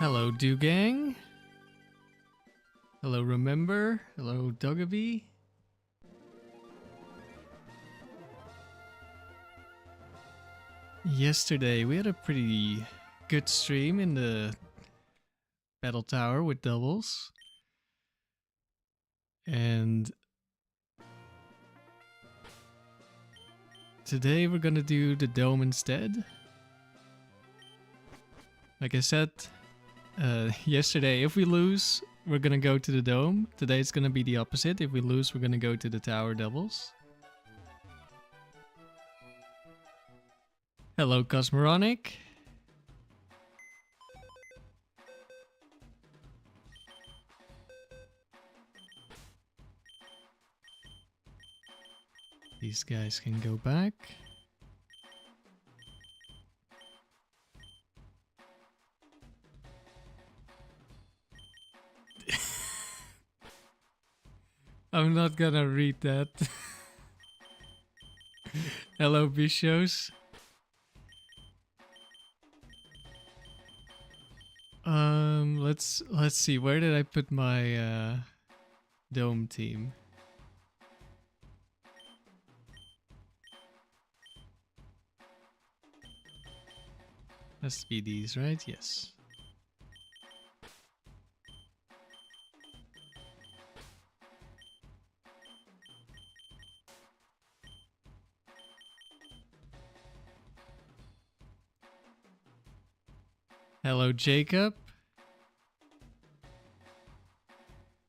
Hello, Gang. Hello, Remember. Hello, Doggaby. Yesterday, we had a pretty good stream in the Battle Tower with doubles. And today, we're gonna do the dome instead. Like I said yesterday, if we lose, we're gonna go to the dome. Today it's gonna be the opposite. If we lose, we're gonna go to the tower doubles. Hello, Cosmoronic. These guys can go back. I'm not gonna read that. Hello, Bishos. Let's see. Where did I put my dome team? Has to be these, right? Yes. Hello, Jacob.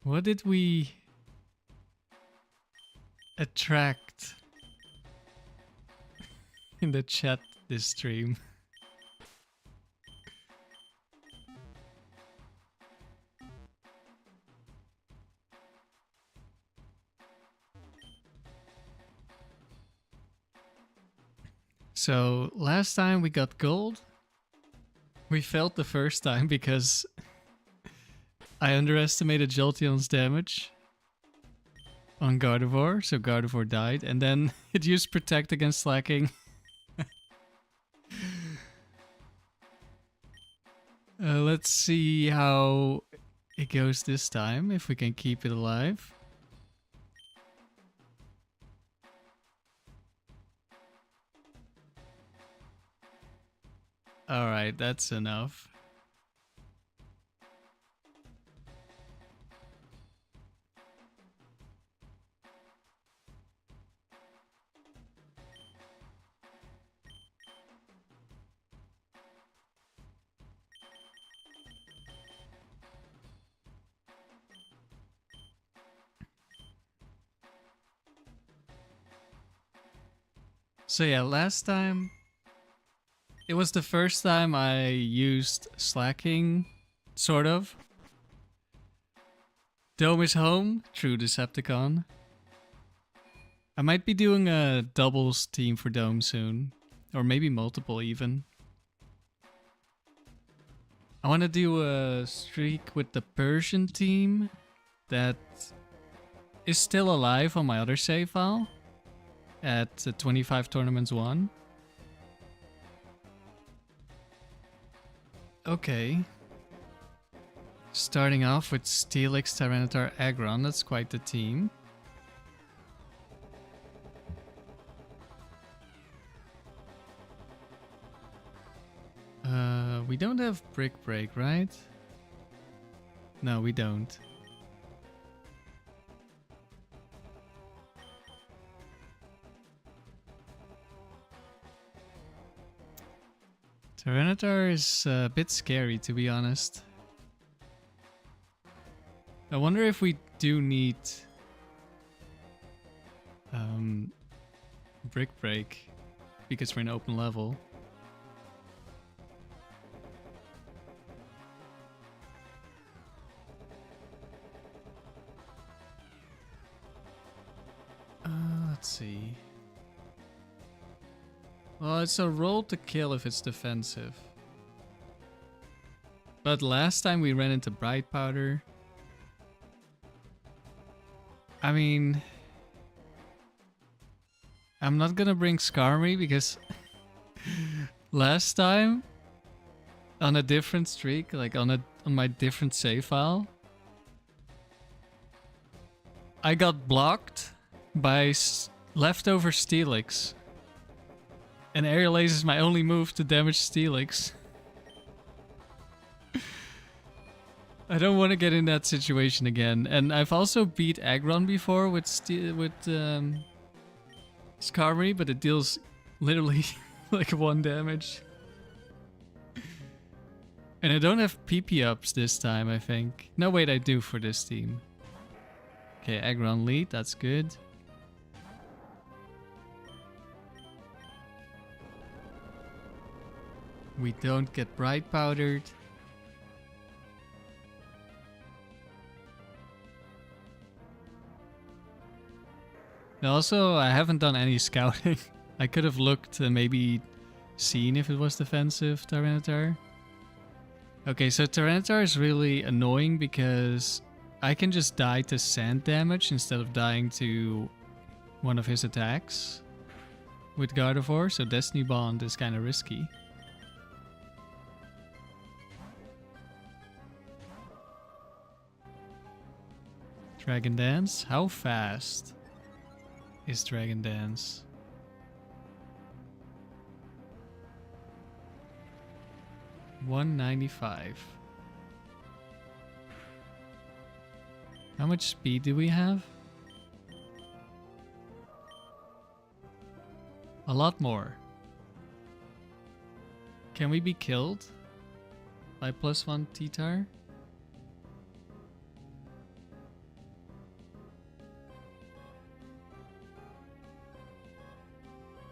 What did we attract in the chat this stream? So last time we got gold. We failed the first time because I underestimated Jolteon's damage on Gardevoir, so Gardevoir died, and then it used Protect against Slaking. Let's see how it goes this time, if we can keep it alive. Alright, that's enough. So yeah, last time it was the first time I used Slaking, sort of. Dome is home, true Decepticon. I might be doing a doubles team for Dome soon, or maybe multiple even. I want to do a streak with the Persian team that is still alive on my other save file at 25 tournaments won. Okay. Starting off with Steelix, Tyranitar, Aggron. That's quite the team. We don't have Brick Break, right? No, we don't. Tyranitar is a bit scary, to be honest. I wonder if we do need Brick Break because we're in open level. Let's see. Well, it's a roll to kill if it's defensive. But last time we ran into Bright Powder. I mean, I'm not gonna bring Skarmory because last time on a different streak, like on my different save file, I got blocked by leftover Steelix. And Air Laser is my only move to damage Steelix. I don't want to get in that situation again. And I've also beat Aggron before with Skarmory, but it deals literally like 1 damage. And I don't have PP ups this time, I think. No, wait, I do for this team. Okay, Aggron lead, that's good. We don't get bright powdered. Also, I haven't done any scouting. I could have looked and maybe seen if it was defensive Tyranitar. Okay, so Tyranitar is really annoying because I can just die to sand damage instead of dying to one of his attacks with Gardevoir, so Destiny Bond is kind of risky. Dragon Dance? How fast is Dragon Dance? $195. How much speed do we have? A lot more. Can we be killed by +1 Tutor?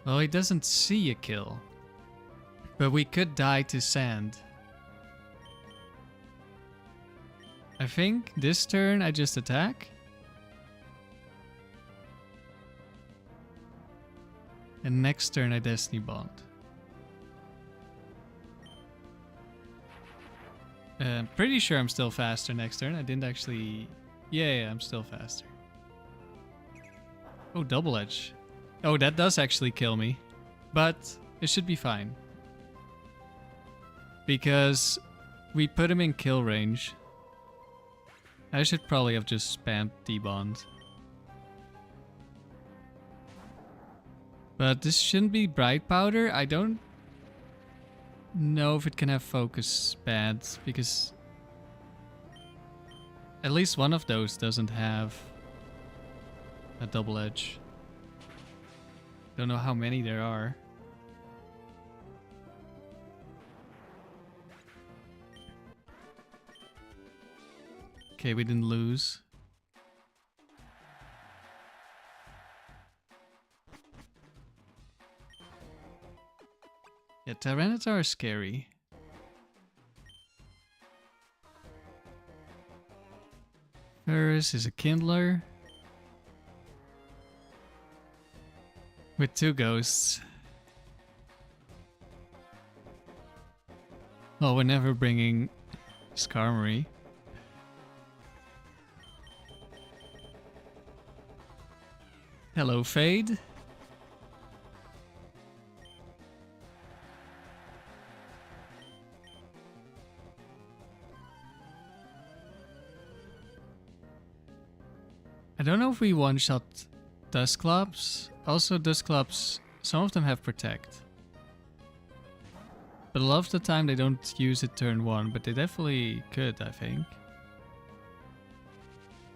Well, he doesn't see a kill. But we could die to sand. I think this turn I just attack. And next turn I Destiny Bond. Pretty sure I'm still faster next turn. I didn't actually... Yeah, I'm still faster. Oh, Double Edge. Oh, that does actually kill me. But it should be fine. Because we put him in kill range. I should probably have just spammed D-Bond. But this shouldn't be Bright Powder. I don't know if it can have Focus bad, because at least one of those doesn't have a Double Edge. Don't know how many there are. Okay, we didn't lose. Yeah, Tyranitar are scary. Ferris is a Kindler. With 2 ghosts. Well, we're never bringing Skarmory. Hello, Fade. I don't know if we one-shot Dusclops. Also, Dusclops, some of them have Protect. But a lot of the time they don't use it turn 1, but they definitely could, I think.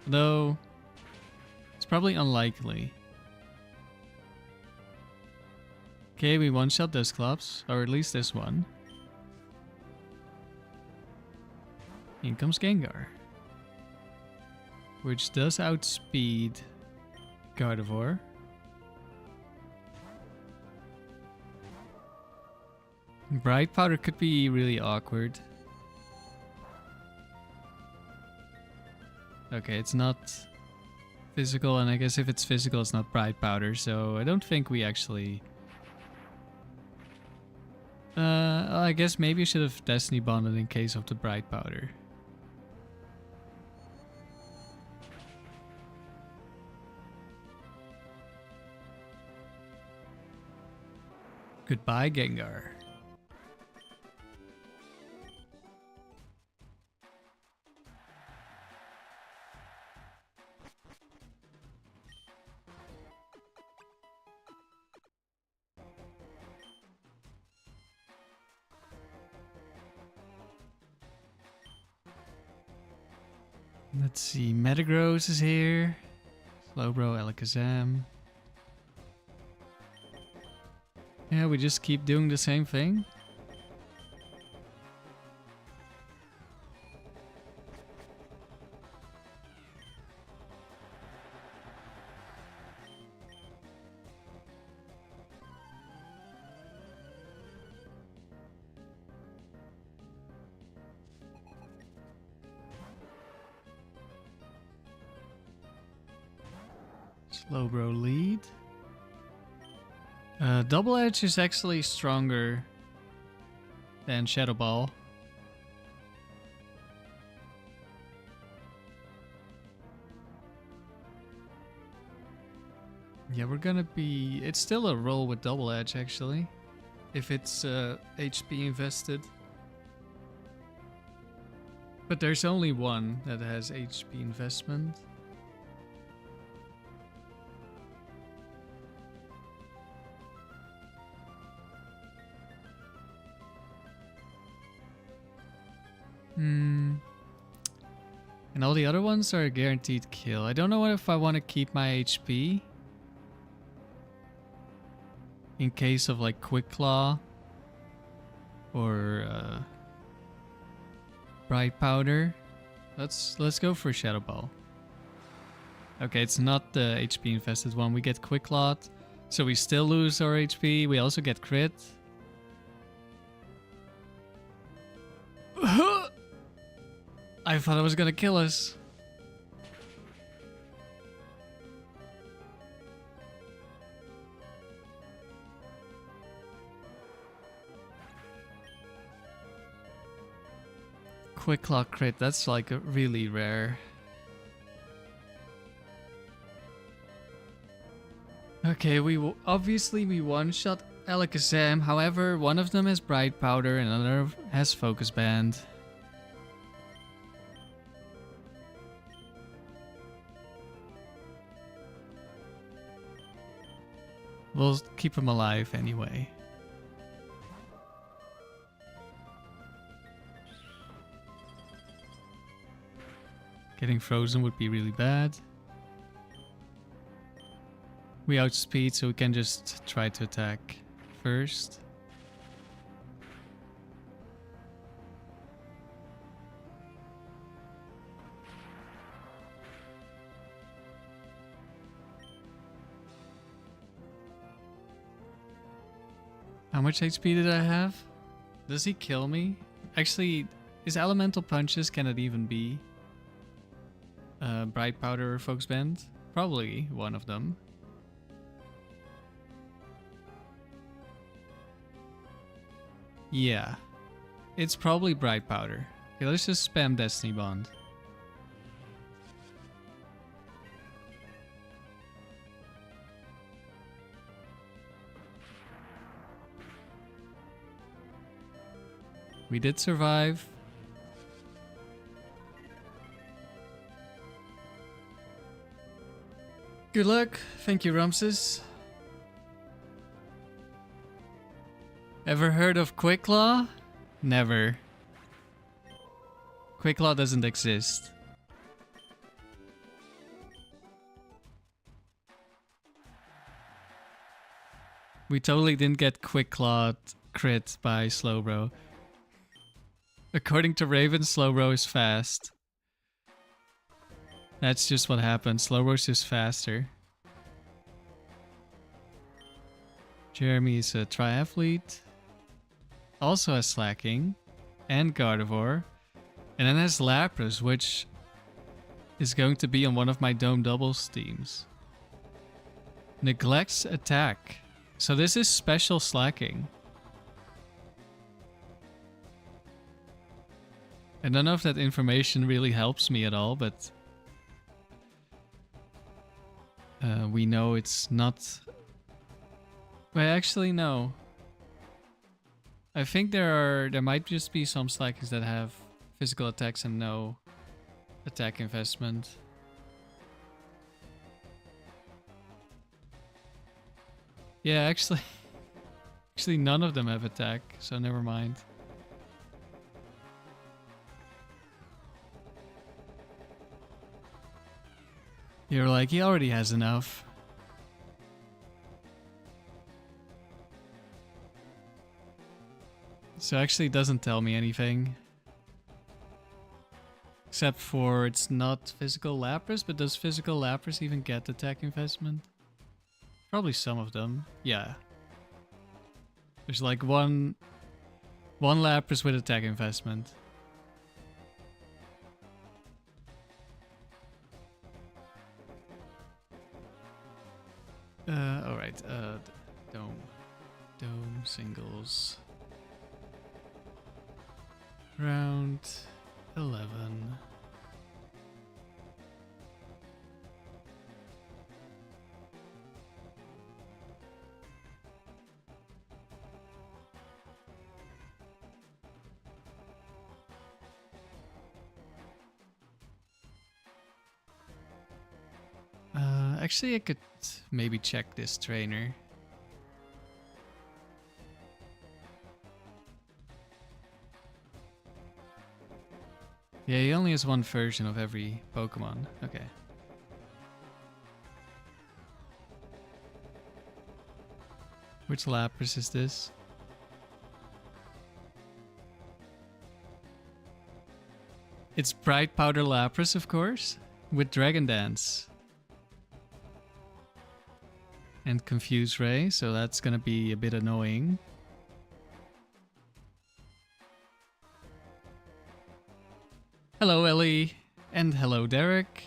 Though, it's probably unlikely. Okay, we one-shot Dusclops, or at least this one. In comes Gengar. Which does outspeed Gardevoir. Bright Powder could be really awkward. Okay, it's not physical, and I guess if it's physical, it's not Bright Powder, so I don't think we actually... I guess maybe you should have Destiny Bonded in case of the Bright Powder. Goodbye, Gengar. Let's see, Metagross is here. Slowbro, Alakazam. Yeah, we just keep doing the same thing. Slowbro lead. Double Edge is actually stronger than Shadow Ball. Yeah, we're gonna be... It's still a roll with Double Edge, actually. If it's HP invested. But there's only one that has HP investment. And all the other ones are a guaranteed kill. I don't know if I want to keep my HP. In case of like Quick Claw. Or Bright Powder. Let's go for Shadow Ball. Okay, it's not the HP infested one. We get Quick Claw. So we still lose our HP. We also get crit. I thought it was gonna kill us. Quick Claw crit, that's like a really rare. Okay, obviously we one-shot Alakazam. However, one of them has Bright Powder and another has Focus Band. We'll keep him alive anyway. Getting frozen would be really bad. We outspeed, so we can just try to attack first. How much HP did I have? Does he kill me? Actually, his elemental punches, can it even be Bright Powder or Focus Band? Probably one of them. Yeah, it's probably Bright Powder. Okay, let's just spam Destiny Bond. We did survive. Good luck. Thank you, Ramses. Ever heard of Quick Claw? Never. Quick Claw doesn't exist. We totally didn't get Quick Claw crit by Slowbro. According to Raven, Slowbro is fast. That's just what happened. Slowbro's just faster. Jeremy is a triathlete. Also has Slaking. And Gardevoir. And then has Lapras, which is going to be on one of my Dome Doubles teams. Neglects attack. So this is special Slaking. I don't know if that information really helps me at all, but we know it's not... Well, actually, no. I think there might just be some Slakings that have physical attacks and no attack investment. Yeah, actually none of them have attack, so never mind. You're like, he already has enough. So actually it doesn't tell me anything. Except for it's not physical Lapras, but does physical Lapras even get attack investment? Probably some of them. Yeah. There's like one Lapras with attack investment. Alright, Dome singles. Round 11. Actually, I could maybe check this trainer. Yeah, he only has one version of every Pokemon. Okay. Which Lapras is this? It's Bright Powder Lapras, of course, with Dragon Dance. And Confuse Ray, so that's gonna be a bit annoying. Hello Ellie, and hello Derek.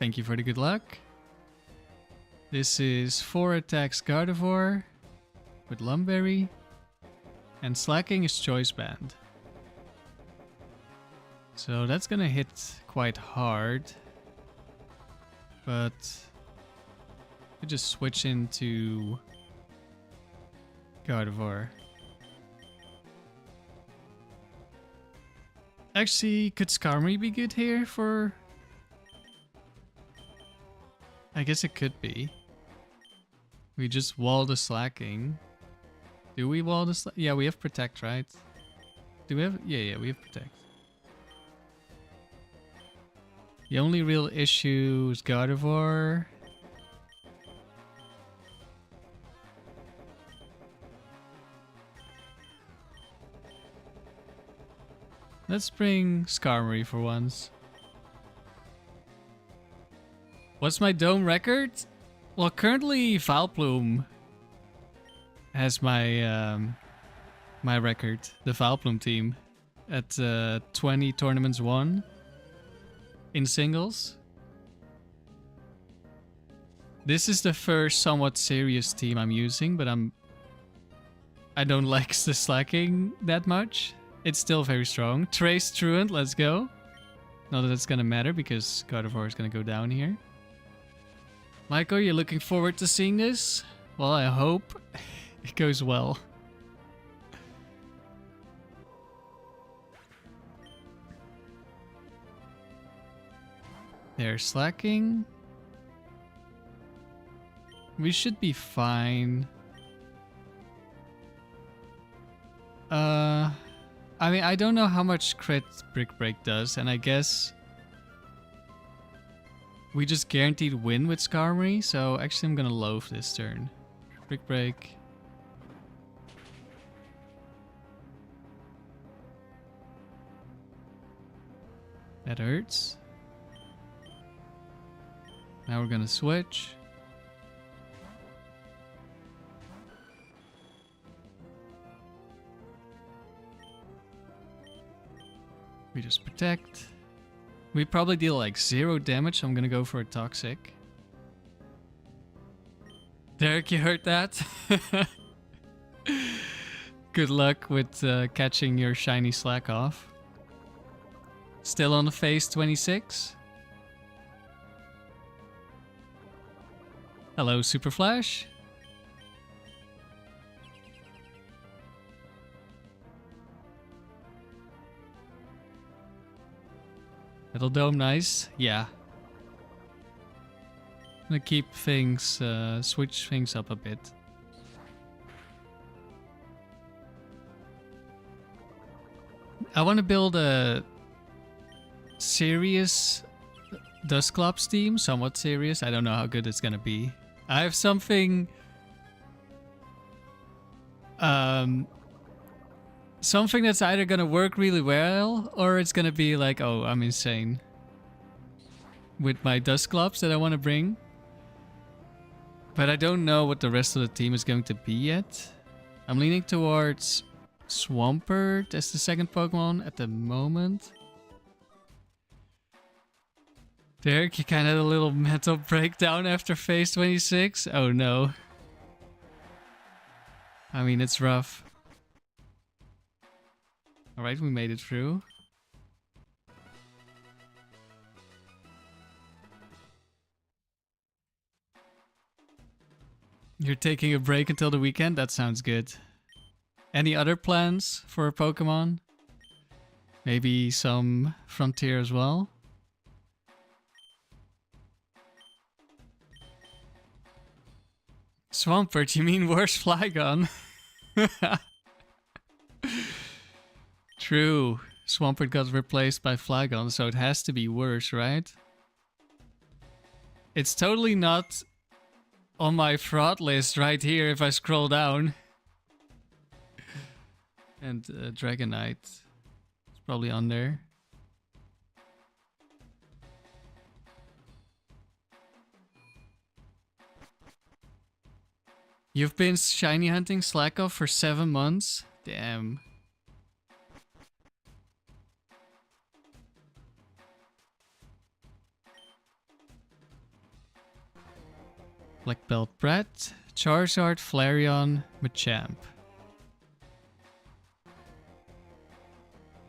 Thank you for the good luck. This is 4 attacks Gardevoir with Lum Berry, and Slaking is Choice Band. So that's gonna hit quite hard, but I just switch into Gardevoir. Actually, could Skarmory be good here for... I guess it could be. We just wall the Slaking. Do we wall the Yeah, we have Protect, right? Do we have... Yeah, we have Protect. The only real issue is Gardevoir. Let's bring Skarmory for once. What's my Dome record? Well, currently Vileplume has my my record, the Vileplume team, at 20 tournaments won in singles. This is the first somewhat serious team I'm using, but I don't like the Slaking that much. It's still very strong. Trace Truant, let's go. Not that it's gonna matter because Gardevoir is gonna go down here. Michael, you're looking forward to seeing this? Well, I hope it goes well. They're Slaking. We should be fine. I mean, I don't know how much crit Brick Break does, and I guess we just guaranteed win with Skarmory, so actually I'm gonna loaf this turn. Brick Break. That hurts. Now we're gonna switch. We just protect. We probably deal like 0 damage, so I'm gonna go for a Toxic. Derek, you heard that? Good luck with catching your shiny Slack off. Still on the phase 26. Hello, Super Flash. Little Dome, nice. Yeah. I'm gonna keep things, switch things up a bit. I want to build a serious Dusclops team, somewhat serious. I don't know how good it's gonna be. I have something... something that's either gonna work really well, or it's gonna be like, oh, I'm insane. With my Dusclops that I want to bring. But I don't know what the rest of the team is going to be yet. I'm leaning towards Swampert as the second Pokemon at the moment. Derek, you kind of had a little mental breakdown after phase 26? Oh no. I mean, it's rough. Alright, we made it through. You're taking a break until the weekend? That sounds good. Any other plans for Pokemon? Maybe some Frontier as well? Swampert, you mean worse Flygon? True. Swampert got replaced by Flygon, so it has to be worse, right? It's totally not on my fraud list right here if I scroll down. And Dragonite. It's probably on there. You've been shiny hunting Slakoth for 7 months? Damn. Black Belt Bret, Charizard, Flareon, Machamp.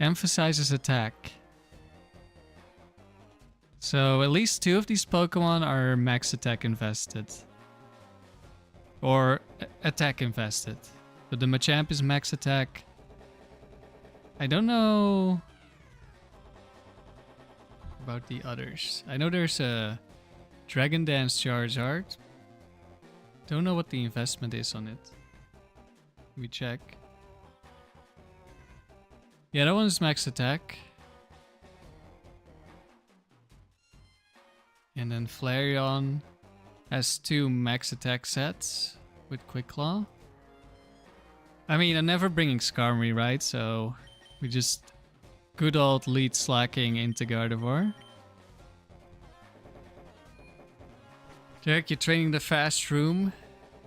Emphasizes attack. So at least 2 of these Pokemon are max attack invested. Or attack invested. But the Machamp is max attack. I don't know about the others. I know there's a Dragon Dance Charizard. Don't know what the investment is on it. Let me check. Yeah, that one is max attack. And then Flareon has 2 max attack sets with Quick Claw. I mean, I'm never bringing Skarmory, right? So we just good old lead Slaking into Gardevoir. Derek, you're training the fast room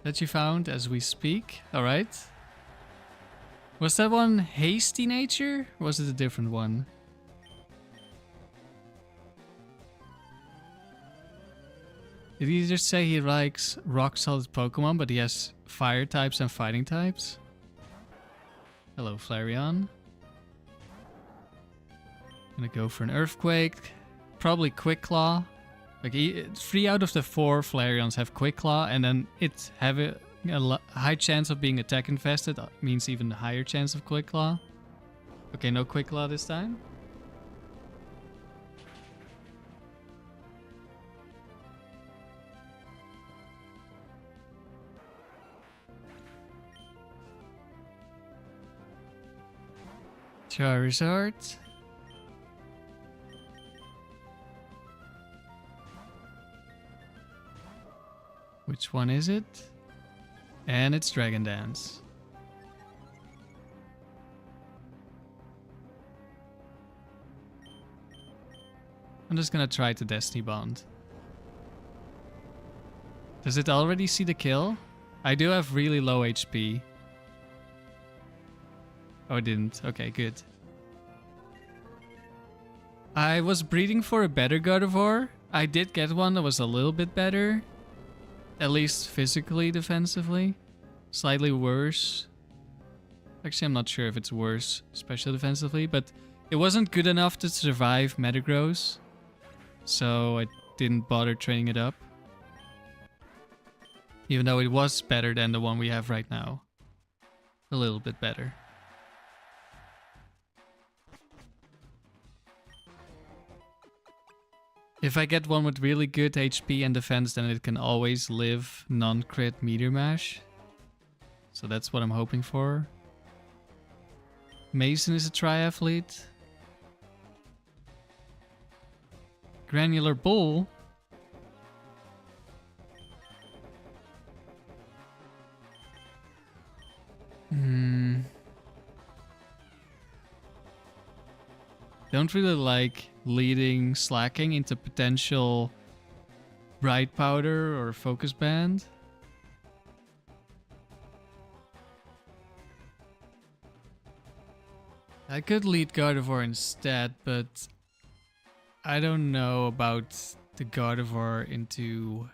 that you found as we speak. Alright. Was that one Hasty Nature? Or was it a different one? Did he just say he likes rock solid Pokemon, but he has fire types and fighting types? Hello, Flareon. Gonna go for an Earthquake. Probably Quick Claw. Like 3 out of the 4 Flareons have Quick Claw, and then it have a high chance of being attack infested. Means even higher chance of Quick Claw. Okay, no Quick Claw this time. Charizard. Which one is it? And it's Dragon Dance. I'm just gonna try to Destiny Bond. Does it already see the kill? I do have really low HP. Oh, it didn't. Okay, good. I was breeding for a better Gardevoir. I did get one that was a little bit better. At least physically, defensively. Slightly worse. Actually, I'm not sure if it's worse, especially defensively, but it wasn't good enough to survive Metagross. So I didn't bother training it up. Even though it was better than the one we have right now. A little bit better. If I get one with really good HP and defense, then it can always live non-crit Meteor Mash. So that's what I'm hoping for. Mason is a triathlete. Granular Bull. Don't really like leading Slaking into potential Bright Powder or Focus Band. I could lead Gardevoir instead, but I don't know about the Gardevoir into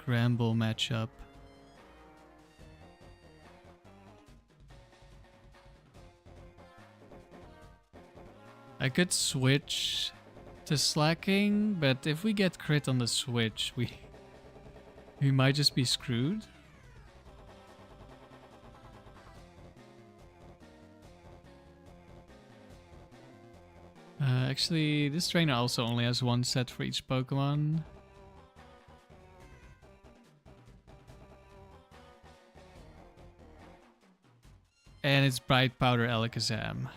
Gramble matchup. I could switch to Slaking, but if we get crit on the switch, we might just be screwed. Actually, this trainer also only has one set for each Pokemon. And it's Bright Powder Alakazam.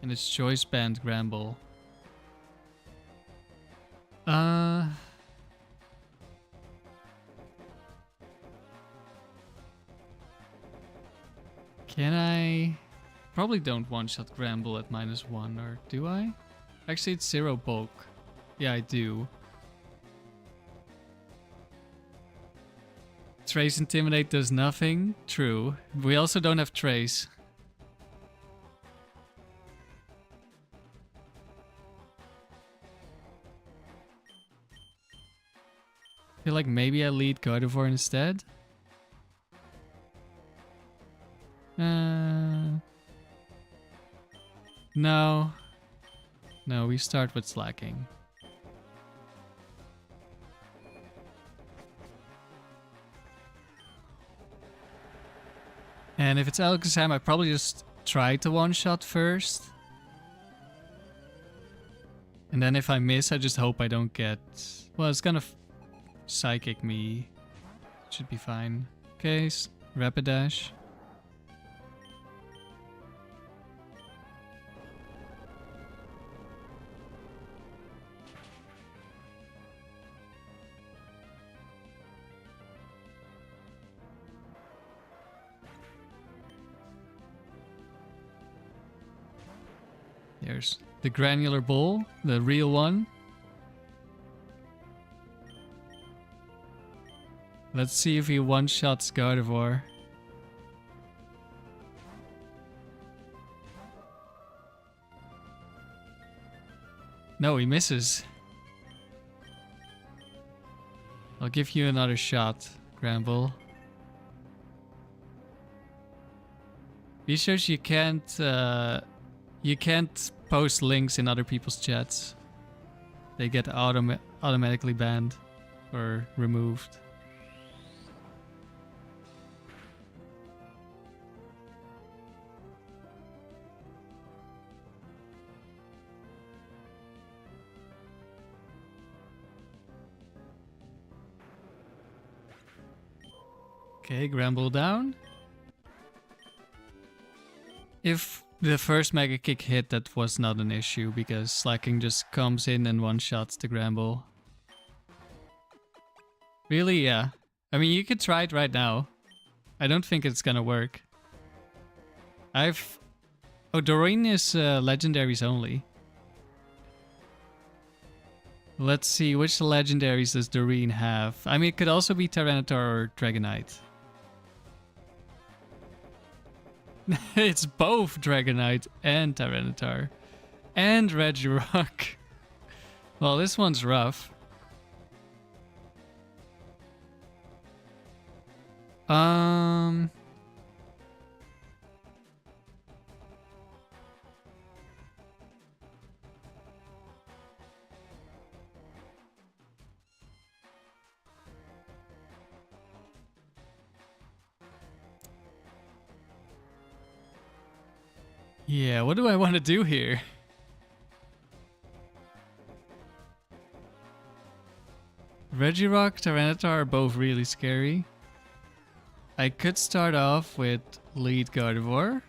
And it's Choice Band Gramble. Can I? Probably don't one-shot Gramble at -1, or do I? Actually, it's 0 bulk. Yeah, I do. Trace Intimidate does nothing. True. We also don't have Trace. I feel like maybe I lead Gardevoir instead. No. No, we start with Slaking. And if it's Alakazam, I probably just try to one-shot first. And then if I miss, I just hope I don't get... Well, it's gonna Psychic me. Should be fine. Okay, Rapidash. There's the Granular Bull, the real one. Let's see if he one-shots Gardevoir. No, he misses. I'll give you another shot, Gramble. Research, you can't post links in other people's chats. They get automatically banned or removed. Okay, Gramble down. If the first Mega Kick hit, that was not an issue because Slaking just comes in and one-shots the Gramble. Really? Yeah. I mean, you could try it right now. I don't think it's gonna work. Oh, Dorine is legendaries only. Let's see, which legendaries does Dorine have? I mean, it could also be Tyranitar or Dragonite. It's both Dragonite and Tyranitar. And Regirock. Well, this one's rough. Yeah, what do I want to do here? Regirock, Tyranitar are both really scary. I could start off with lead Gardevoir.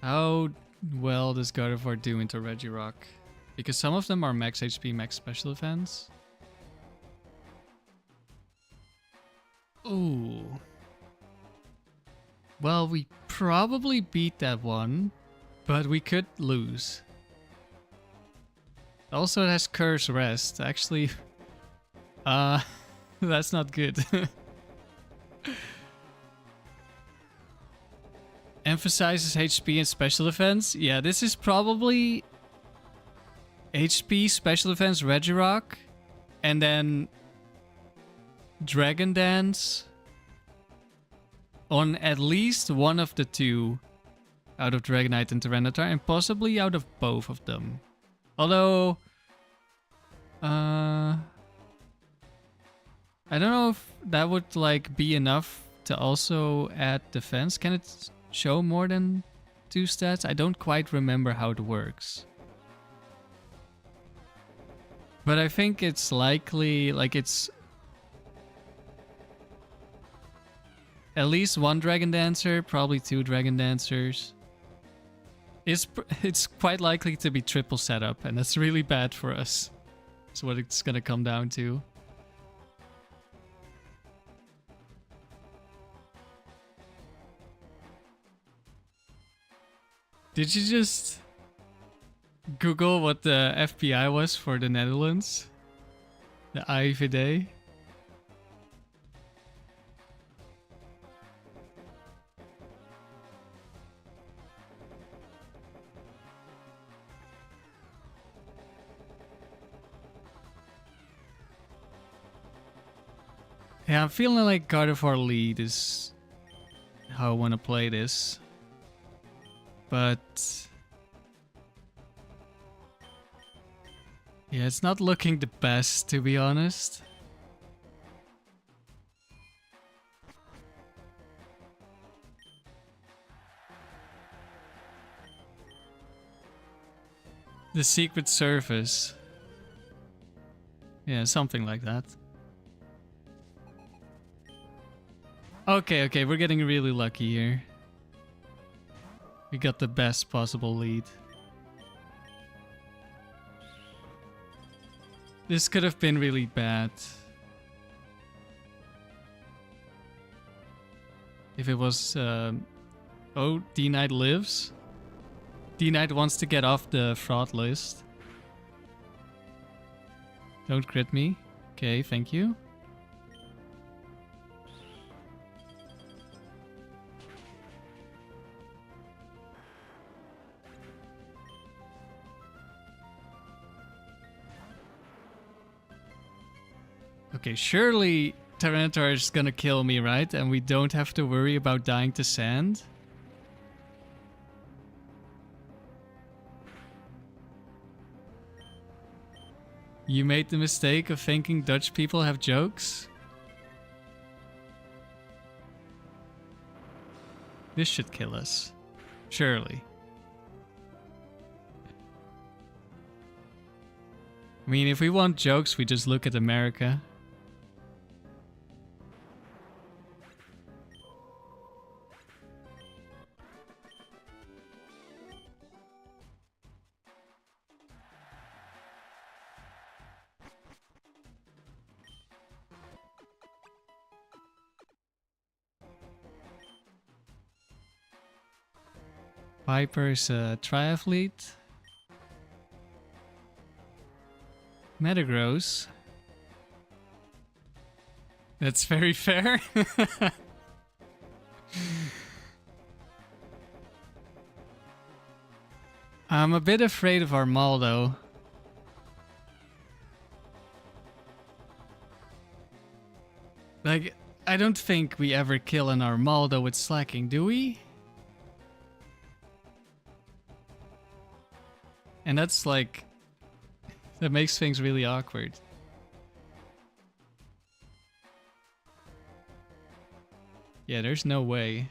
How well does Gardevoir do into Regirock? Because some of them are max HP, max special defense. Ooh. Well, we probably beat that one, but we could lose. Also, it has Curse Rest. Actually, that's not good. Emphasizes HP and special defense. Yeah, this is probably HP, special defense, Regirock, and then Dragon Dance on at least one of the two out of Dragonite and Tyranitar, and possibly out of both of them. Although, I don't know if that would like be enough to also add defense. Can it show more than 2 stats? I don't quite remember how it works. But I think it's likely, like it's at least 1 Dragon Dancer, probably 2 Dragon Dancers. It's quite likely to be triple setup, and that's really bad for us. That's what it's gonna come down to. Did you just Google what the FBI was for the Netherlands? The AIVD? Yeah, I'm feeling like Gardevoir lead is how I want to play this. But yeah, it's not looking the best, to be honest. The Secret Service. Yeah, something like that. Okay, we're getting really lucky here. We got the best possible lead. This could have been really bad. If it was... oh, D-Knight lives. D-Knight wants to get off the fraud list. Don't crit me. Okay, thank you. Okay, surely Tyranitar is gonna kill me, right? And we don't have to worry about dying to sand. You made the mistake of thinking Dutch people have jokes? This should kill us. Surely. I mean, if we want jokes, we just look at America. Piper's a triathlete. Metagross. That's very fair. I'm a bit afraid of Armaldo. Like, I don't think we ever kill an Armaldo with Slaking, do we? And that's like... that makes things really awkward. Yeah, there's no way.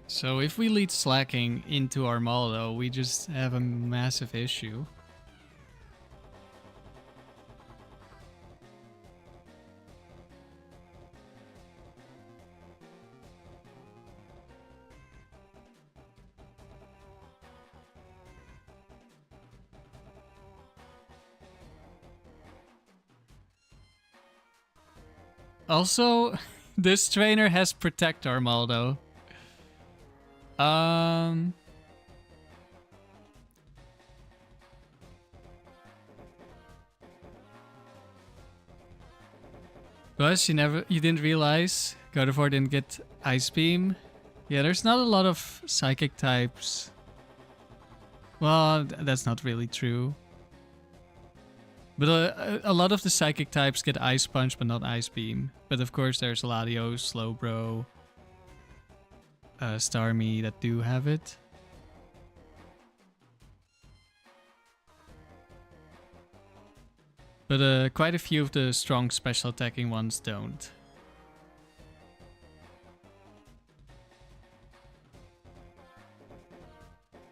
So if we lead Slaking into Armaldo, we just have a massive issue. Also, this trainer has Protect Armaldo. Plus, you didn't realize Gardevoir didn't get Ice Beam. Yeah, there's not a lot of Psychic types. Well, that's not really true. But a lot of the Psychic types get Ice Punch, but not Ice Beam. But of course, there's Latios, Slowbro, Starmie that do have it. But quite a few of the strong special attacking ones don't.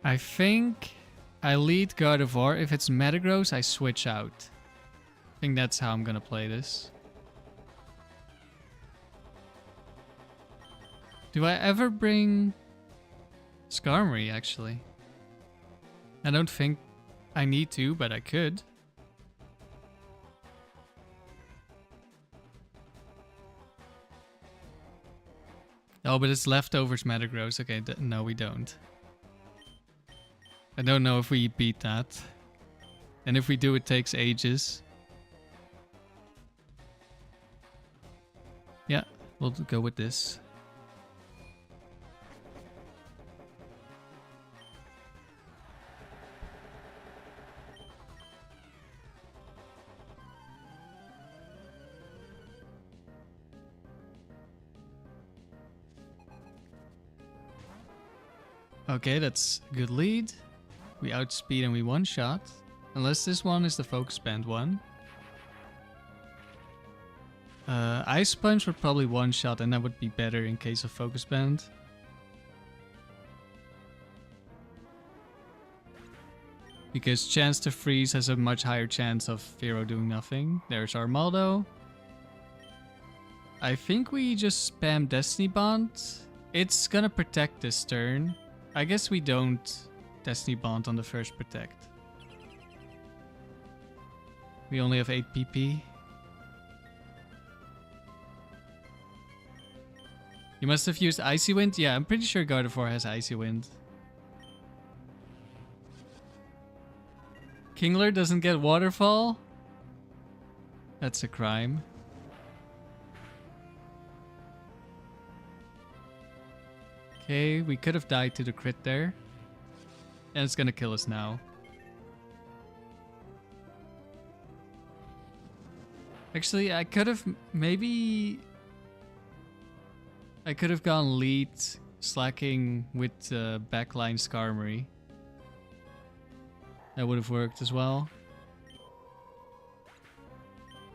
I think I lead Gardevoir. If it's Metagross, I switch out. I think that's how I'm gonna play this. Do I ever bring Skarmory, actually? I don't think I need to, but I could. Oh, but it's Leftovers Metagross. Okay, no, we don't. I don't know if we beat that. And if we do, it takes ages. Yeah, we'll go with this. Okay, that's a good lead. We outspeed and we one-shot. Unless this one is the focus band one. Ice Punch would probably one-shot and that would be better in case of focus band. Because chance to freeze has a much higher chance of Fearow doing nothing. There's Armaldo. I think we just spam Destiny Bond. It's gonna protect this turn. I guess we don't Destiny Bond on the first protect. We only have 8 PP. You must have used Icy Wind? Yeah, I'm pretty sure Gardevoir has Icy Wind. Kingler doesn't get Waterfall? That's a crime. Okay, we could have died to the crit there. And it's gonna kill us now. Actually, I could have maybe... I could have gone lead Slaking with backline Skarmory. That would have worked as well.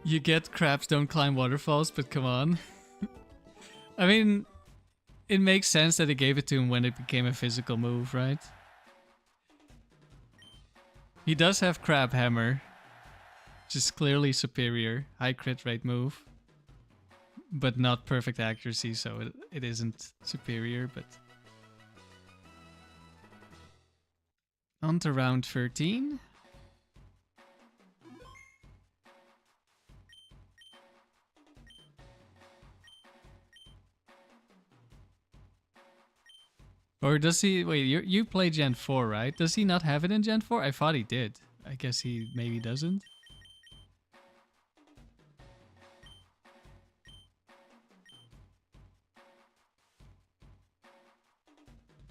You get crabs don't climb waterfalls, but come on. I mean, it makes sense that they gave it to him when it became a physical move, right? He does have Crab Hammer, which is clearly superior. High crit rate move. But not perfect accuracy, so it isn't superior, but... On to round 13. Or does he... Wait, you play Gen 4, right? Does he not have it in Gen 4? I thought he did. I guess he maybe doesn't.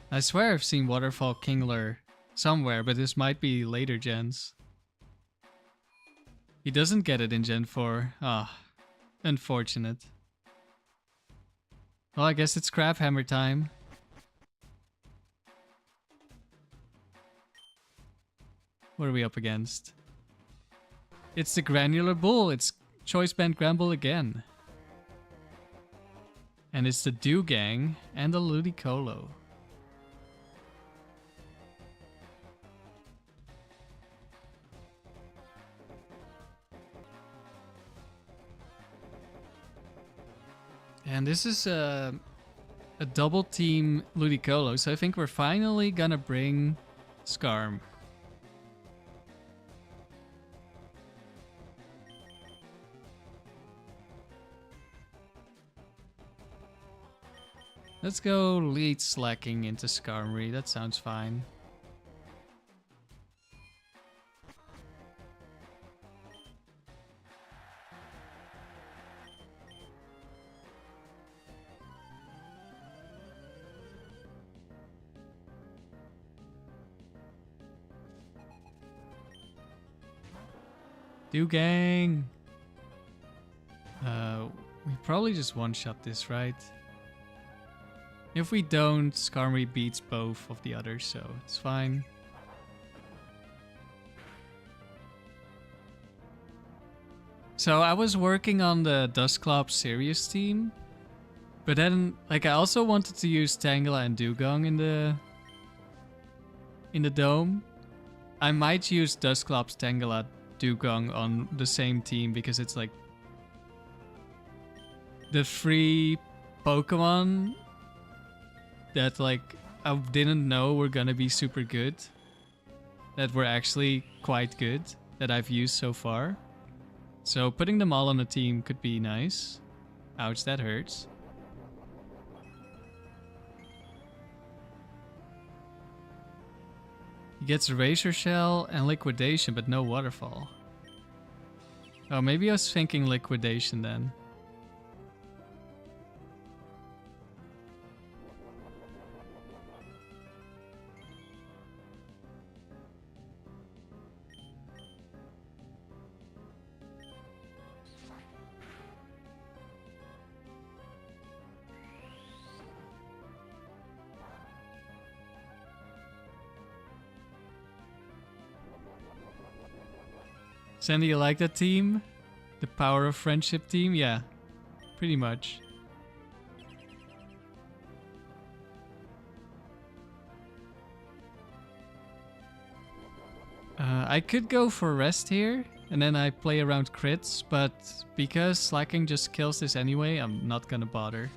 I swear I've seen Waterfall Kingler somewhere, but this might be later gens. He doesn't get it in Gen 4. Ah, unfortunate. Well, I guess it's Crab Hammer time. What are we up against? It's the Granular Bull. It's Choice Band Gramble again. And it's the Dew Gang and the Ludicolo. And this is a double team Ludicolo, so I think we're finally gonna bring Skarm. Let's go lead Slaking into Skarmory. That sounds fine. Do gang! We probably just one-shot this, right? If we don't, Skarmory beats both of the others, so it's fine. So I was working on the Dusclops Sirius team, but then like I also wanted to use Tangela and Dugong in the dome. I might use Dusclops, Tangela, Dugong on the same team because it's like the free Pokemon that like I didn't know were gonna be super good, that were actually quite good, that I've used so far. So putting them all on a team could be nice. Ouch, that hurts. He gets Razor Shell and Liquidation, but no Waterfall. Oh, maybe I was thinking Liquidation then. Sandy, you like that team? The Power of Friendship team? Yeah, pretty much. I could go for rest here, and then I play around crits, but because Slaking just kills this anyway, I'm not gonna bother.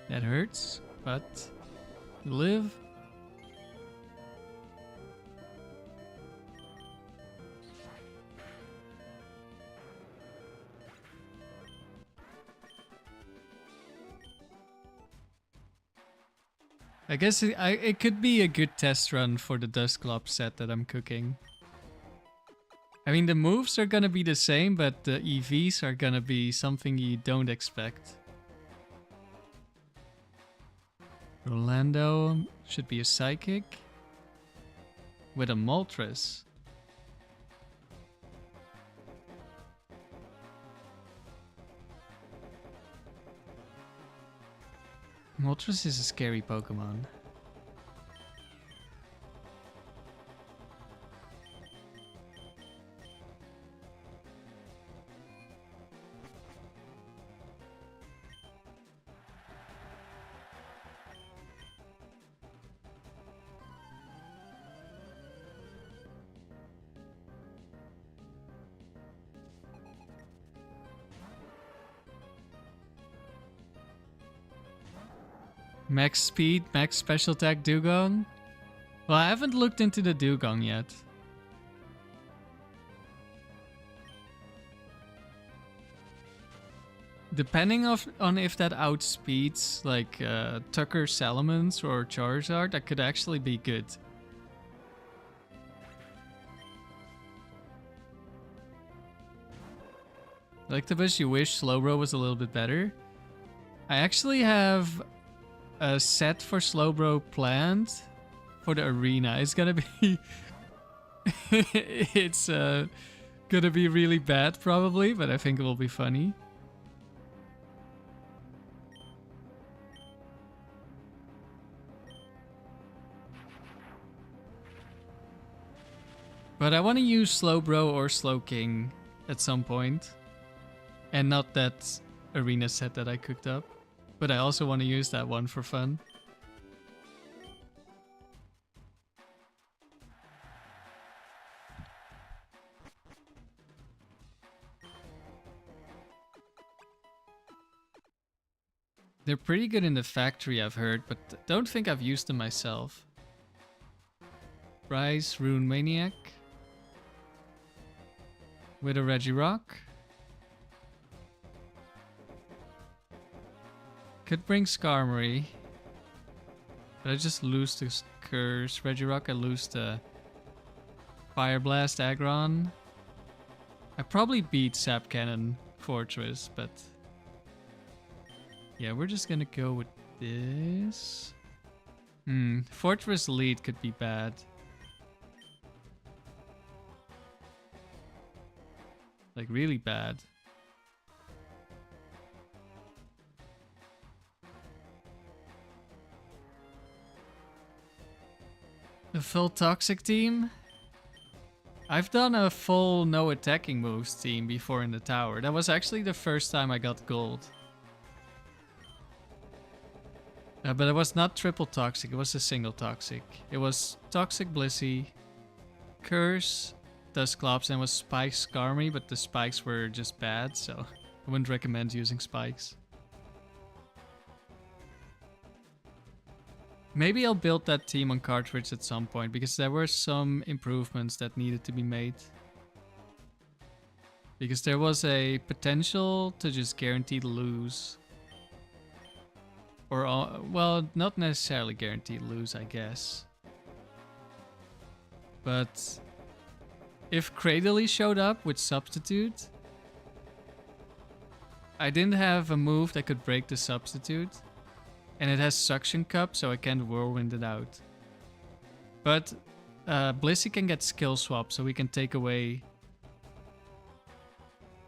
That hurts, but you live. I guess it could be a good test run for the Dusclops set that I'm cooking. I mean, the moves are gonna be the same, but the EVs are gonna be something you don't expect. Rolando should be a Psychic with a Moltres. Moltres is a scary Pokemon. Max speed, max special attack Dugong? Well, I haven't looked into the Dugong yet. Depending on if that outspeeds like Tucker Salamence or Charizard, that could actually be good. Leftovers, you wish Slowbro was a little bit better. I actually have a set for Slowbro planned for the arena. It's gonna be it's gonna be really bad probably, but I think it will be funny. But I want to use Slowbro or Slowking at some point, and not that arena set that I cooked up. But I also want to use that one for fun. They're pretty good in the factory, I've heard, but don't think I've used them myself. Bryce, Rune Maniac. With a Regirock. Could bring Skarmory. But I just lose the Curse Regirock. I lose the Fire Blast Aggron. I probably beat Sap Cannon Fortress, but yeah, we're just gonna go with this. Fortress lead could be bad. Like really bad. The full toxic team? I've done a full no attacking moves team before in the tower. That was actually the first time I got gold. But it was not triple toxic, it was a single toxic. It was Toxic Blissey, Curse, Dusclops, and was Spike Skarmory, but the spikes were just bad, so I wouldn't recommend using spikes. Maybe I'll build that team on cartridge at some point, because there were some improvements that needed to be made. Because there was a potential to just guaranteed lose. Or, well, not necessarily guaranteed lose, I guess. But if Cradily showed up with Substitute, I didn't have a move that could break the Substitute. And it has Suction Cup, so I can't Whirlwind it out. But Blissey can get Skill Swap, so we can take away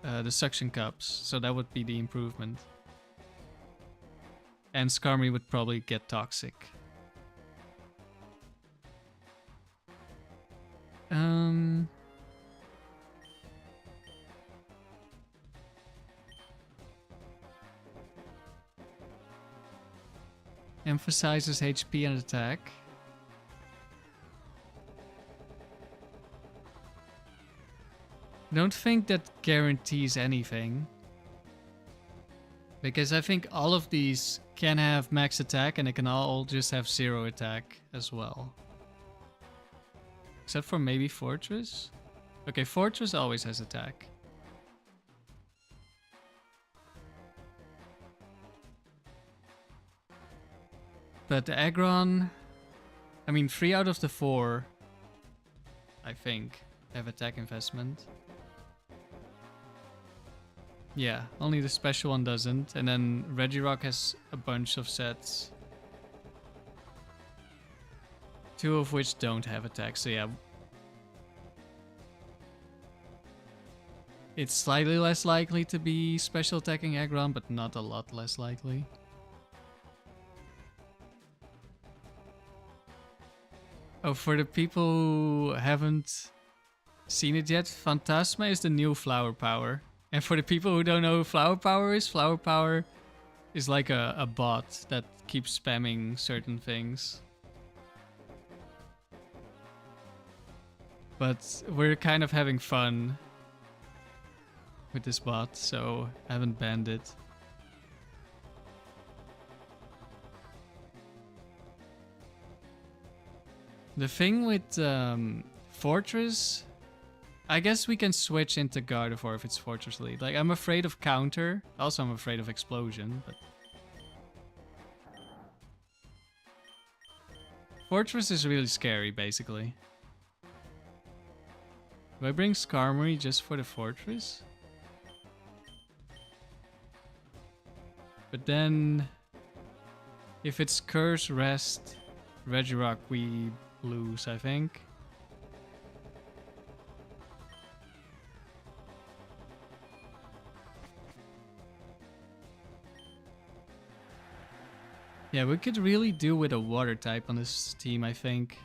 the Suction Cups. So that would be the improvement. And Skarmory would probably get Toxic. Emphasizes HP and attack. Don't think that guarantees anything. Because I think all of these can have max attack and they can all just have 0 attack as well. Except for maybe Fortress? Okay, Fortress always has attack. But the Aggron, I mean 3 out of the 4, I think, have attack investment. Yeah, only the special one doesn't. And then Regirock has a bunch of sets. 2 of which don't have attack, so yeah. It's slightly less likely to be special attacking Aggron, but not a lot less likely. Oh, for the people who haven't seen it yet, Phantasma is the new Flower Power. And for the people who don't know who Flower Power is like a bot that keeps spamming certain things. But we're kind of having fun with this bot, so I haven't banned it. The thing with Fortress, I guess we can switch into Gardevoir if it's Fortress lead. Like, I'm afraid of counter. Also, I'm afraid of explosion, but Fortress is really scary, basically. Do I bring Skarmory just for the Fortress? But then, if it's Curse, Rest, Regirock, we lose, I think. Yeah, we could really do with a water type on this team, I think.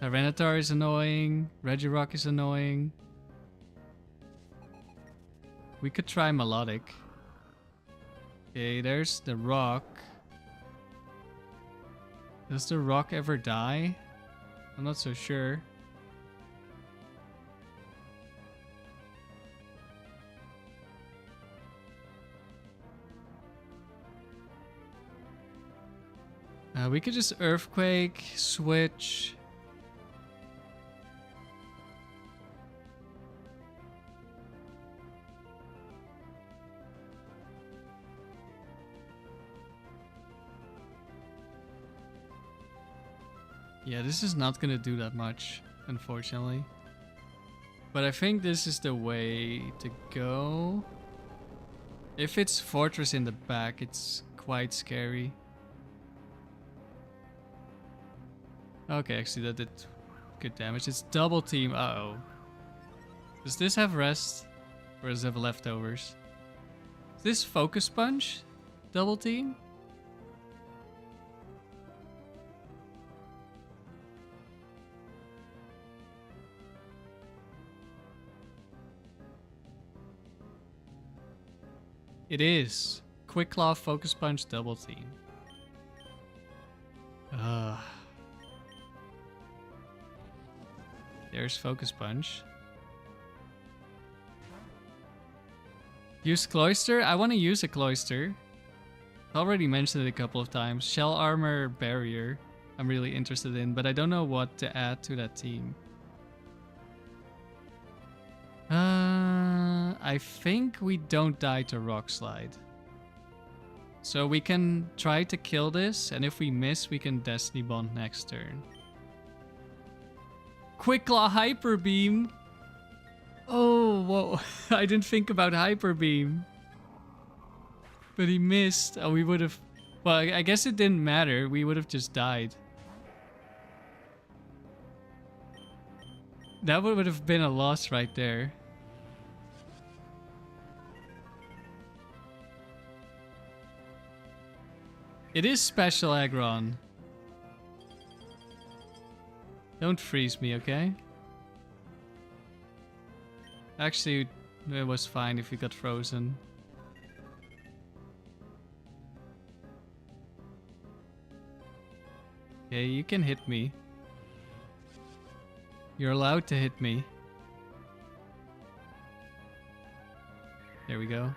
Tyranitar is annoying, Regirock is annoying. We could try Melodic. Okay, there's the Rock. Does the Rock ever die? I'm not so sure. We could just Earthquake, switch. Yeah, this is not gonna do that much, unfortunately. But I think this is the way to go. If it's Fortress in the back, it's quite scary. Okay, actually that did good damage. It's double team. Uh-oh. Does this have rest? Or does it have leftovers? Is this Focus Punch? Double team? It is. Quick Claw, Focus Punch, double team. There's Focus Punch. Use Cloyster? I want to use a Cloyster. I already mentioned it a couple of times. Shell Armor Barrier I'm really interested in, but I don't know what to add to that team. I think we don't die to Rock Slide. So we can try to kill this, and if we miss, we can Destiny Bond next turn. Quick Claw Hyper Beam! Oh, whoa. I didn't think about Hyper Beam. But he missed. Oh, we would have... Well, I guess it didn't matter. We would have just died. That would have been a loss right there. It is Special Aggron. Don't freeze me, okay? Actually, it was fine if you got frozen. Okay, you can hit me. You're allowed to hit me. There we go.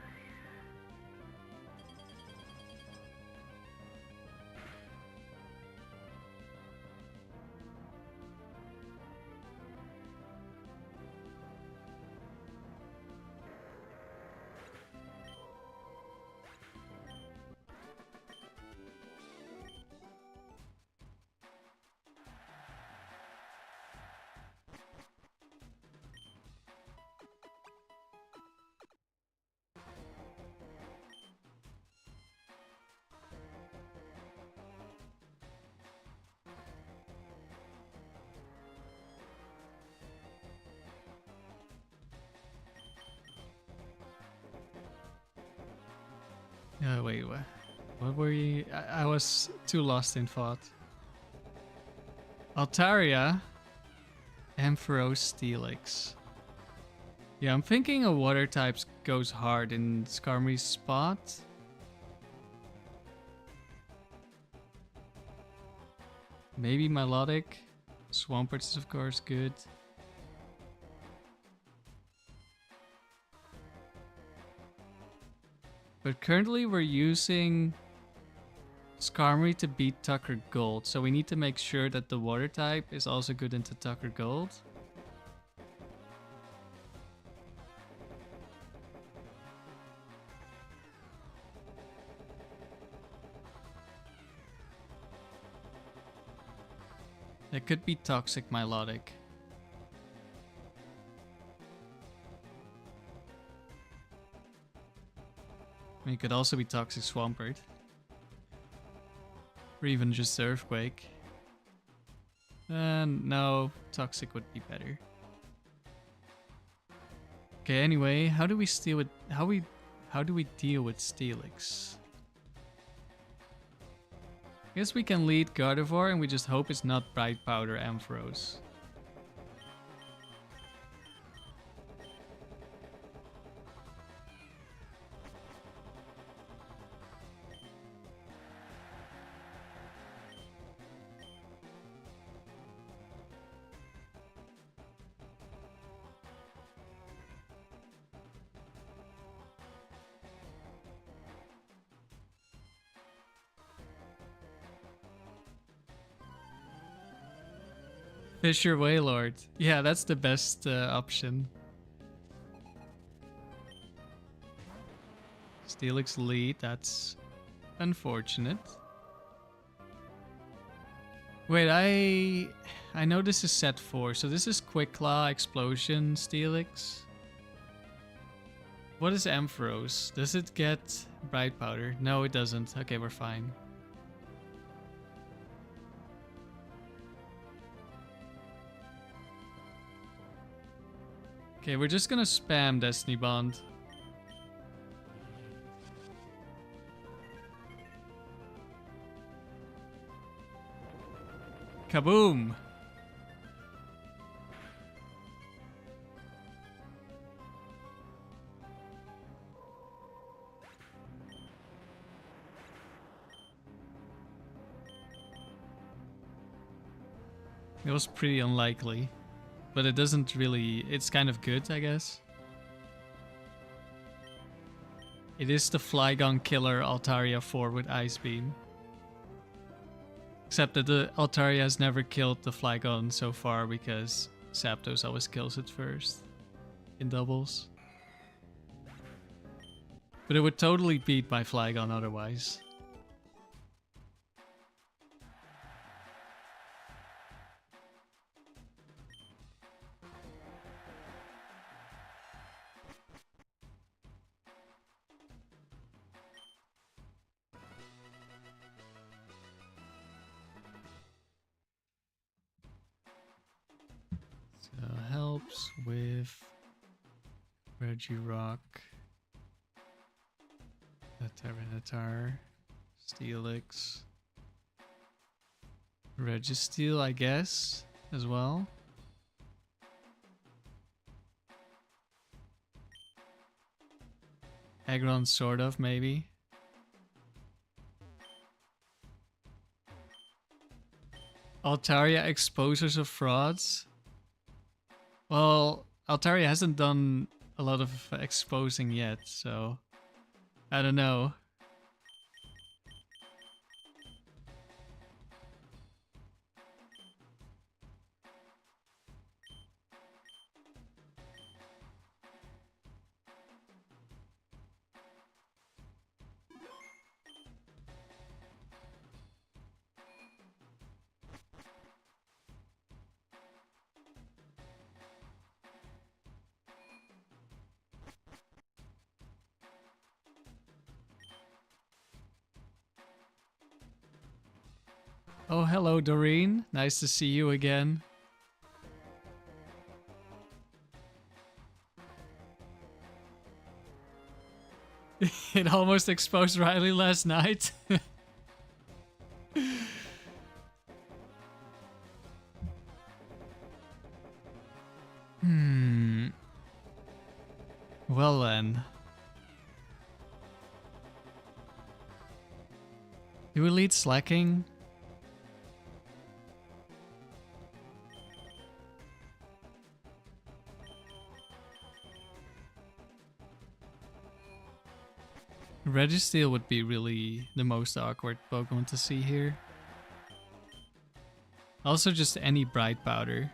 Wait, what were you? I was too lost in thought. Altaria, Ampharos, Steelix. Yeah, I'm thinking a water type goes hard in Skarmory's spot. Maybe Melodic. Swampert is of course good. But currently we're using Skarmory to beat Tucker Gold, so we need to make sure that the water type is also good into Tucker Gold. That could be Toxic Milotic. I mean, it could also be Toxic Swampert. Or even just Earthquake. No, Toxic would be better. Okay, anyway, how do we deal with Steelix? I guess we can lead Gardevoir and we just hope it's not Bright Powder Ampharos. Fisher Wailord. Yeah, that's the best option. Steelix lead, that's unfortunate. Wait, I know this is set 4, so this is Quick Claw, Explosion, Steelix. What is Ampharos? Does it get Bright Powder? No, it doesn't. Okay, we're fine. Okay, we're just gonna spam Destiny Bond. Kaboom! It was pretty unlikely, but it doesn't really... It's kind of good, I guess. It is the Flygon killer Altaria 4 with Ice Beam. Except that the Altaria has never killed the Flygon so far because Zapdos always kills it first in doubles. But it would totally beat my Flygon otherwise. Helps with Regirock, Tyranitar, Steelix, Registeel, I guess, as well. Aggron, sort of, maybe. Altaria, Exposers of Frauds. Well, Altaria hasn't done a lot of exposing yet, so I don't know. Oh, hello, Dorine. Nice to see you again. It almost exposed Riley last night. Well then. Do we lead Slaking? Registeel would be really the most awkward Pokemon to see here. Also just any Bright Powder.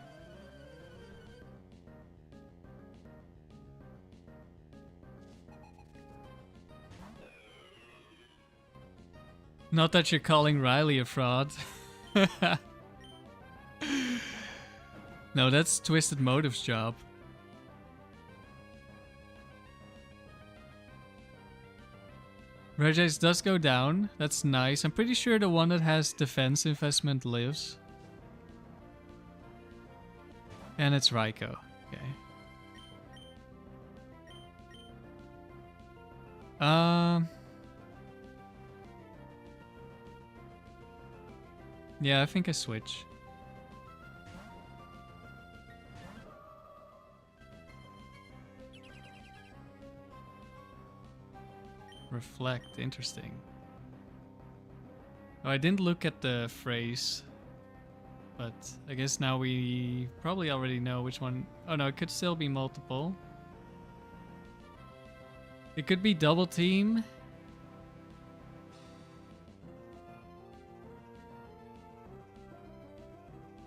Not that you're calling Riley a fraud. No, that's Twisted Motive's job. Regice does go down. That's nice. I'm pretty sure the one that has defense investment lives. And it's Raikou. Okay. Yeah, I think I switch. Reflect, interesting. Oh, I didn't look at the phrase, but I guess now we probably already know which one. Oh no, it could still be multiple. It could be double team.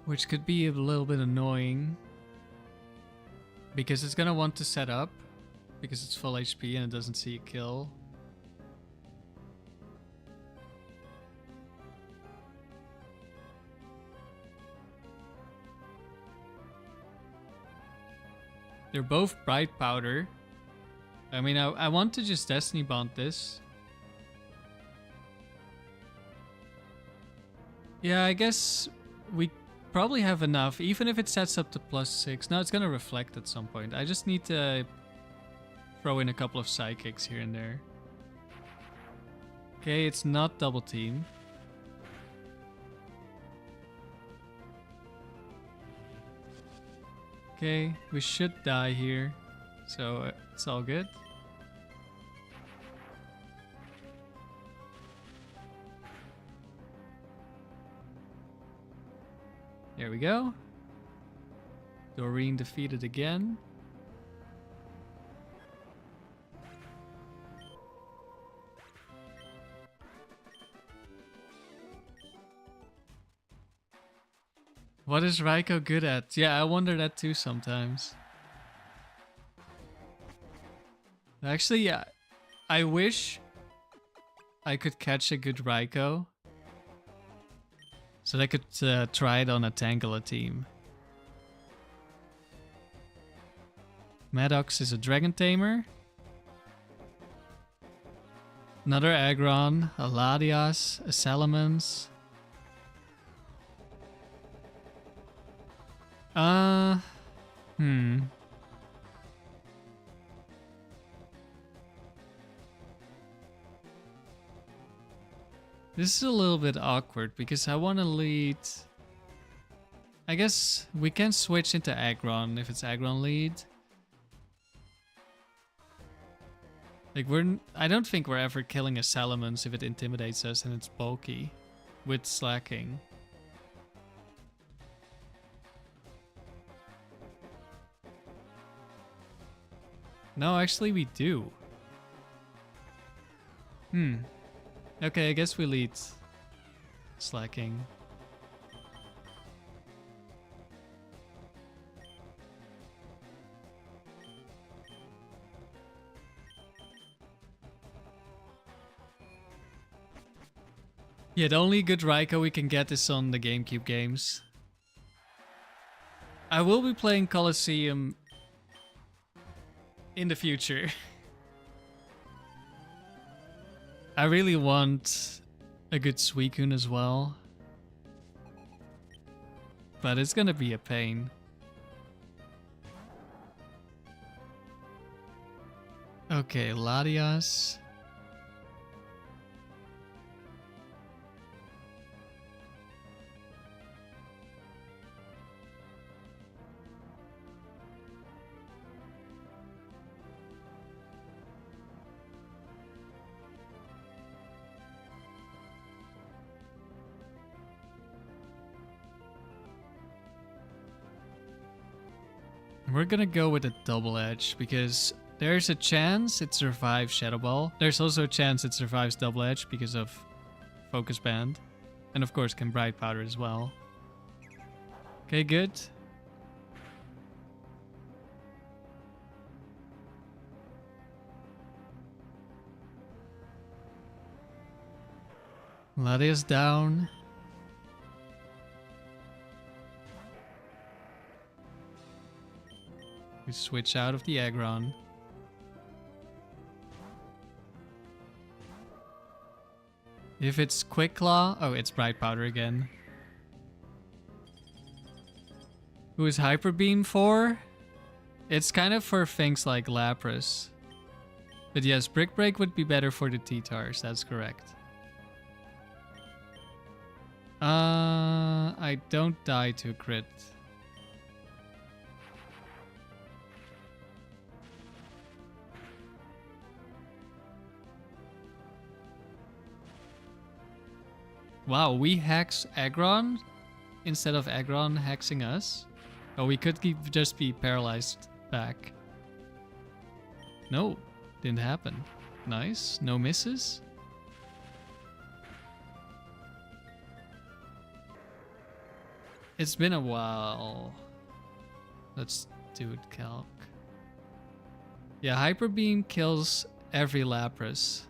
Which could be a little bit annoying. Because it's gonna want to set up. Because it's full HP and it doesn't see a kill. They're both bright powder. I mean, I want to just Destiny Bond this. Yeah, I guess we probably have enough, even if it sets up to +6. Now it's gonna reflect at some point. I just need to throw in a couple of psychics here and there. Okay, it's not double team. Okay, we should die here, so it's all good. There we go. Dorine defeated again. What is Raikou good at? Yeah, I wonder that too sometimes. Actually, yeah, I wish I could catch a good Raikou. So that I could try it on a Tangela team. Maddox is a Dragon Tamer. Another Aggron, a Latias, a Salamence. This is a little bit awkward because I want to lead. I guess we can switch into Aggron if it's Aggron lead. Like I don't think we're ever killing a Salamence if it intimidates us and it's bulky with Slaking. No, actually we do. Okay, I guess we lead Slaking. Yeah, the only good Raikou we can get is on the GameCube games. I will be playing Colosseum in the future. I really want a good Suicune as well. But it's gonna be a pain. Okay, Latias. We're gonna go with a double edge because there's a chance it survives Shadow Ball. There's also a chance it survives double edge because of Focus Band. And of course can Bright Powder as well. Okay, good. Latias down. We switch out of the Aggron. If it's Quick Claw, oh, it's Bright Powder again. Who is Hyper Beam for? It's kind of for things like Lapras. But yes, Brick Break would be better for the T-Tars, that's correct. I don't die to crit. Wow, we hex Aggron instead of Aggron hexing us? Oh, we could just be paralyzed back. No, didn't happen. Nice, no misses. It's been a while. Let's do it, calc. Yeah, Hyper Beam kills every Lapras.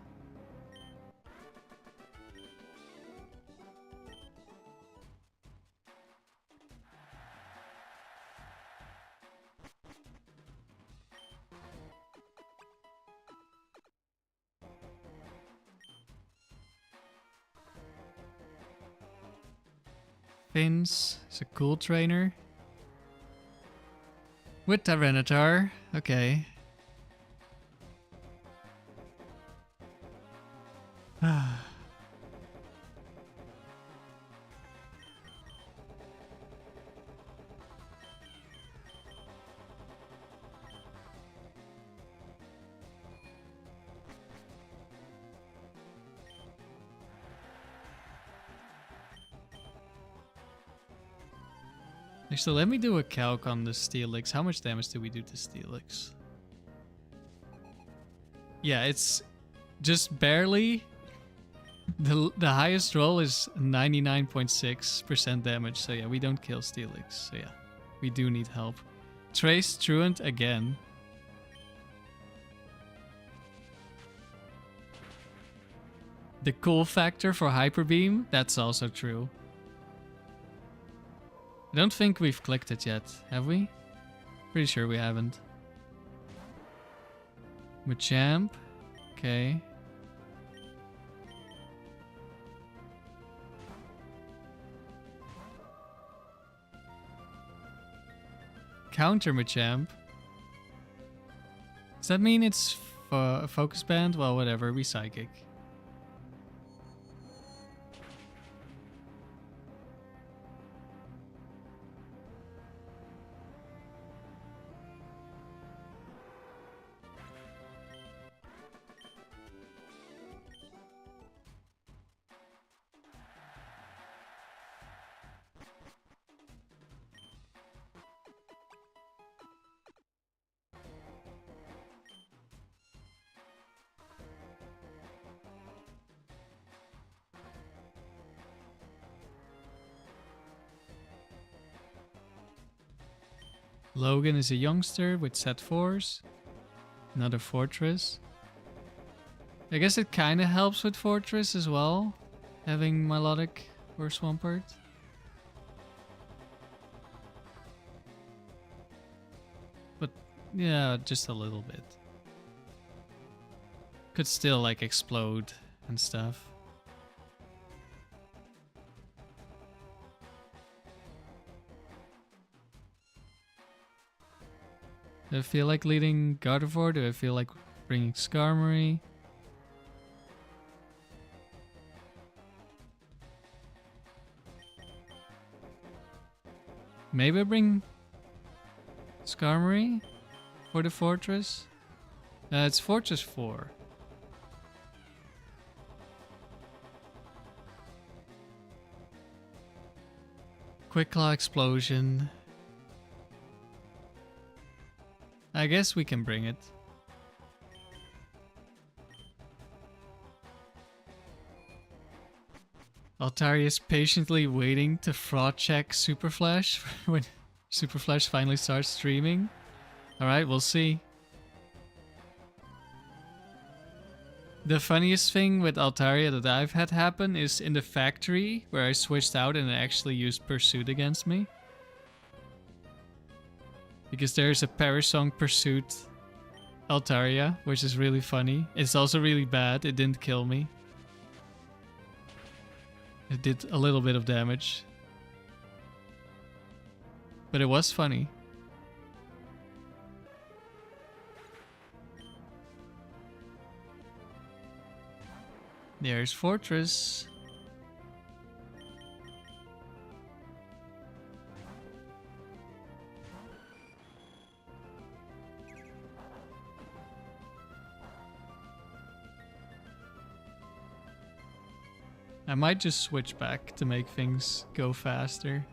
Finns is a cool trainer. With Tyranitar, okay. Actually, let me do a calc on the Steelix. How much damage did we do to Steelix? Yeah, it's just barely. The highest roll is 99.6% damage. So yeah, we don't kill Steelix. So yeah, we do need help. Trace Truant again. The cool factor for Hyper Beam, that's also true. I don't think we've clicked it yet, have we? Pretty sure we haven't. Machamp. Okay. Counter Machamp. Does that mean it's Focus Band? Well, whatever, we Psychic. Logan is a youngster with set 4s. Another Fortress. I guess it kind of helps with Fortress as well, having Melodic or Swampert. But yeah, just a little bit. Could still like explode and stuff. Do I feel like leading Gardevoir? Do I feel like bringing Skarmory? Maybe I bring Skarmory for the Fortress? It's Fortress 4. Quick Claw Explosion. I guess we can bring it. Altaria is patiently waiting to fraud check Super Flash when Super Flash finally starts streaming. Alright, we'll see. The funniest thing with Altaria that I've had happen is in the factory where I switched out and it actually used Pursuit against me. Because there's a Parasong Pursuit Altaria, which is really funny. It's also really bad. It didn't kill me. It did a little bit of damage. But it was funny. There's Fortress. I might just switch back to make things go faster.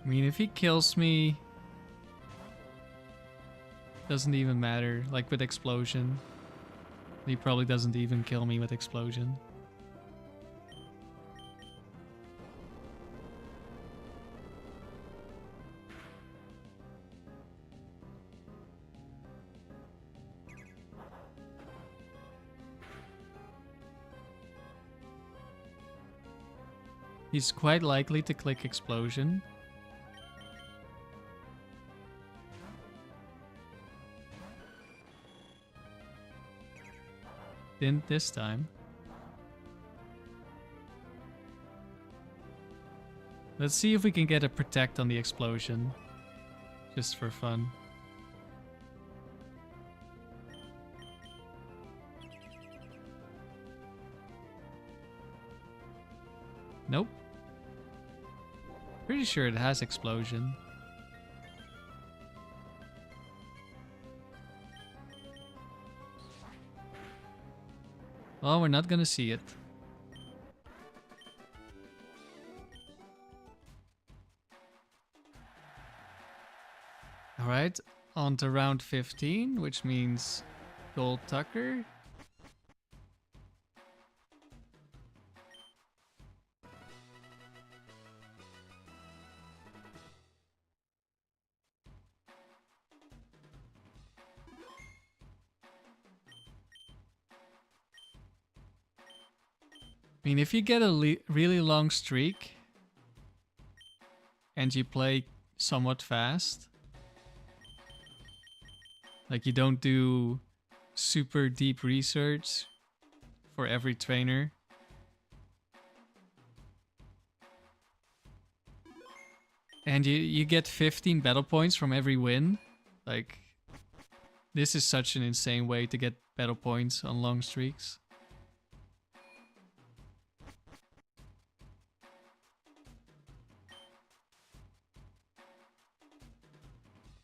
I mean, if he kills me... Doesn't even matter. Like with explosion. He probably doesn't even kill me with explosion. He's quite likely to click explosion. Didn't this time. Let's see if we can get a protect on the explosion. Just for fun. Nope. Pretty sure it has explosion. Well, we're not gonna see it. Alright, on to round 15, which means Gold Tucker. I mean, if you get a really long streak and you play somewhat fast, like you don't do super deep research for every trainer, and you get 15 battle points from every win, like this is such an insane way to get battle points on long streaks.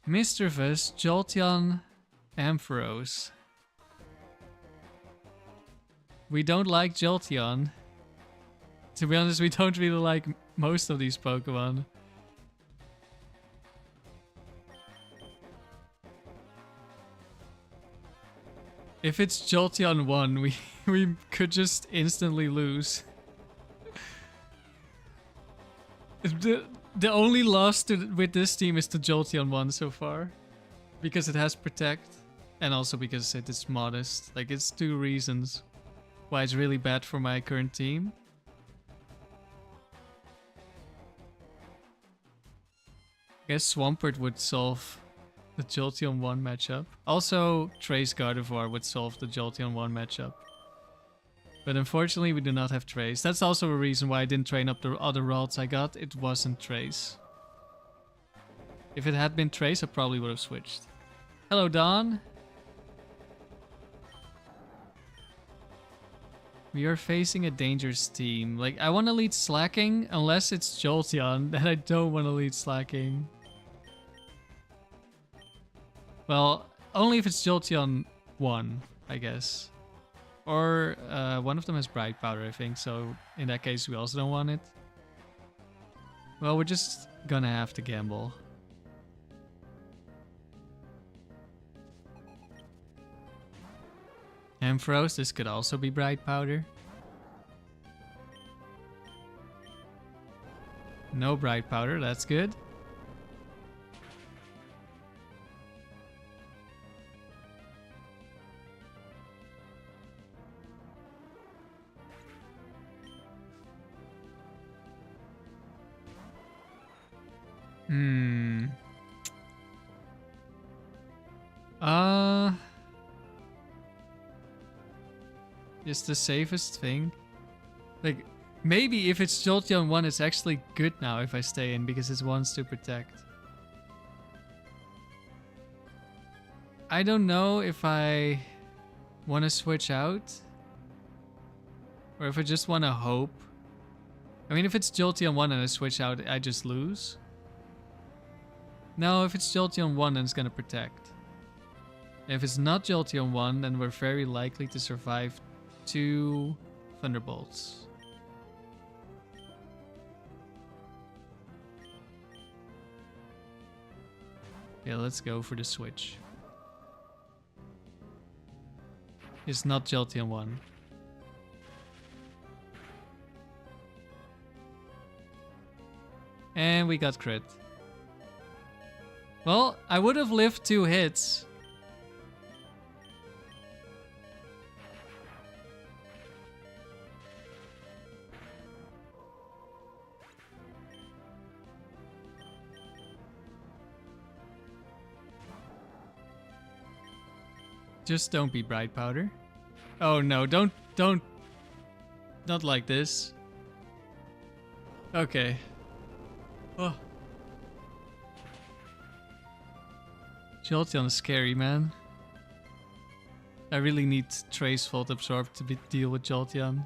Mischievous, Jolteon, Ampharos. We don't like Jolteon. To be honest, we don't really like most of these Pokemon. If it's Jolteon 1, we could just instantly lose. The only loss with this team is to Jolteon 1 so far. Because it has Protect. And also because it is modest. Like, it's two reasons why it's really bad for my current team. I guess Swampert would solve the Jolteon 1 matchup. Also, Trace Gardevoir would solve the Jolteon 1 matchup. But unfortunately, we do not have Trace. That's also a reason why I didn't train up the other rods I got. It wasn't Trace. If it had been Trace, I probably would have switched. Hello, Dawn. We are facing a dangerous team. Like, I want to lead Slaking, unless it's Jolteon. Then I don't want to lead Slaking. Well, only if it's Jolteon 1, I guess. Or one of them has Bright Powder, I think. So in that case, we also don't want it. Well, we're just gonna have to gamble. Ampharos, this could also be Bright Powder. No Bright Powder, that's good. It's the safest thing. Like, maybe if it's Jolteon 1, it's actually good now if I stay in because it's wants to protect. I don't know if I want to switch out or if I just want to hope. I mean, if it's Jolteon 1 and I switch out, I just lose. No, if it's Jolteon 1, then it's gonna protect. And if it's not Jolteon 1, then we're very likely to survive 2 Thunderbolts. Yeah, let's go for the switch. is not Jolteon 1. And we got crit. Well, I would have lived 2 hits. Just don't be Bright Powder. Oh no, don't. Not like this. Okay. Oh. Jolteon is scary, man. I really need Trace Volt Absorb to deal with Jolteon.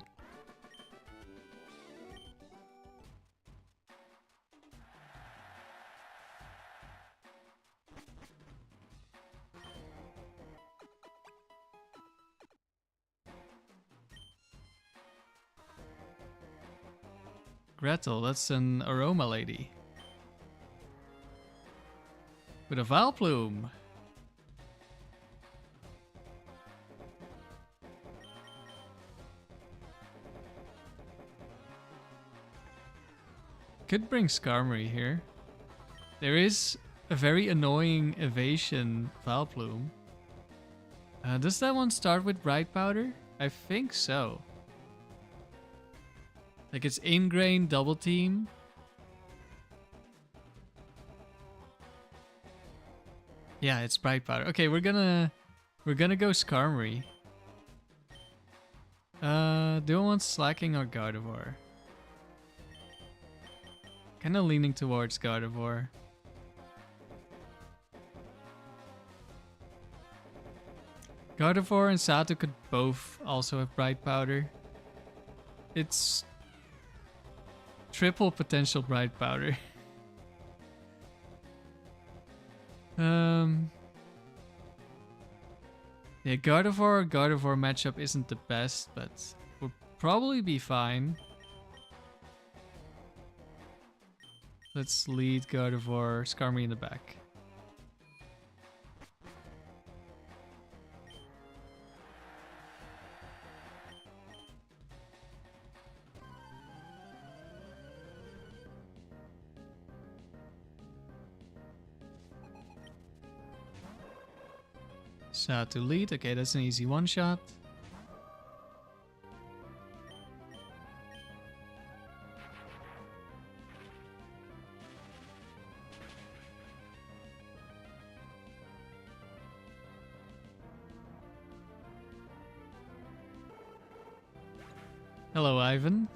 Gretel, that's an aroma lady. With a Vileplume. Could bring Skarmory here. There is a very annoying evasion Vileplume. Does that one start with Bright Powder? I think so. Like it's Ingrain, Double Team. Yeah, it's Bright Powder. Okay, we're gonna go Skarmory. Do I want Slaking or Gardevoir? Kinda leaning towards Gardevoir. Gardevoir and Sato could both also have Bright Powder. It's triple potential Bright Powder. Yeah, Gardevoir matchup isn't the best, but we'll probably be fine. Let's lead Gardevoir, Skarmory in the back. To lead. Okay, that's an easy one shot. Hello, Ivan.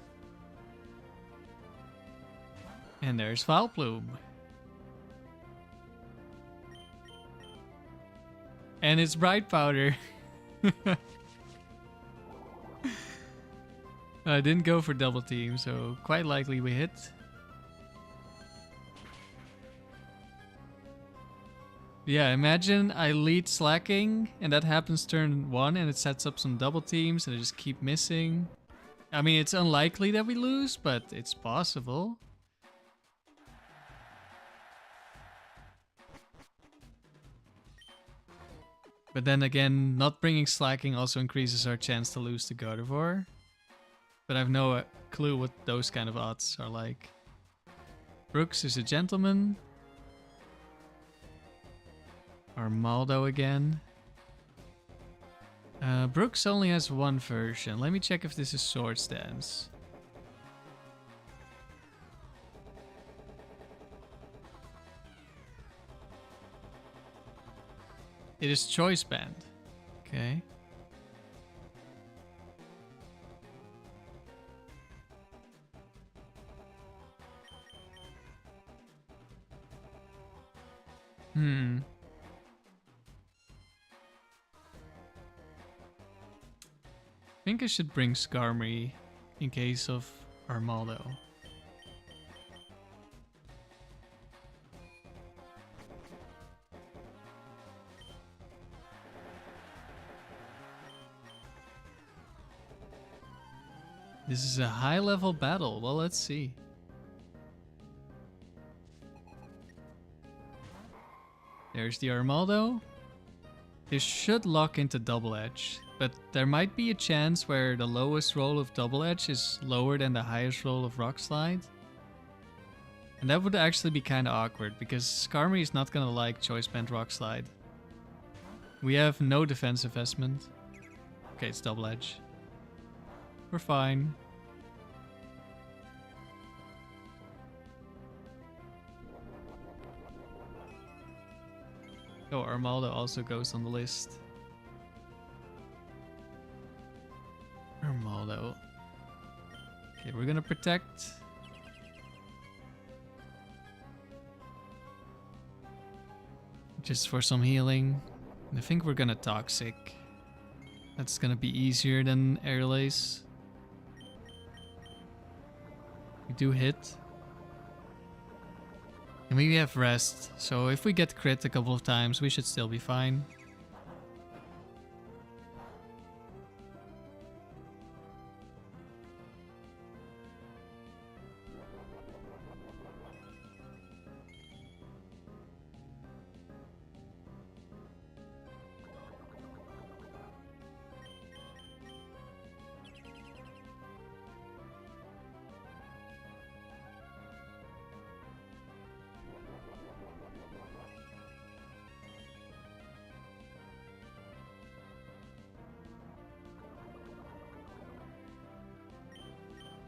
And there's Vileplume. And it's Bright Powder. I didn't go for Double Team, so quite likely we hit. Yeah, imagine I lead Slaking, and that happens turn 1, and it sets up some Double Teams, and I just keep missing. I mean, it's unlikely that we lose, but it's possible. But then again, not bringing Slaking also increases our chance to lose to Gardevoir. But I have no clue what those kind of odds are like. Brooks is a gentleman. Armaldo again. Brooks only has one version. Let me check if this is Swords Dance. It is Choice Band. Okay. I think I should bring Skarmory in case of Armaldo. This is a high-level battle. Well, let's see. There's the Armaldo. This should lock into Double Edge. but there might be a chance where the lowest roll of Double Edge is lower than the highest roll of Rock Slide. And that would actually be kind of awkward, because Skarmory is not going to like Choice Band Rock Slide. We have no defense investment. Okay, it's Double Edge. We're fine. Oh, Armaldo also goes on the list. Armaldo. Okay, we're gonna protect. Just for some healing. I think we're gonna Toxic. That's gonna be easier than Air Lace. We do hit. And we have Rest, so if we get crit a couple of times, we should still be fine.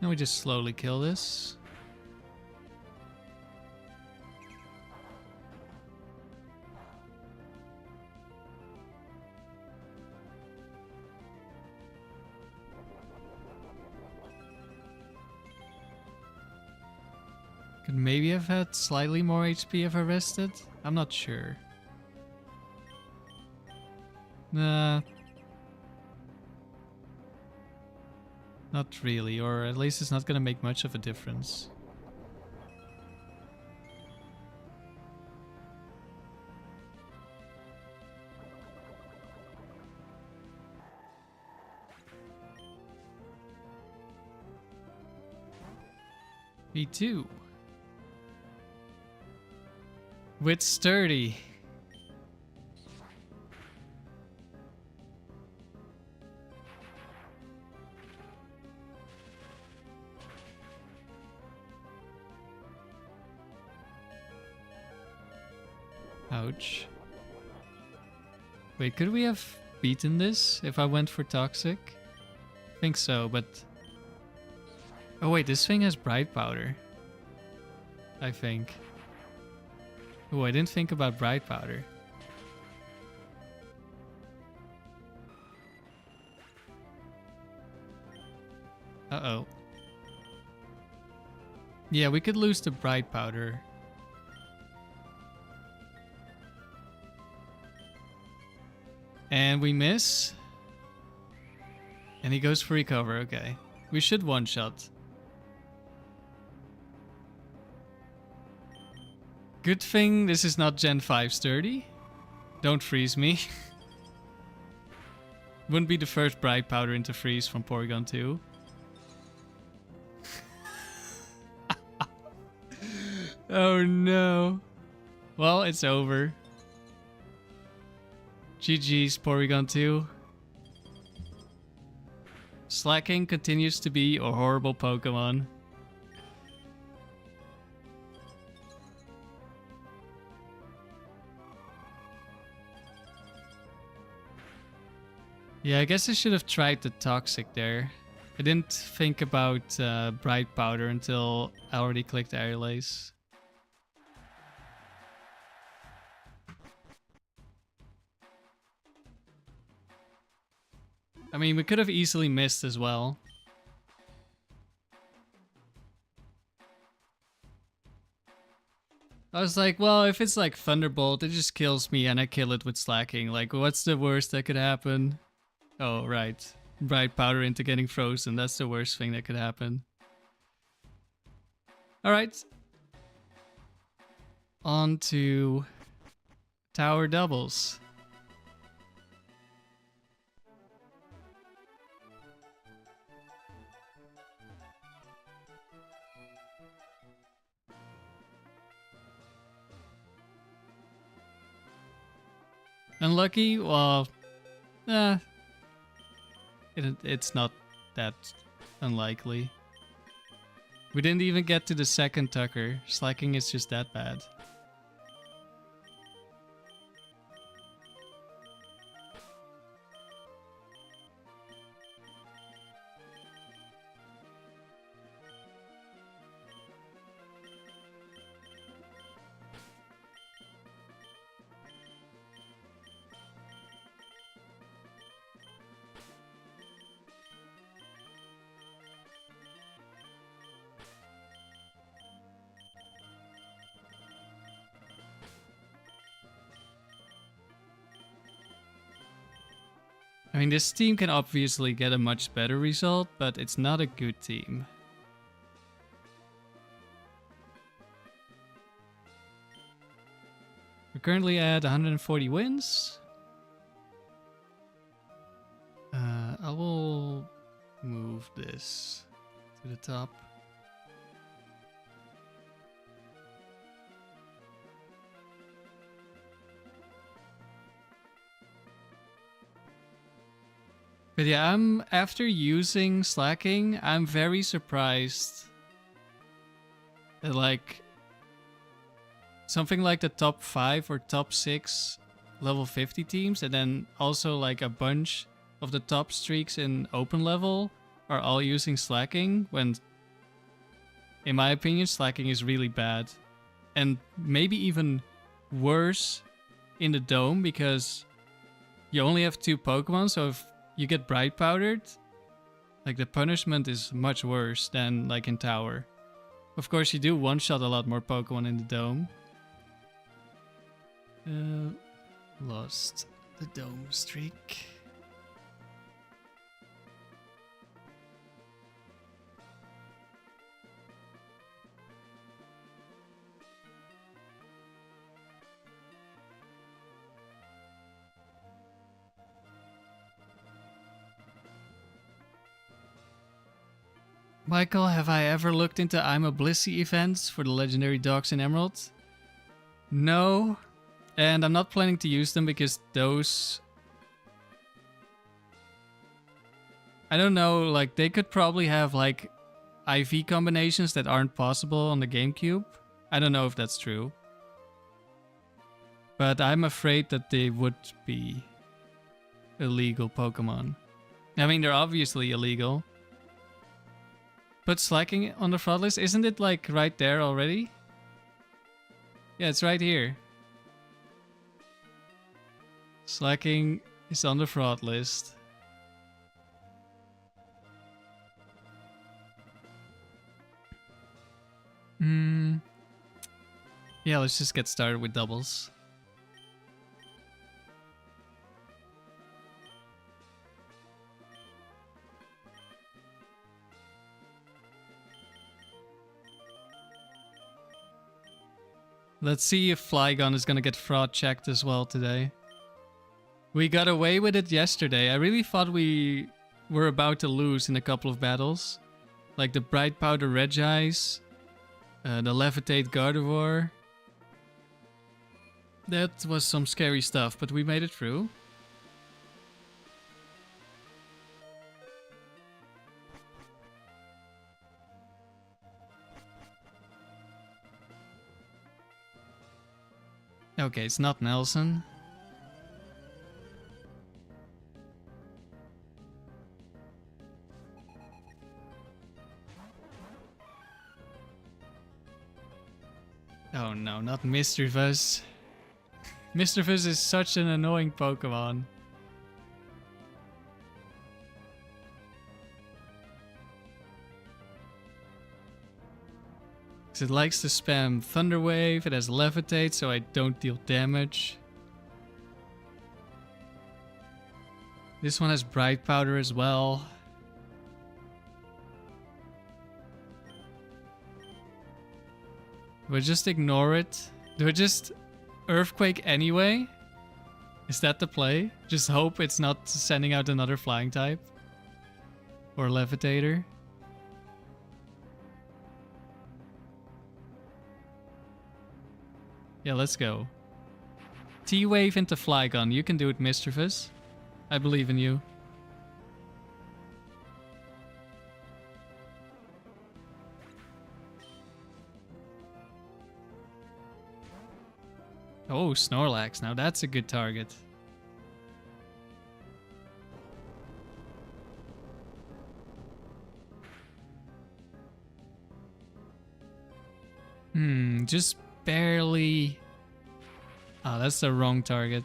Now we just slowly kill this. Could maybe have had slightly more HP if I rested. I'm not sure. Nah. Not really, or at least it's not gonna make much of a difference. V2. With Sturdy. Ouch. Wait, could we have beaten this if I went for Toxic? I think so, but... Oh wait, this thing has Bright Powder. I think. Oh, I didn't think about Bright Powder. Uh-oh. Yeah, we could lose the Bright Powder. And we miss. And he goes for recover, okay. We should one-shot. Good thing this is not Gen 5 Sturdy. Don't freeze me. Wouldn't be the first Bright Powder into freeze from Porygon 2. Oh no. Well, it's over. GG's Porygon 2. Slaking continues to be a horrible Pokemon. Yeah, I guess I should have tried the Toxic there. I didn't think about Bright Powder until I already clicked Air Lace. I mean, we could have easily missed as well. I was like, well, if it's like Thunderbolt, it just kills me and I kill it with Slaking. Like, what's the worst that could happen? Oh, right. Bright Powder into getting frozen. That's the worst thing that could happen. Alright. On to Tower Doubles. Unlucky? Well, It's not that unlikely. We didn't even get to the second Tucker. Slaking is just that bad. I mean, this team can obviously get a much better result, but it's not a good team. We're currently at 140 wins. I will move this to the top. But yeah, after using Slaking, I'm very surprised that like something like the top 5 or top 6 level 50 teams, and then also like a bunch of the top streaks in open level are all using Slaking, when in my opinion Slaking is really bad. And maybe even worse in the dome, because you only have 2 Pokemon, so if you get bright powdered, like the punishment is much worse than like in tower. Of course you do one-shot a lot more Pokemon in the dome. Lost the dome streak. Michael, have I ever looked into I'm a Blissey events for the legendary dogs in Emerald? No, and I'm not planning to use them because those... I don't know, like they could probably have like IV combinations that aren't possible on the GameCube. I don't know if that's true. But I'm afraid that they would be illegal Pokemon. I mean, they're obviously illegal. But Slaking on the fraud list, isn't it like right there already? Yeah, it's right here. Slaking is on the fraud list. Yeah, let's just get started with doubles. Let's see if Flygon is gonna get fraud checked as well today. We got away with it yesterday. I really thought we were about to lose in a couple of battles. Like the Bright Powder Regis, the Levitate Gardevoir. That was some scary stuff, but we made it through. Okay, it's not Nelson. Oh no, not Mischievous. Mischievous is such an annoying Pokemon. It likes to spam Thunder Wave, it has Levitate, so I don't deal damage. This one has Bright Powder as well. Do I just ignore it? Do I just Earthquake anyway? Is that the play? Just hope it's not sending out another flying type? Or Levitator? Yeah, let's go. T-Wave into Flygon. You can do it, Mischievous. I believe in you. Oh, Snorlax. Now that's a good target. Just barely. Oh, that's the wrong target.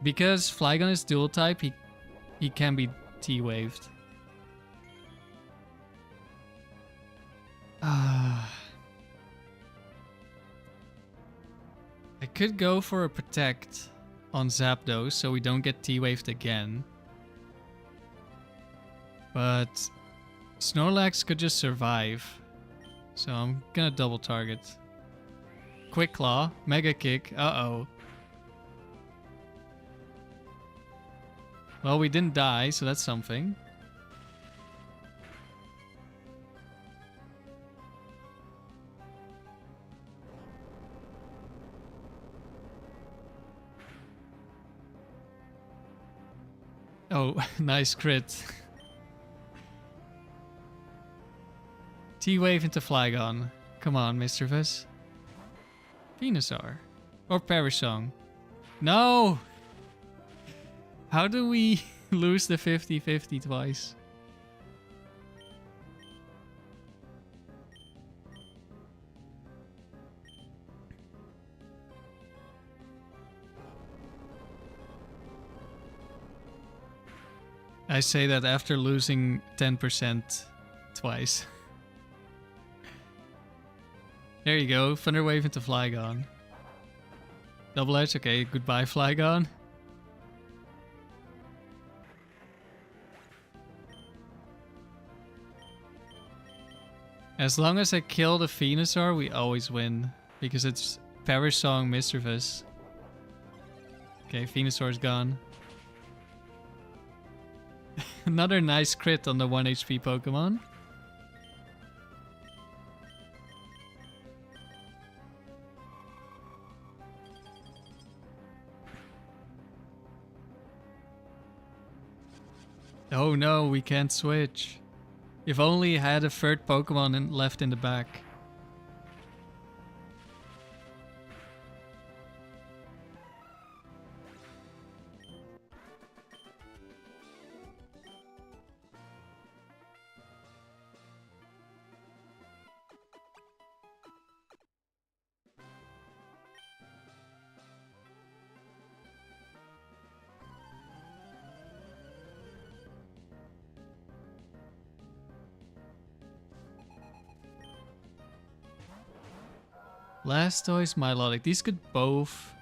Because Flygon is dual type, he can be T-waved. I could go for a Protect on Zapdos so we don't get T-waved again. But Snorlax could just survive. So I'm gonna double target. Quick Claw, Mega Kick, uh-oh. Well, we didn't die, so that's something. Oh, nice crit. T-Wave into Flygon. Come on, Mischievous. Venusaur. Or Parasong. No! How do we lose the 50-50 twice? I say that after losing 10% twice. There you go, Thunder Wave into Flygon. Double Edge, okay, goodbye Flygon. As long as I kill the Venusaur, we always win. Because it's Parasong Mischievous. Okay, Venusaur's gone. Another nice crit on the 1 HP Pokemon. Oh no, we can't switch. If only I had a third Pokemon left in the back. Blastoise, Milotic. These could both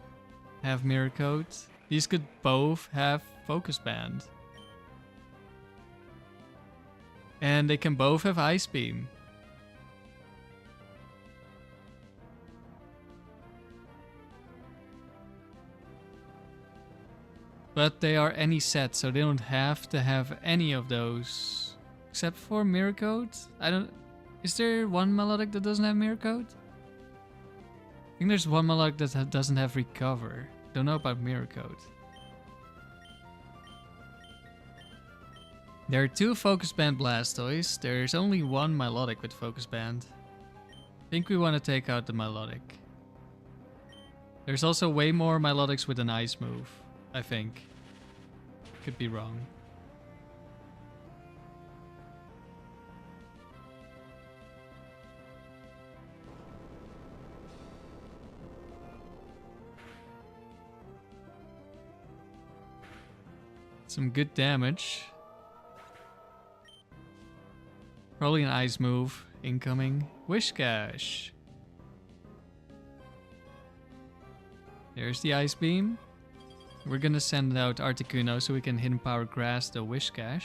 have Mirror Coat. These could both have Focus Band. And they can both have Ice Beam. But they are any set, so they don't have to have any of those. Except for Mirror Coat? I don't... Is there one Milotic that doesn't have Mirror Coat? I think there's one Milotic that doesn't have Recover. Don't know about Mirror Coat. There are 2 Focus Band Blastoise. There's only one Milotic with Focus Band. I think we want to take out the Milotic. There's also way more Milotics with an Ice move, I think. Could be wrong. Some good damage. Probably an Ice move incoming. Whiscash. There's the Ice Beam. We're gonna send out Articuno so we can Hidden Power Grass the Whiscash.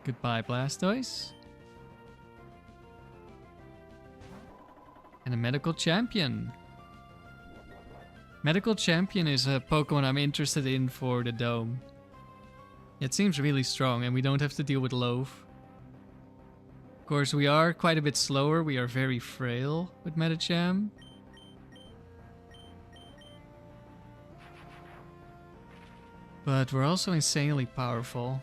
Goodbye, Blastoise. And a Medical Champion. Medical Champion is a Pokemon I'm interested in for the Dome. It seems really strong and we don't have to deal with Loaf. course, we are quite a bit slower. We are very frail with Medicham. But we're also insanely powerful.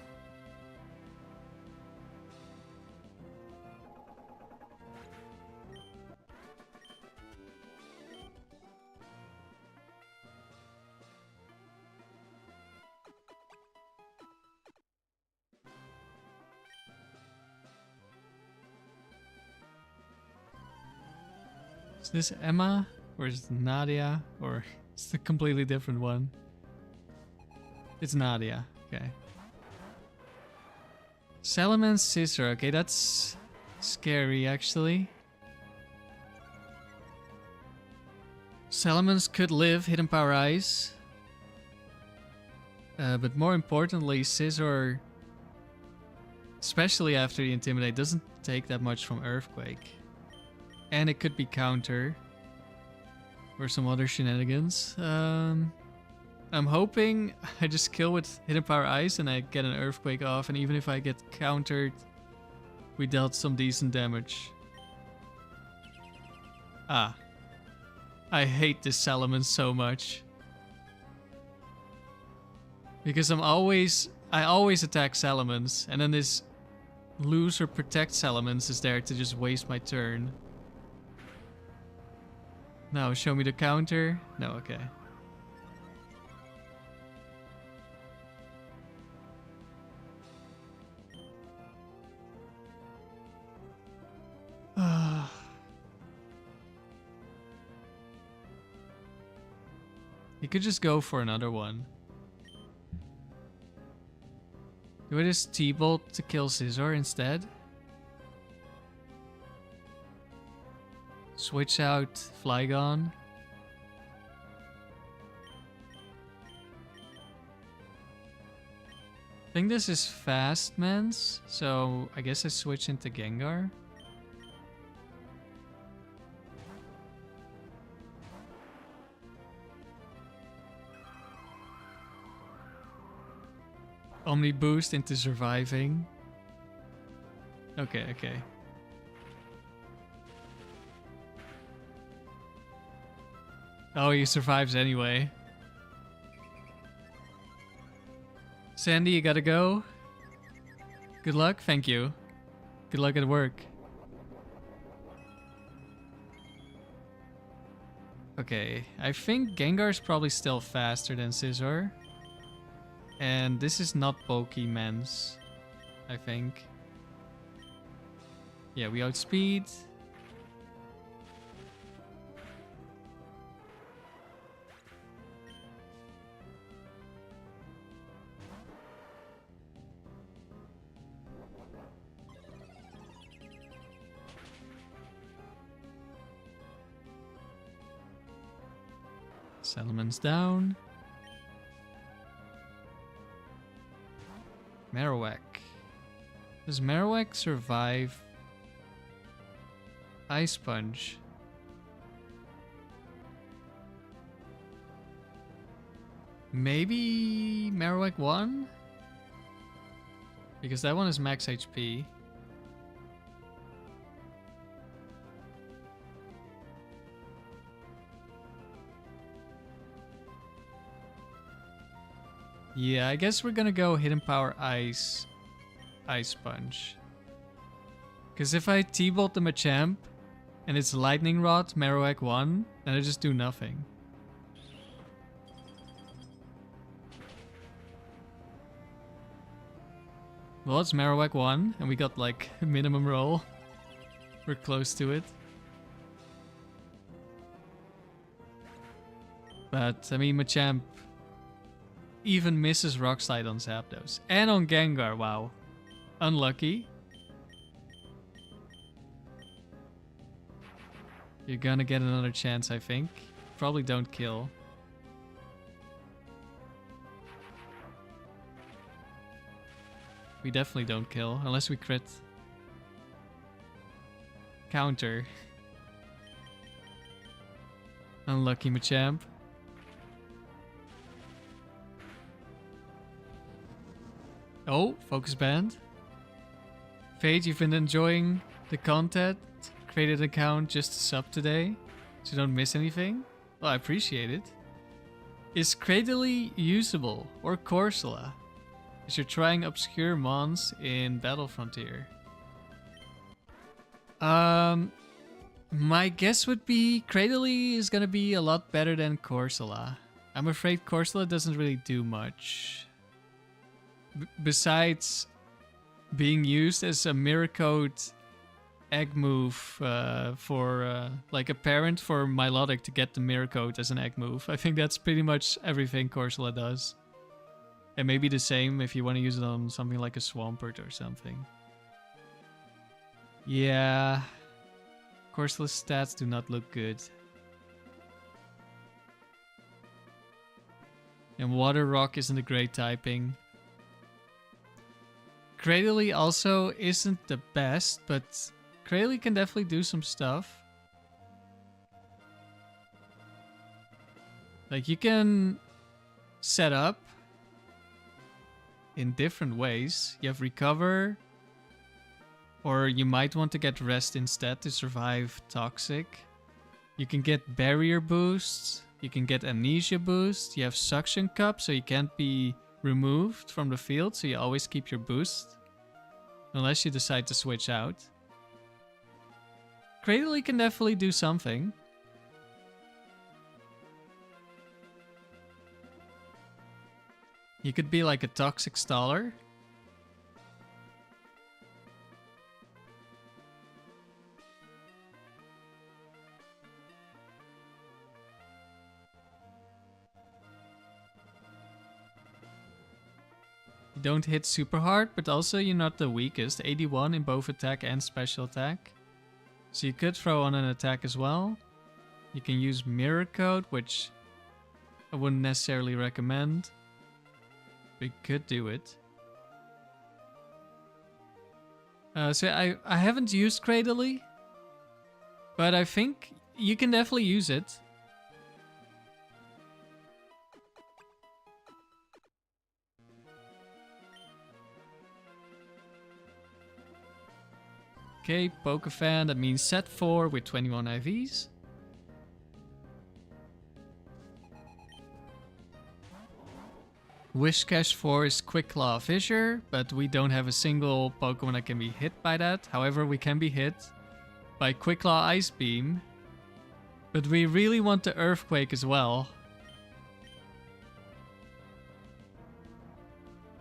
Is this Emma? Or is it Nadia? Or it's a completely different one? It's Nadia. Okay. Salamence Scissor. Okay, that's scary actually. Salamence could live Hidden Power Ice. But more importantly, Scissor, especially after the Intimidate, doesn't take that much from Earthquake. And it could be counter. Or some other shenanigans. I'm hoping I just kill with Hidden Power Ice and I get an Earthquake off. And even if I get countered, we dealt some decent damage. Ah. I hate this Salamence so much. Because I always attack Salamence. And then this lose or protect Salamence is there to just waste my turn. Now, show me the counter. No, okay. You could just go for another one. Do I just T-Bolt to kill Scizor instead? Switch out Flygon. I think this is fast Mans, so I guess I switch into Gengar. Omni Boost into surviving. Okay, okay. Oh, he survives anyway. Sandy, you gotta go. Good luck. Thank you. Good luck at work. Okay, I think Gengar's probably still faster than Scizor. And this is not bulky Mens, I think. Yeah, we outspeed. Settlements down. Marowak. Does Marowak survive Ice Punch? Maybe Marowak 1? Because that one is max HP. Yeah, I guess we're gonna go Hidden Power Ice Punch. Because if I T-Bolt the Machamp and it's Lightning Rod Marowak 1, then I just do nothing. Well, it's Marowak 1 and we got like minimum roll. We're close to it. But I mean, Machamp even misses Rock Slide on Zapdos. And on Gengar, wow. Unlucky. You're gonna get another chance, I think. Probably don't kill. We definitely don't kill, unless we crit. Counter. Unlucky Machamp. Oh, Focus Band. Fade, you've been enjoying the content. Created an account just to sub today, so you don't miss anything. Well, I appreciate it. Is Cradily usable or Corsola? As you're trying obscure mons in Battle Frontier. My guess would be Cradily is gonna be a lot better than Corsola. I'm afraid Corsola doesn't really do much. Besides being used as a mirror code egg move for like a parent for Milotic to get the mirror code as an egg move. I think that's pretty much everything Corsola does. And maybe the same if you want to use it on something like a Swampert or something. Yeah. Corsola's stats do not look good. And Water Rock isn't a great typing. Cradily also isn't the best, but Karlee can definitely do some stuff. Like, you can set up in different ways. You have Recover, or you might want to get Rest instead to survive Toxic. You can get Barrier boosts. You can get Amnesia boost. You have Suction Cup, so you can't be removed from the field, so you always keep your boost. Unless you decide to switch out. Cradily can definitely do something. You could be like a Toxic Staller. You don't hit super hard, but also you're not the weakest. 81 in both attack and special attack. So you could throw on an attack as well. You can use Mirror Code, which I wouldn't necessarily recommend. But you could do it. So I haven't used Cradily, but I think you can definitely use it. Okay, Pokefan, that means set 4 with 21 IVs. Whiscash 4 is Quick Claw Fissure, but we don't have a single Pokemon that can be hit by that. However, we can be hit by Quick Claw Ice Beam. But we really want the Earthquake as well.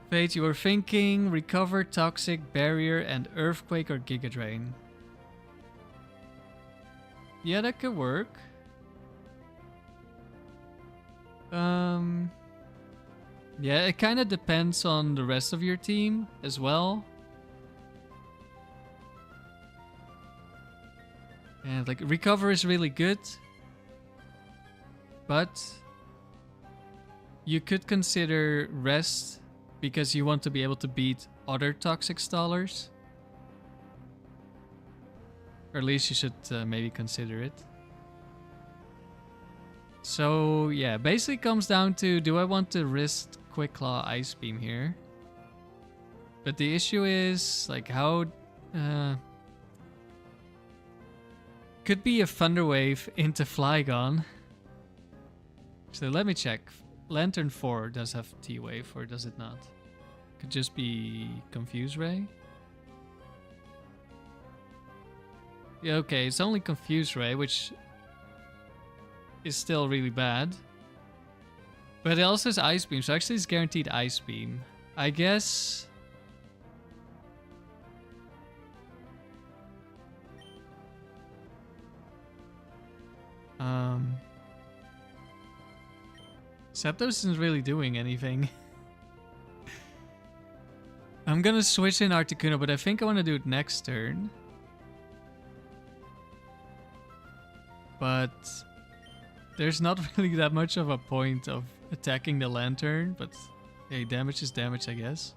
Fate, you were thinking Recover, Toxic, Barrier, and Earthquake or Giga Drain. Yeah, that could work. Yeah, it kind of depends on the rest of your team as well. And like, Recover is really good. But you could consider Rest because you want to be able to beat other Toxic Stallers. Or at least you should maybe consider it. So yeah, basically comes down to, do I want to risk Quick Claw Ice Beam here? But the issue is, like, how... could be a Thunder Wave into Flygon. So let me check. Lantern 4 does have T-Wave, or does it not? Could just be Confuse Ray. Yeah, okay, it's only Confuse Ray, which is still really bad. But it also has Ice Beam, so actually it's guaranteed Ice Beam. I guess... Zapdos isn't really doing anything. I'm gonna switch in Articuno, but I think I want to do it next turn. But there's not really that much of a point of attacking the Lantern, but hey, damage is damage, I guess.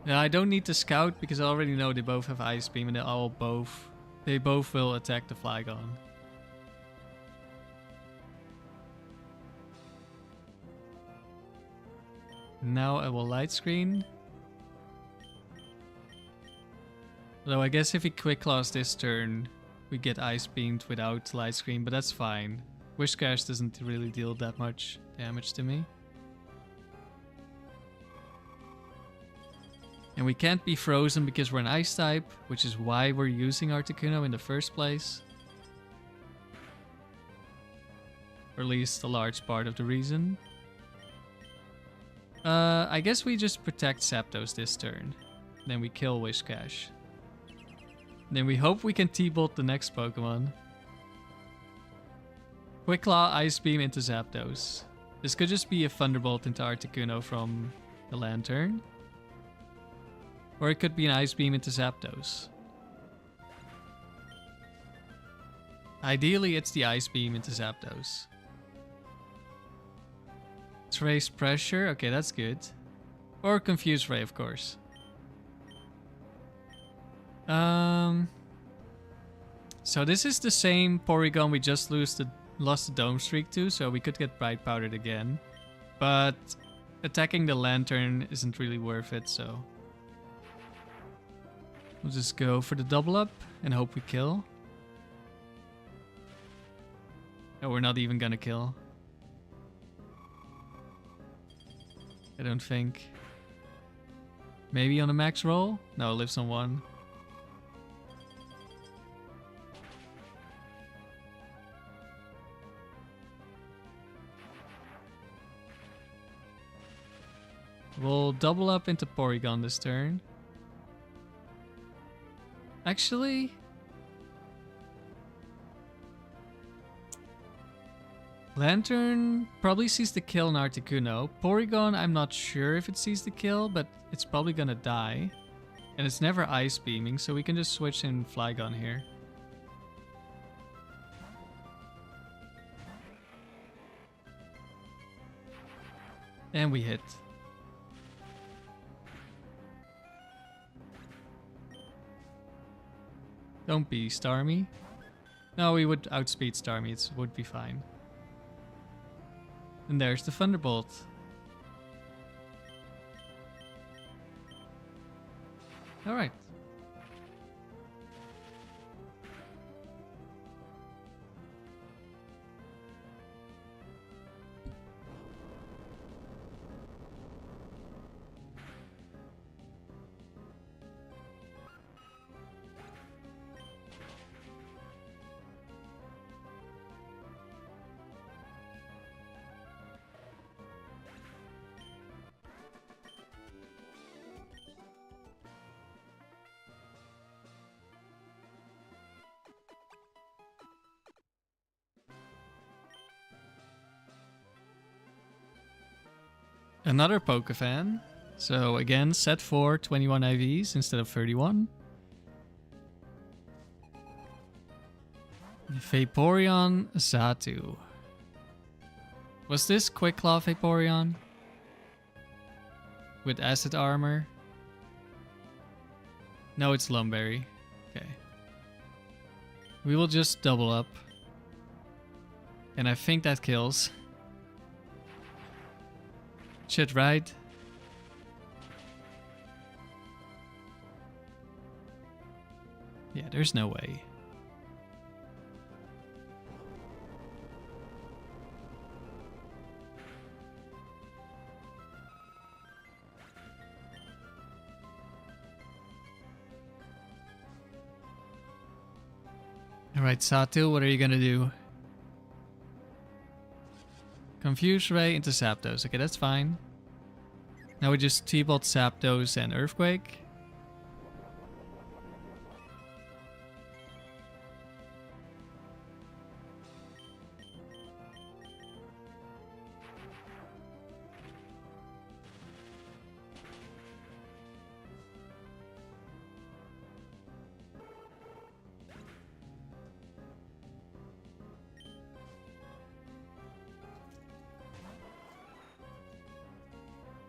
Now I don't need to scout because I already know they both have Ice Beam and they both will attack the Flygon. Now I will light screen. Though I guess if he quick claws this turn, we get ice beamed without light screen, but that's fine. Whiscash doesn't really deal that much damage to me. And we can't be frozen because we're an ice type, which is why we're using Articuno in the first place. Or at least a large part of the reason. I guess we just protect Zapdos this turn. Then we kill Whiscash. Then we hope we can T-Bolt the next Pokemon. Quick Claw, Ice Beam into Zapdos. This could just be a Thunderbolt into Articuno from the Lantern. Or it could be an Ice Beam into Zapdos. Ideally, it's the Ice Beam into Zapdos. Trace Pressure, okay, that's good. Or Confuse Ray, of course. So this is the same Porygon we just lost the Dome Streak to, so we could get Bright Powdered again. But attacking the Lantern isn't really worth it, so... We'll just go for the double up and hope we kill. Oh, we're not even gonna kill. I don't think. Maybe on a max roll? No, it lives on 1. We'll double up into Porygon this turn. Actually... Lantern probably sees the kill in Articuno. Porygon, I'm not sure if it sees the kill, but it's probably gonna die. And it's never Ice Beaming, so we can just switch in Flygon here. And we hit. Don't be Starmie. No, we would outspeed Starmie, it would be fine. And there's the Thunderbolt. Alright. Another Pokefan. So again, set 4, 21 IVs instead of 31. Vaporeon Xatu. Was this Quick Claw Vaporeon? With Acid Armor? No, it's Lum Berry. Okay. We will just double up. And I think that kills. Shit, right? Yeah, there's no way. Alright, Xatu, what are you gonna do? Confuse Ray into Zapdos. Okay, that's fine. Now we just T-Bolt Zapdos and Earthquake.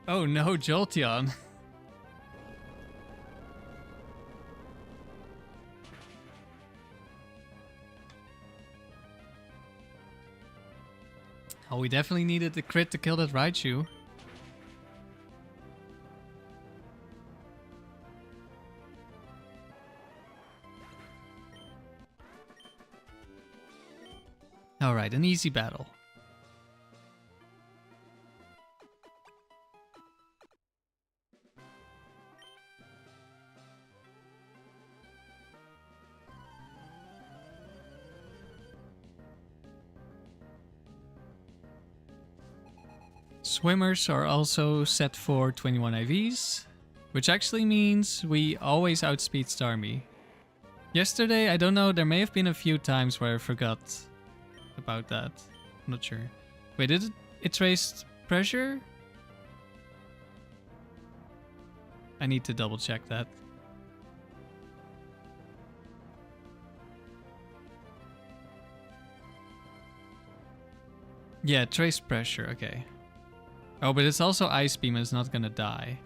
Oh no, Jolteon. Oh, we definitely needed the crit to kill that Raichu. Alright, an easy battle. Swimmers are also set for 21 IVs, which actually means we always outspeed Starmie. Yesterday, I don't know, there may have been a few times where I forgot about that. I'm not sure. Wait, did it trace pressure? I need to double check that. Yeah, trace pressure, okay. Oh, but it's also Ice Beam and it's not gonna die.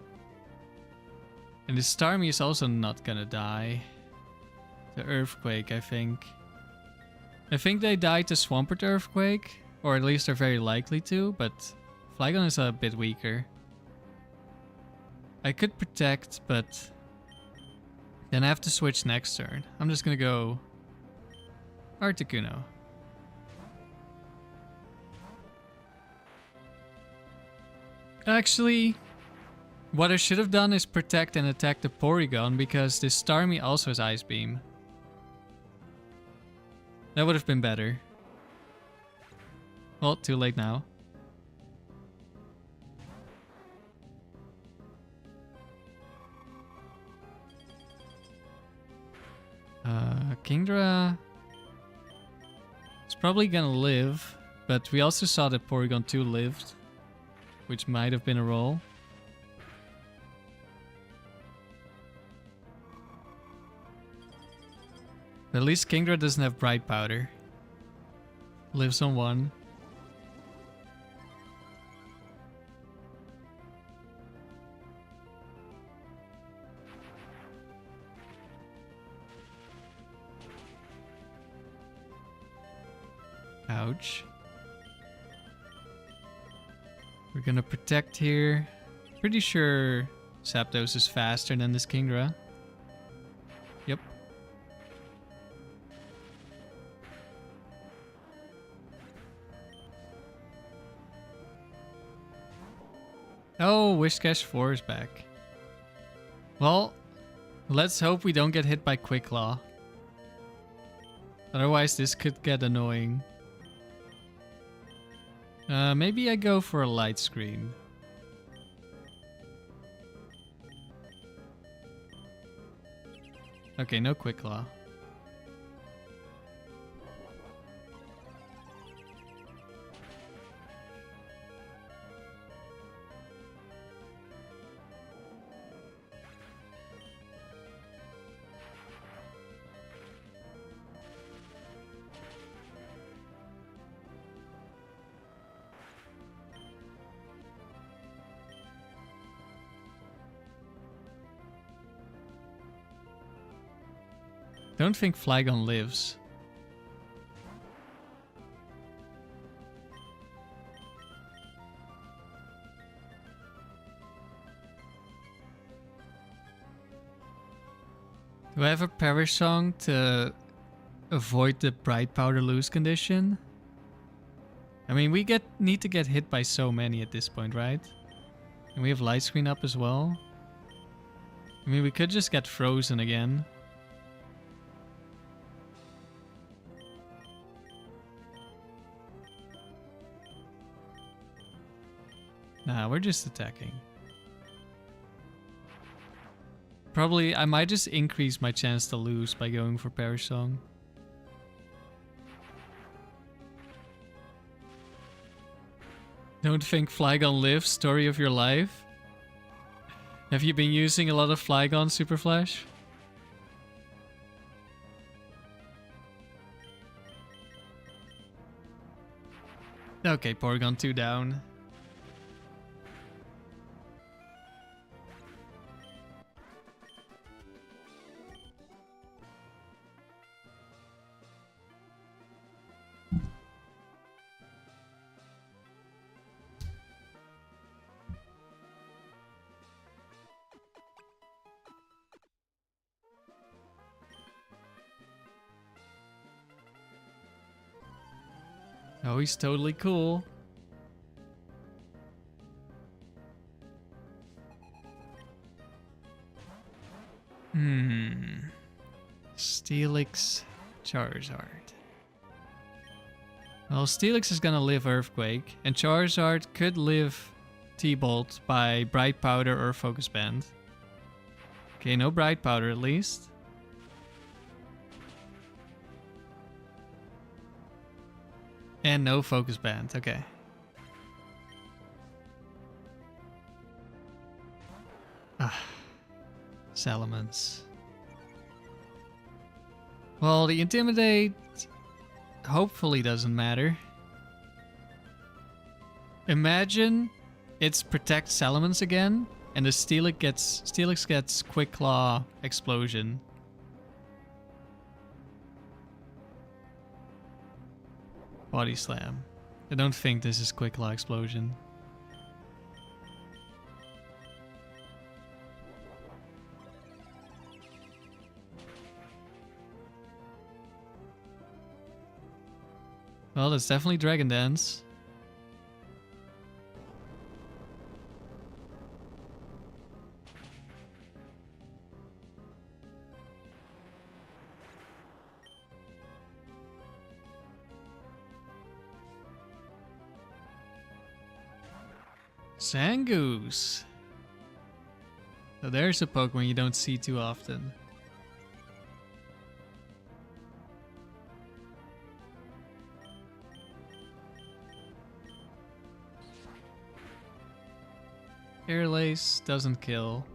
And the Starmie is also not gonna die. The Earthquake, I think. I think they died to Swampert Earthquake. Or at least they're very likely to, but Flygon is a bit weaker. I could protect, but then I have to switch next turn. I'm just gonna go Articuno. Actually, what I should have done is protect and attack the Porygon because this Starmie also has Ice Beam. That would have been better. Well, too late now. Kingdra is probably gonna live, but we also saw that Porygon 2 lived, which might have been a roll. At least Kingdra doesn't have Bright Powder. Lives on 1. Ouch. We're gonna protect here. Pretty sure Zapdos is faster than this Kingdra. Yep. Oh, Whiscash 4 is back. Well, let's hope we don't get hit by Quick Claw. Otherwise, this could get annoying. Maybe I go for a Light Screen. Okay, no Quick Claw. Don't think Flygon lives. Do I have a Perish Song to avoid the Bright Powder lose condition? I mean, we need to get hit by so many at this point, right? And we have Light Screen up as well. I mean, we could just get frozen again. Nah, we're just attacking. Probably, I might just increase my chance to lose by going for Perish Song. Don't think Flygon lives, story of your life. Have you been using a lot of Flygon Super Flash? Okay, Porygon 2 down. Oh, he's totally cool. Steelix, Charizard. Well, Steelix is gonna live Earthquake, and Charizard could live T-Bolt by Bright Powder or Focus Band. Okay, no Bright Powder at least. And no Focus Band, okay. Salamence. Well, the Intimidate hopefully doesn't matter. Imagine it's Protect Salamence again, and the Steelix gets Quick Claw Explosion. Body Slam. I don't think this is Quick Claw Explosion. Well, that's definitely Dragon Dance. Zangoose. So there's a Pokemon you don't see too often. Airlace doesn't kill.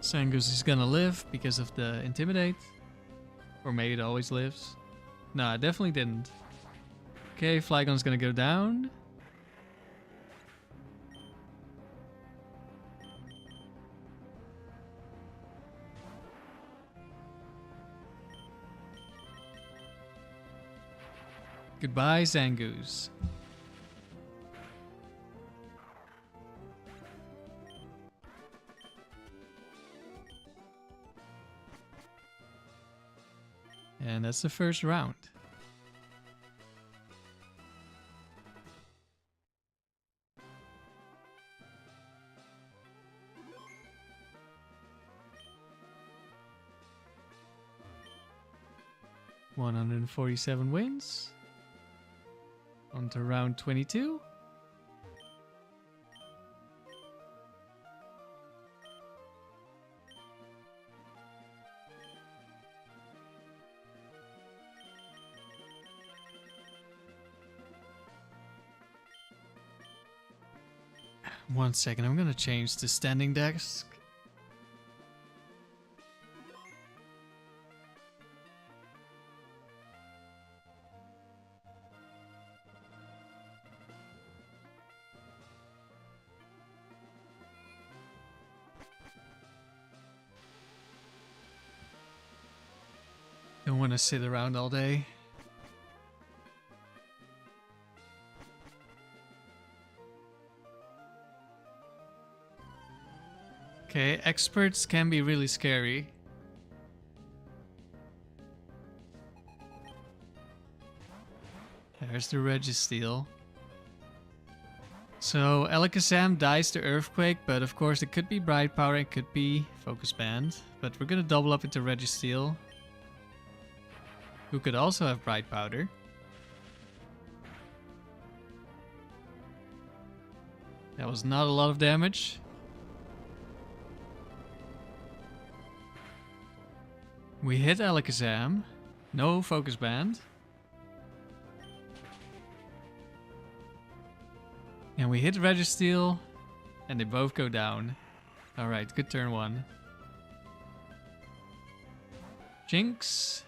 Zangoose is gonna live because of the Intimidate. Or maybe it always lives. No, it definitely didn't. Okay, Flygon's gonna go down. Goodbye, Zangoose. And that's the first round. $147 wins. On to round 22. One second, I'm gonna change the standing desk. Don't want to sit around all day. Okay, experts can be really scary. There's the Registeel. So Alakazam dies to Earthquake, but of course it could be Bright Power, it could be Focus Band. But we're gonna double up into Registeel, who could also have Bright Powder. That was not a lot of damage. We hit Alakazam. No Focus Band. And we hit Registeel. And they both go down. Alright, good turn one. Jinx.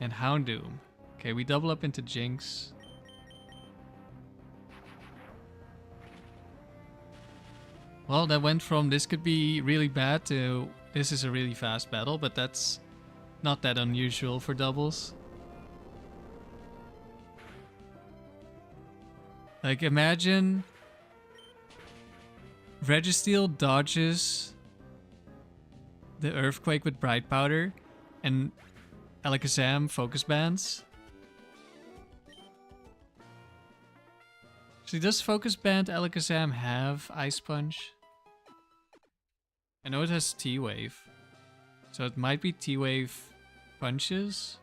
And Houndoom. Okay, we double up into Jinx. Well, that went from this could be really bad to this is a really fast battle, but that's not that unusual for doubles. Like, imagine Registeel dodges the Earthquake with Bright Powder and Alakazam focus bands. Actually, does focus band Alakazam have Ice Punch? I know it has T-Wave. So it might be T-Wave punches.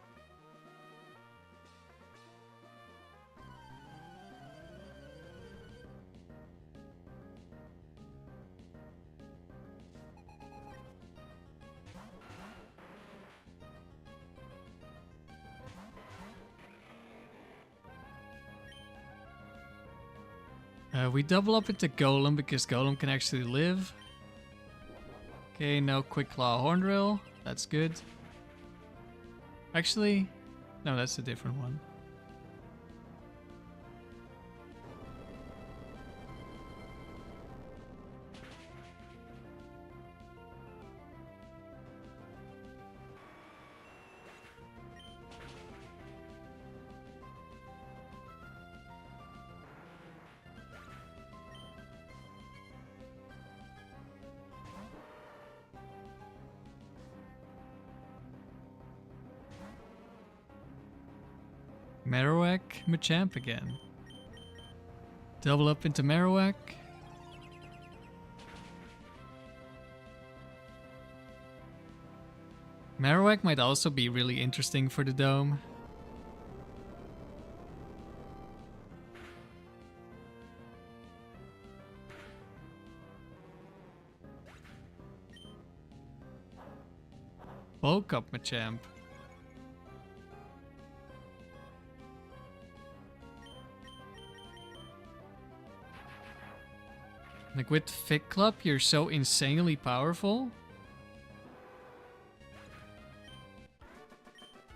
We double up into Golem because Golem can actually live. Okay, no Quick Claw Hornrill. That's good. Actually, no, that's a different one. Marowak, Machamp again. Double up into Marowak. Marowak might also be really interesting for the Dome. Bulk up Machamp. Like with Fit Club, you're so insanely powerful.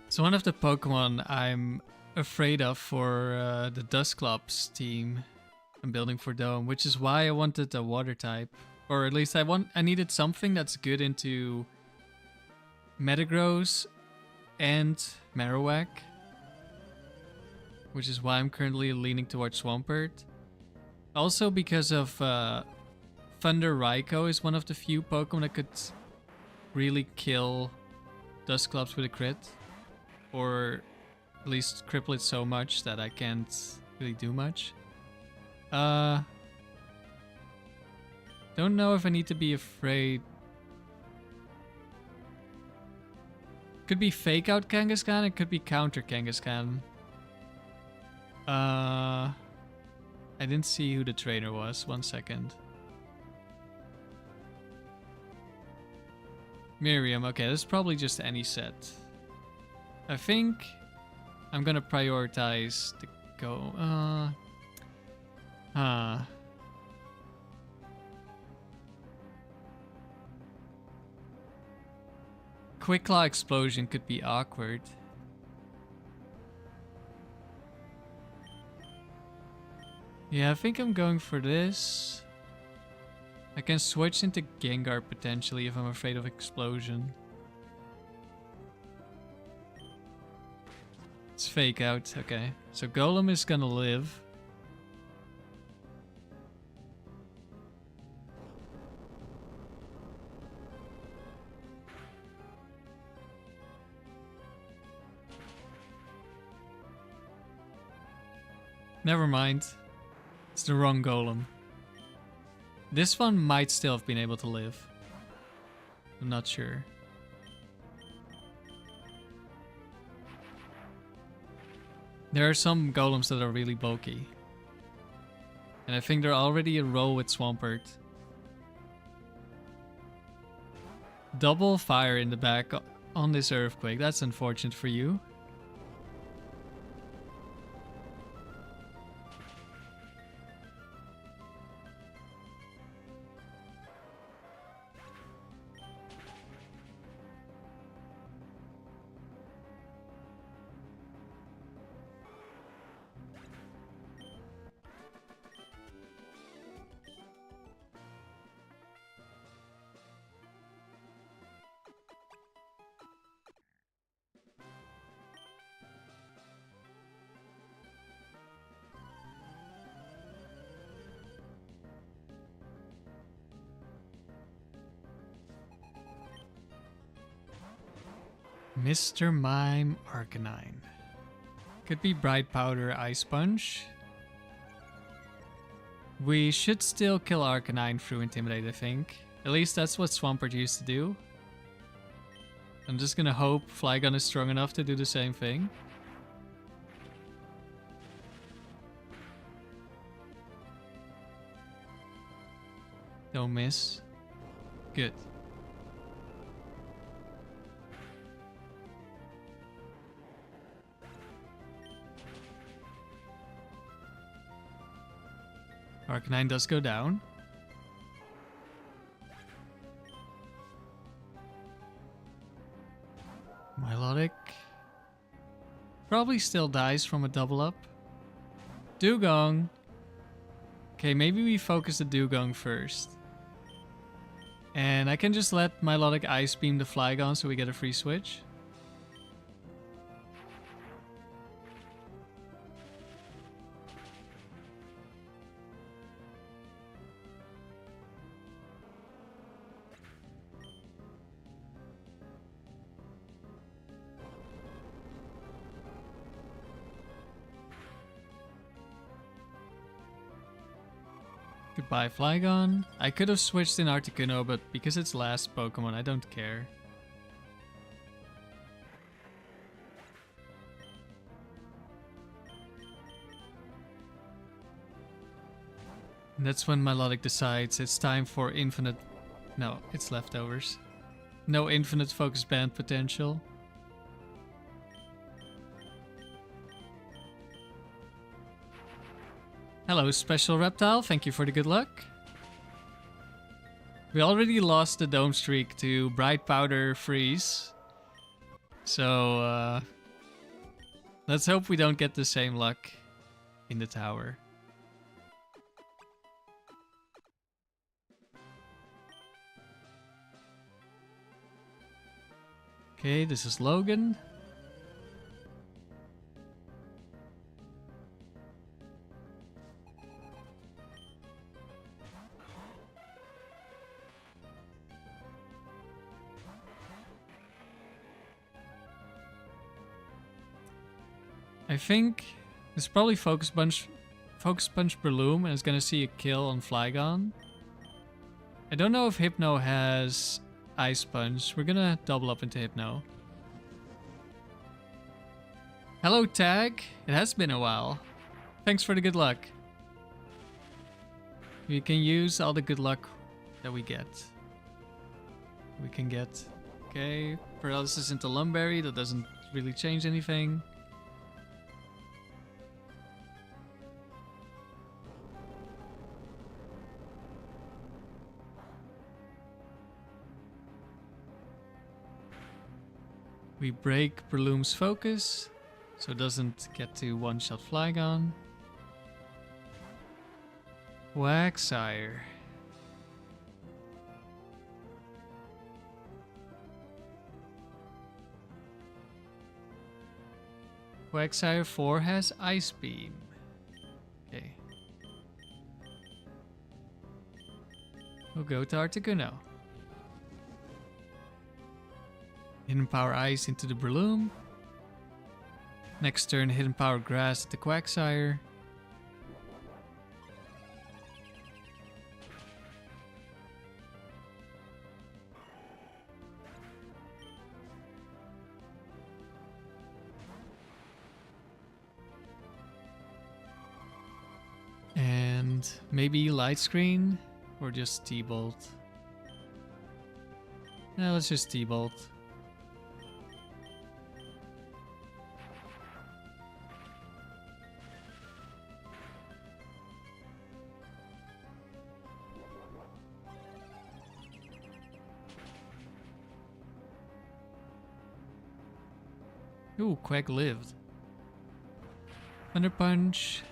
It's one of the Pokemon I'm afraid of for the Dusclops team I'm building for Dome, which is why I wanted a water type. Or at least I needed something that's good into Metagross and Marowak. Which is why I'm currently leaning towards Swampert. Also because of Thunder Raikou is one of the few Pokemon that could really kill Dusclops with a crit. Or at least cripple it so much that I can't really do much. Don't know if I need to be afraid. Could be fake out Kangaskhan, it could be counter Kangaskhan. I didn't see who the trainer was. 1 second. Miriam. Okay, this is probably just any set. I think I'm gonna prioritize the go. Quick Claw Explosion could be awkward. Yeah, I think I'm going for this. I can switch into Gengar potentially if I'm afraid of Explosion. It's Fake Out, okay. So Golem is gonna live. Never mind. It's the wrong Golem. This one might still have been able to live. I'm not sure. There are some Golems that are really bulky. And I think they're already a roll with Swampert. Double fire in the back on this Earthquake. That's unfortunate for you. Mr. Mime Arcanine. Could be Bright Powder Ice Punch. We should still kill Arcanine through Intimidate, I think. At least that's what Swampert used to do. I'm just gonna hope Flygon is strong enough to do the same thing. Don't miss. Good. Arcanine does go down. Milotic. Probably still dies from a double up. Dugong. Okay, maybe we focus the Dugong first. And I can just let Milotic Ice Beam the Flygon so we get a free switch. Goodbye, Flygon. I could have switched in Articuno, but because it's last Pokemon, I don't care. And that's when Milotic decides it's time for infinite... No, it's Leftovers. No infinite Focus Band potential. Hello, Special Reptile. Thank you for the good luck. We already lost the Dome Streak to Bright Powder Freeze. So, let's hope we don't get the same luck in the tower. Okay, this is Logan. I think it's probably Focus Punch Breloom, and it's gonna see a kill on Flygon. I don't know if Hypno has Ice Punch. We're gonna double up into Hypno. Hello, Tag. It has been a while. Thanks for the good luck. We can use all the good luck that we get. We can get... Okay, paralysis into Lum Berry. That doesn't really change anything. We break Breloom's focus, so it doesn't get to one-shot Flygon. Quagsire. Quagsire 4 has Ice Beam. Okay. We'll go to Articuno. Hidden Power Ice into the Breloom. Next turn, Hidden Power Grass at the Quagsire. And maybe Light Screen or just T-Bolt. No, let's just T-Bolt. Ooh, Quack lived. Thunder Punch.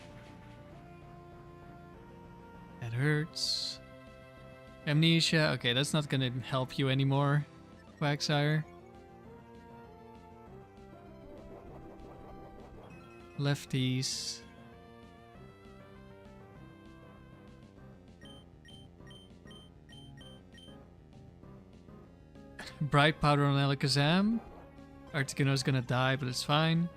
That hurts. Amnesia. Okay, that's not gonna help you anymore, Quagsire. Lefties. Bright Powder on Alakazam. Articuno's gonna die, but it's fine.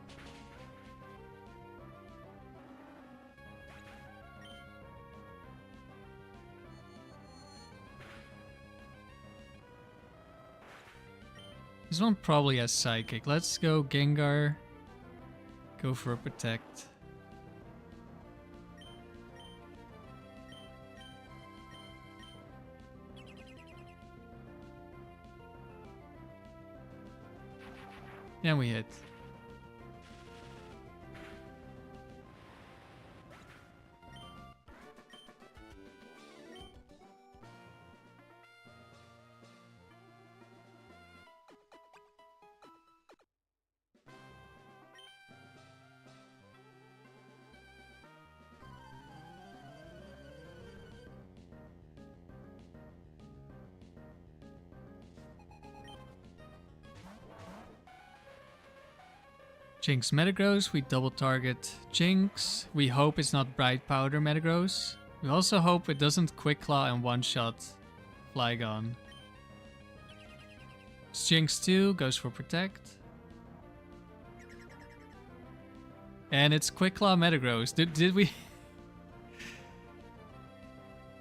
This one probably has Psychic. Let's go Gengar. Go for a Protect. And we hit. Jinx Metagross, we double target Jinx. We hope it's not Bright Powder Metagross. We also hope it doesn't Quick Claw and one-shot Flygon. Jinx 2 goes for Protect. And it's Quick Claw Metagross. Did we?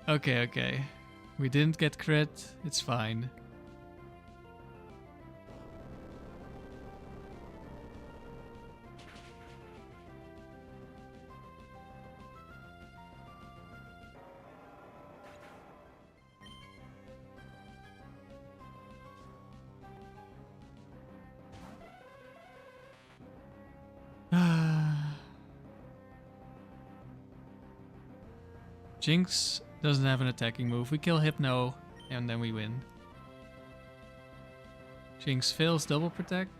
Okay. We didn't get crit. It's fine. Jinx doesn't have an attacking move. We kill Hypno and then we win. Jinx fails double protect.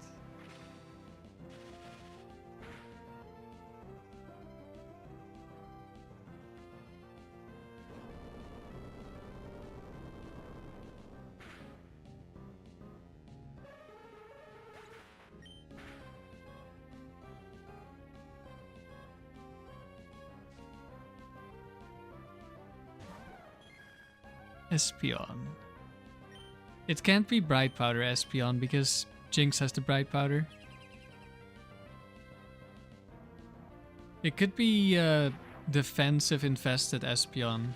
Espeon. It can't be Bright Powder Espeon because Jinx has the Bright Powder. It could be defensive infested Espeon.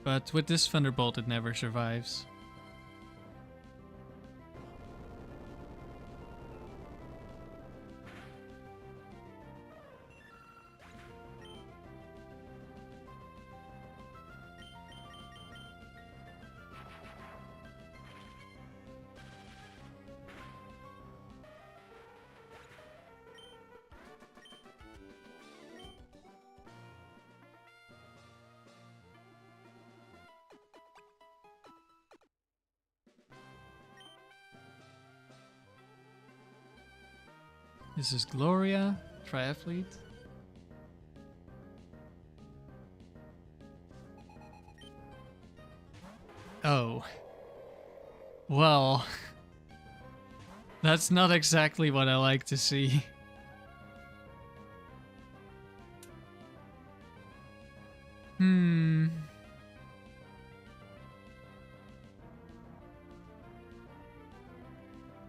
But with this Thunderbolt it never survives. This is Gloria, Triathlete. Oh. Well. That's not exactly what I like to see.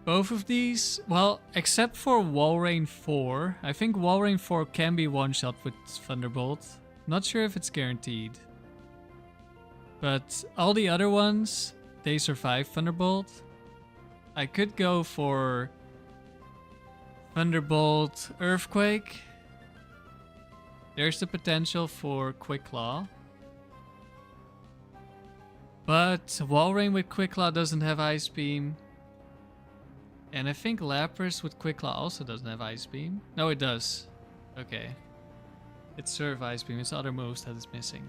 Both of these, well, except for Walrein 4. I think Walrein 4 can be one-shot with Thunderbolt. Not sure if it's guaranteed. But all the other ones, they survive Thunderbolt. I could go for Thunderbolt Earthquake. There's the potential for Quick Claw. But Walrein with Quick Claw doesn't have Ice Beam. And I think Lapras with Quick Claw also doesn't have Ice Beam. No, it does. Okay. It's Surf Ice Beam. It's other moves that it's missing.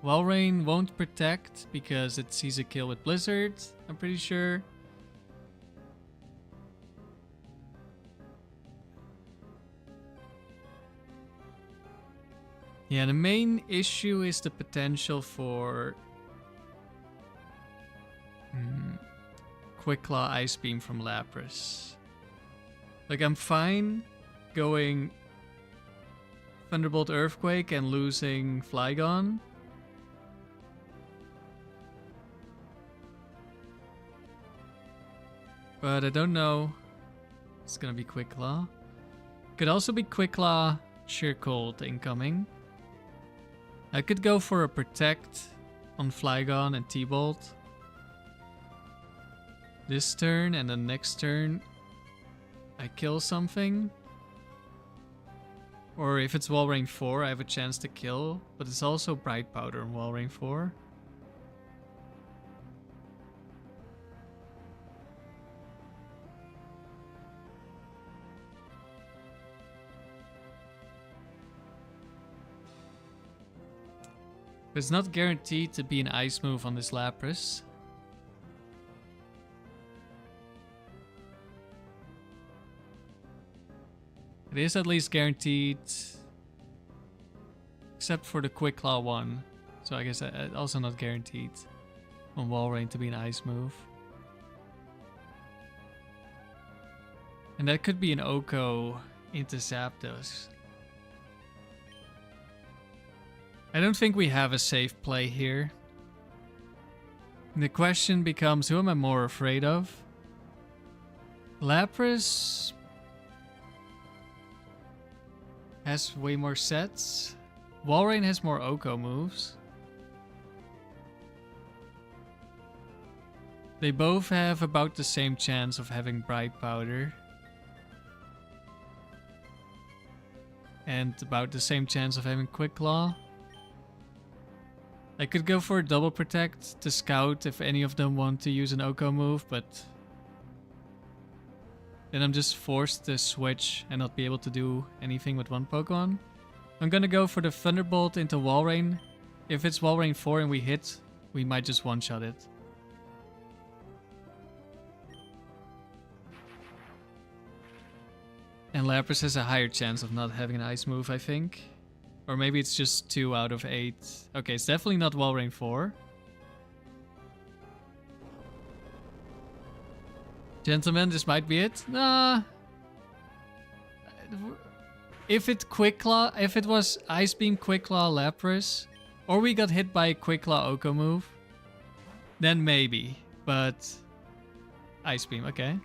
Walrein won't protect because it sees a kill with Blizzard, I'm pretty sure. Yeah, the main issue is the potential for Quick Claw Ice Beam from Lapras. Like, I'm fine going Thunderbolt Earthquake and losing Flygon. But I don't know. It's gonna be Quick Claw. Could also be Quick Claw, Sheer Cold incoming. I could go for a Protect on Flygon and T-Bolt. This turn, and the next turn I kill something. Or if it's Walrein 4, I have a chance to kill. But it's also Bright Powder on Walrein 4. It's not guaranteed to be an ice move on this Lapras. It is at least guaranteed, except for the Quick Claw one. So I guess also not guaranteed on Walrein to be an ice move. And that could be an Oko into Zapdos. I don't think we have a safe play here. The question becomes, who am I more afraid of? Lapras has way more sets. Walrein has more Oko moves. They both have about the same chance of having Bright Powder. And about the same chance of having Quick Claw. I could go for a double protect to scout if any of them want to use an Oko move, but then I'm just forced to switch and not be able to do anything with one Pokemon. I'm gonna go for the Thunderbolt into Walrein. If it's Walrein 4 and we hit, we might just one-shot it. And Lapras has a higher chance of not having an ice move, I think. Or maybe it's just 2 out of 8. Okay, it's definitely not Walrein 4. Gentlemen, this might be it. Nah. If it Quick Claw, if it was Ice Beam, Quick Claw, Lapras, or we got hit by a Quick Claw Oko move, then maybe. But Ice Beam, okay.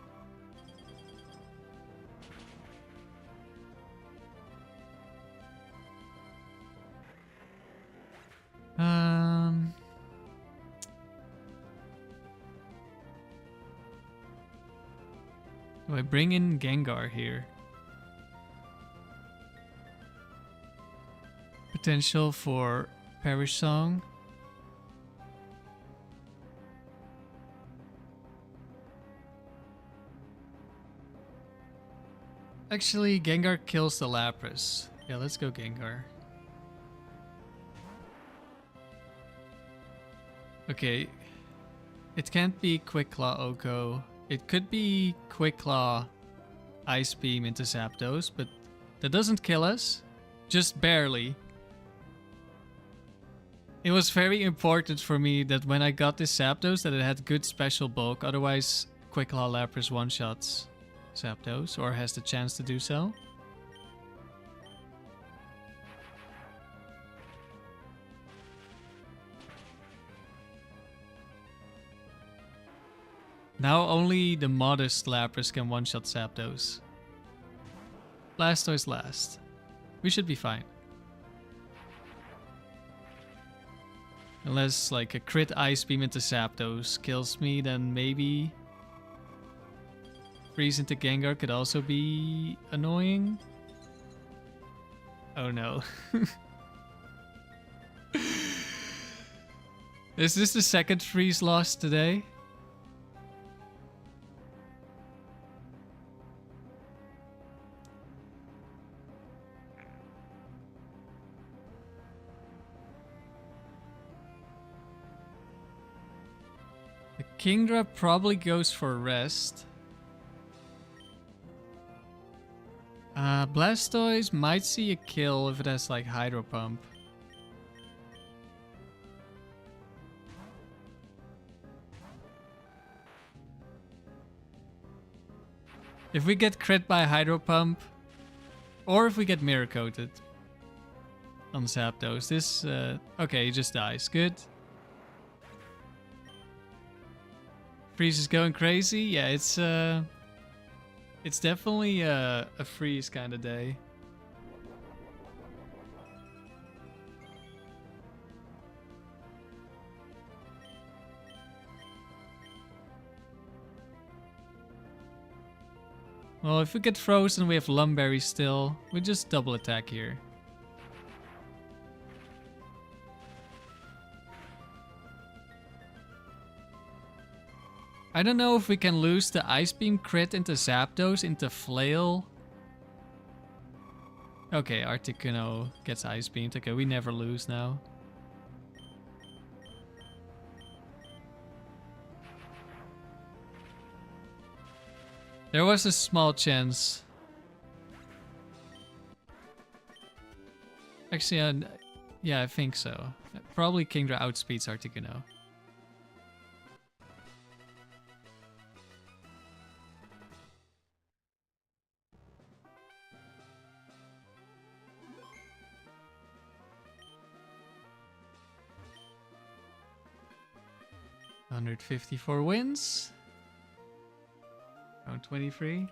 Do I bring in Gengar here? Potential for Perish Song. Actually, Gengar kills the Lapras. Yeah, let's go Gengar. Okay, it can't be Quick Claw Oko. It could be Quick Claw Ice Beam into Zapdos, but that doesn't kill us. Just barely. It was very important for me that when I got this Zapdos that it had good special bulk, otherwise Quick Claw Lapras one-shots Zapdos, or has the chance to do so. Now only the modest Lapras can one-shot Zapdos. Blastoise last. We should be fine. Unless like a crit Ice Beam into Zapdos kills me, then maybe Freeze into Gengar could also be annoying. Oh no. Is this the second Freeze loss today? Kingdra probably goes for rest. Blastoise might see a kill if it has like Hydro Pump. If we get crit by Hydro Pump, or if we get Mirror Coated, on Zapdos. This, okay, he just dies. Good. Freeze is going crazy. Yeah, it's definitely a freeze kind of day. Well, if we get frozen, we have Lum Berry still. We just double attack here. I don't know if we can lose the Ice Beam crit into Zapdos, into Flail. Okay, Articuno gets Ice Beamed. Okay, we never lose now. There was a small chance. Actually, yeah, I think so. Probably Kingdra outspeeds Articuno. $154 wins. Round 23.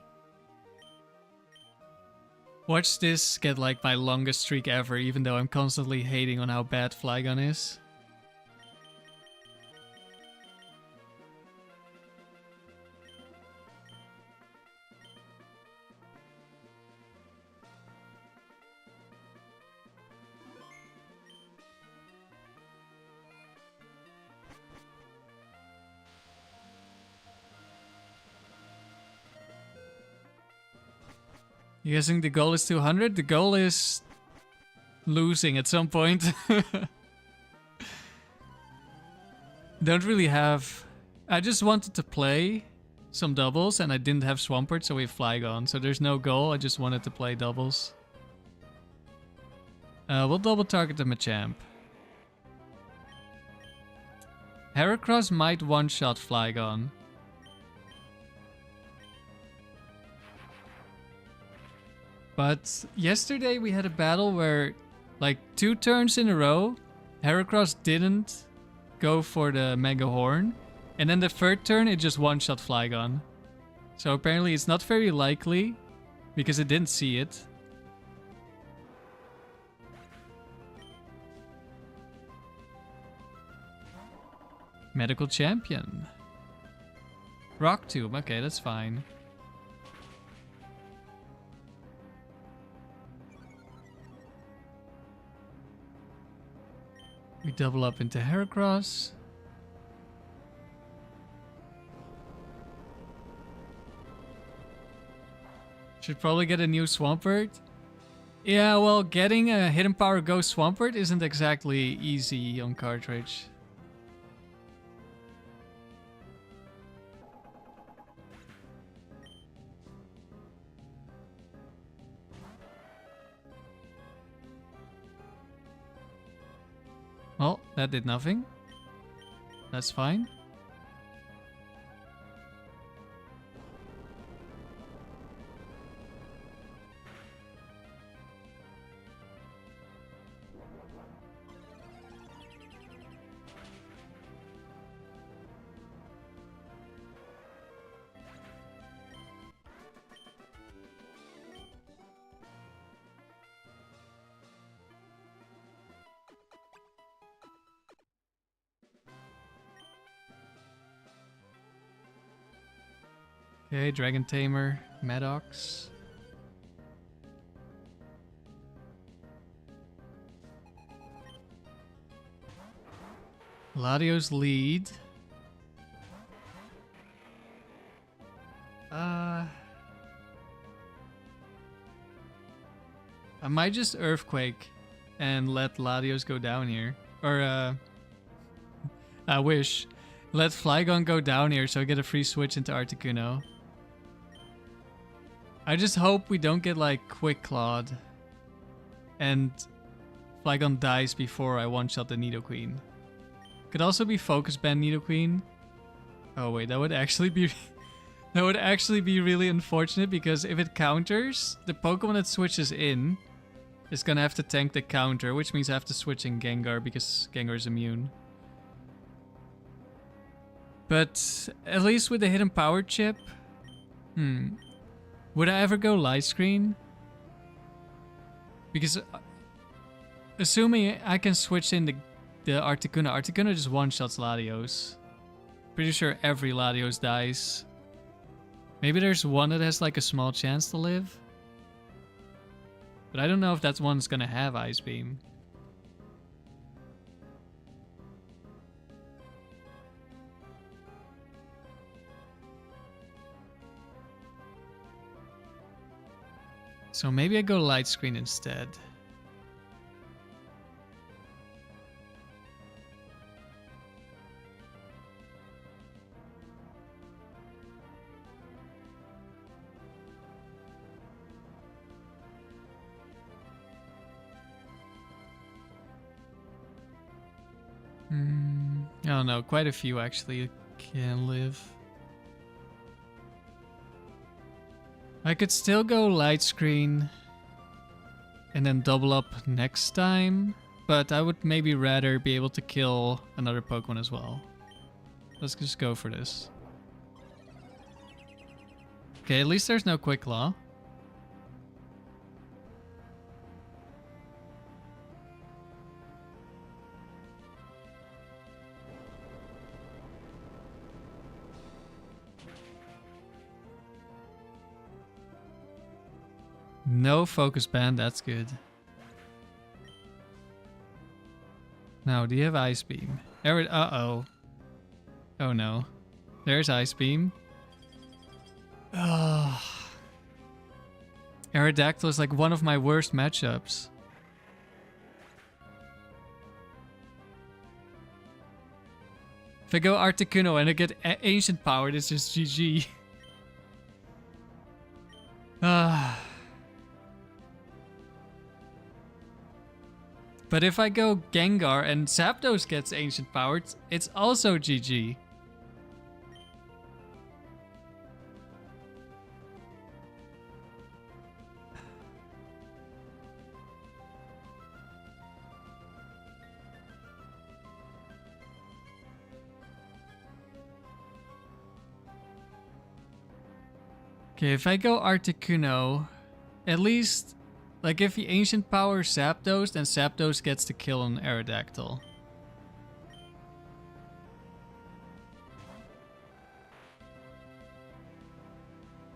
Watch this get like my longest streak ever, even though I'm constantly hating on how bad Flygon is. You guessing the goal is 200? The goal is losing at some point. Don't really have... I just wanted to play some doubles and I didn't have Swampert, so we have Flygon. So there's no goal, I just wanted to play doubles. We'll double target the Machamp. Heracross might one-shot Flygon. But yesterday we had a battle where, like, 2 turns in a row, Heracross didn't go for the Mega Horn. And then the 3rd turn, it just one-shot Flygon. So apparently it's not very likely, because it didn't see it. Medical Champion. Rock Tomb, okay, that's fine. We double up into Heracross. Should probably get a new Swampert. Yeah, well, getting a Hidden Power Ghost Swampert isn't exactly easy on cartridge. Well, that did nothing. That's fine. Okay, Dragon Tamer, Maddox. Ladio's lead. I might just Earthquake and let Latios go down here. Or, I wish. Let Flygon go down here so I get a free switch into Articuno. I just hope we don't get like Quick Clawed and Flygon dies before I one-shot the Nidoqueen. Could also be Focus Band Nidoqueen. Oh wait, that would actually be that would actually be really unfortunate because if it counters, the Pokemon that switches in is gonna have to tank the counter, which means I have to switch in Gengar because Gengar is immune. But at least with the hidden power chip, would I ever go light screen? Because assuming I can switch in the Articuno. Articuno just one-shots Latios. Pretty sure every Latios dies. Maybe there's one that has like a small chance to live. But I don't know if that one's gonna have Ice Beam. So maybe I go light screen instead. I don't know, quite a few actually can live. I could still go light screen and then double up next time, but I would maybe rather be able to kill another Pokemon as well. Let's just go for this. Okay, at least there's no Quick Claw. No Focus Band, that's good. Now, do you have Ice Beam? Uh-oh. Oh no. There's Ice Beam. Oh. Aerodactyl is like one of my worst matchups. If I go Articuno and I get Ancient Power, it's just GG. But if I go Gengar and Zapdos gets Ancient Power, it's also GG. Okay, if I go Articuno, at least... like, if the Ancient Power Zapdos, then Zapdos gets to kill an Aerodactyl.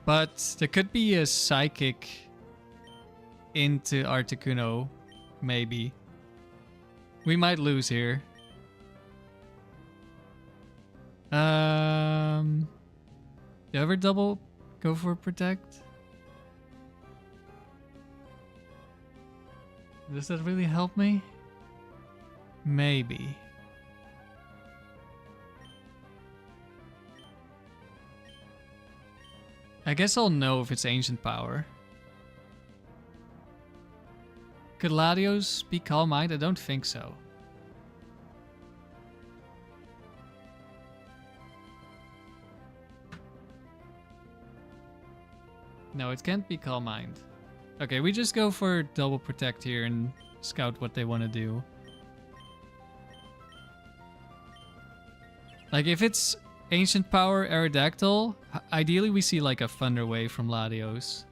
But there could be a Psychic into Articuno, maybe. We might lose here. Do you ever double go for Protect? Does that really help me? Maybe. I guess I'll know if it's Ancient Power. Could Latios be Calm Mind? I don't think so. No, it can't be Calm Mind. Okay, we just go for double protect here and scout what they want to do. Like, if it's Ancient Power Aerodactyl, ideally we see like a Thunder Wave from Latios.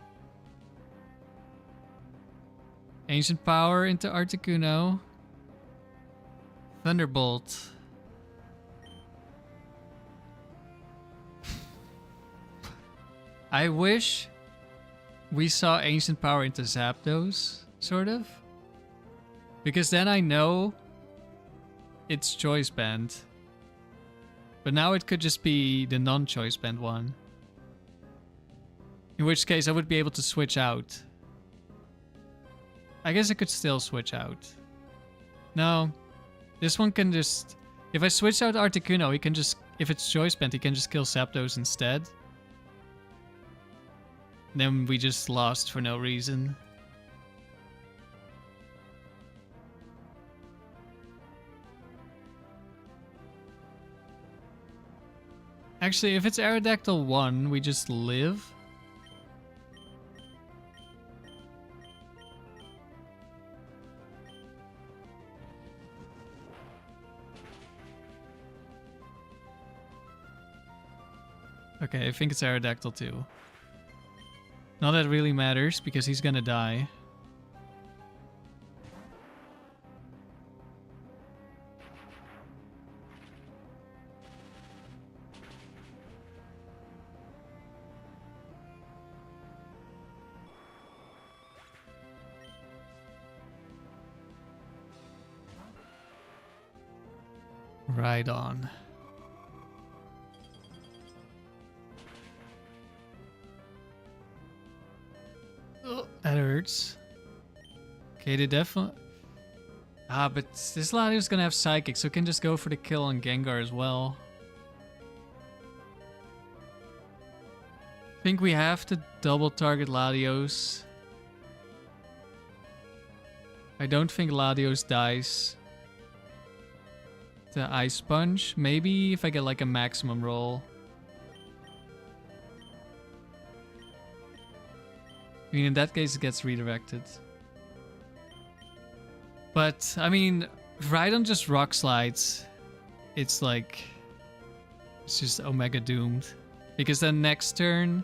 Ancient Power into Articuno. Thunderbolt. I wish we saw Ancient Power into Zapdos, sort of. Because then I know it's Choice Band. But now it could just be the non-Choice Band one. In which case I would be able to switch out. I guess I could still switch out. No. This one can just... if I switch out Articuno, he can just... if it's Choice Band, he can just kill Zapdos instead. Then we just lost for no reason. Actually, if it's Aerodactyl 1, we just live. Okay, I think it's Aerodactyl too. Not that it really matters because he's gonna die. Right on. Oh, that hurts. Okay, they definitely... Ah, but this Ladio's gonna have Psychic, so it can just go for the kill on Gengar as well. I think we have to double target Latios. I don't think Latios dies. The Ice Punch. Maybe if I get like a maximum roll. I mean, in that case, it gets redirected. But, I mean, if Rhydon just Rock Slides, it's like... It's just Omega doomed. Because then next turn,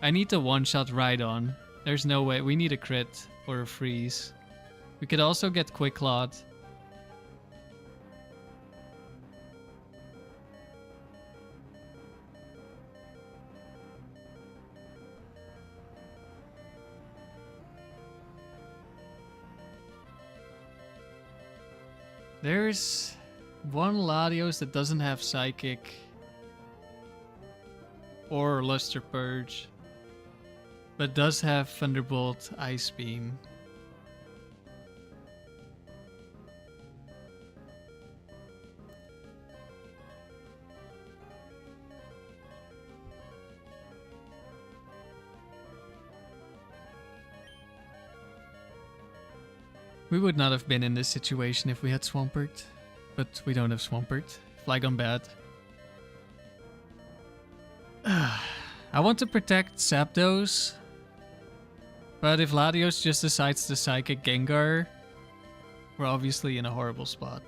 I need to one-shot Rhydon. There's no way. We need a crit or a freeze. We could also get Quick Clawed. There's one Latios that doesn't have Psychic or Luster Purge, but does have Thunderbolt Ice Beam. We would not have been in this situation if we had Swampert, but we don't have Swampert. Flygon bad. I want to protect Zapdos, but if Latios just decides to Psychic Gengar, we're obviously in a horrible spot.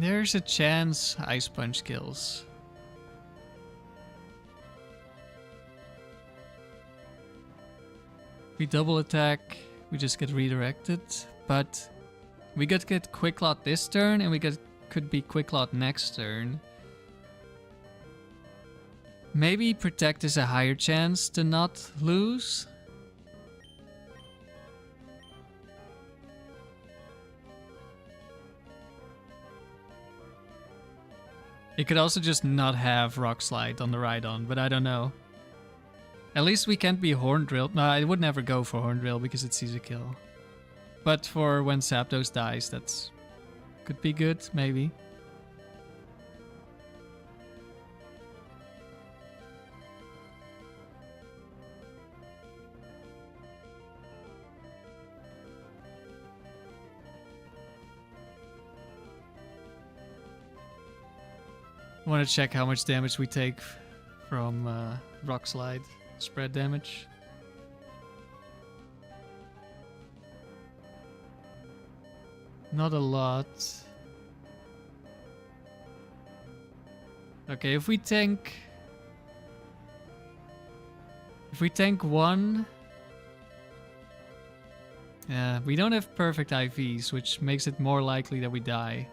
There's a chance Ice Punch kills. We double attack, we just get redirected, but we could get Quick Claw this turn and we could be Quick Claw next turn. Maybe Protect is a higher chance to not lose. It could also just not have Rock Slide on the Rhydon, but I don't know. At least we can't be Horn Drilled. No, I would never go for Horn Drill because it's easy kill. But for when Zapdos dies, that's... could be good, maybe. I want to check how much damage we take from Rock Slide spread damage. Not a lot. Okay, if we tank one, yeah, we don't have perfect IVs, which makes it more likely that we die.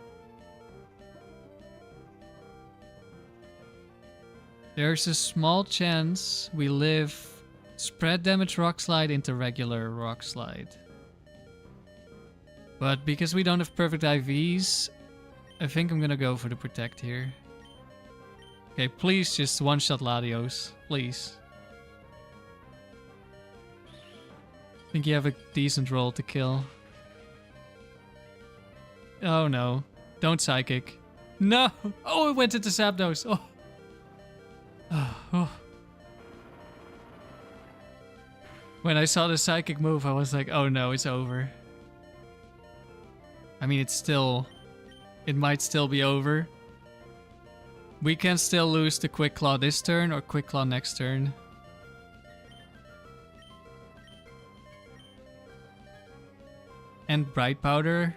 There's a small chance we live spread damage Rock Slide into regular Rock Slide. But because we don't have perfect IVs, I think I'm gonna go for the Protect here. Okay, please just one-shot Latios. Please. I think you have a decent roll to kill. Oh no. Don't Psychic. No! Oh, it went into Zapdos! Oh. Oh. When I saw the psychic move, I was like, oh no, it's over. I mean, it might still be over. We can still lose the Quick Claw this turn or Quick Claw next turn. And Bright Powder.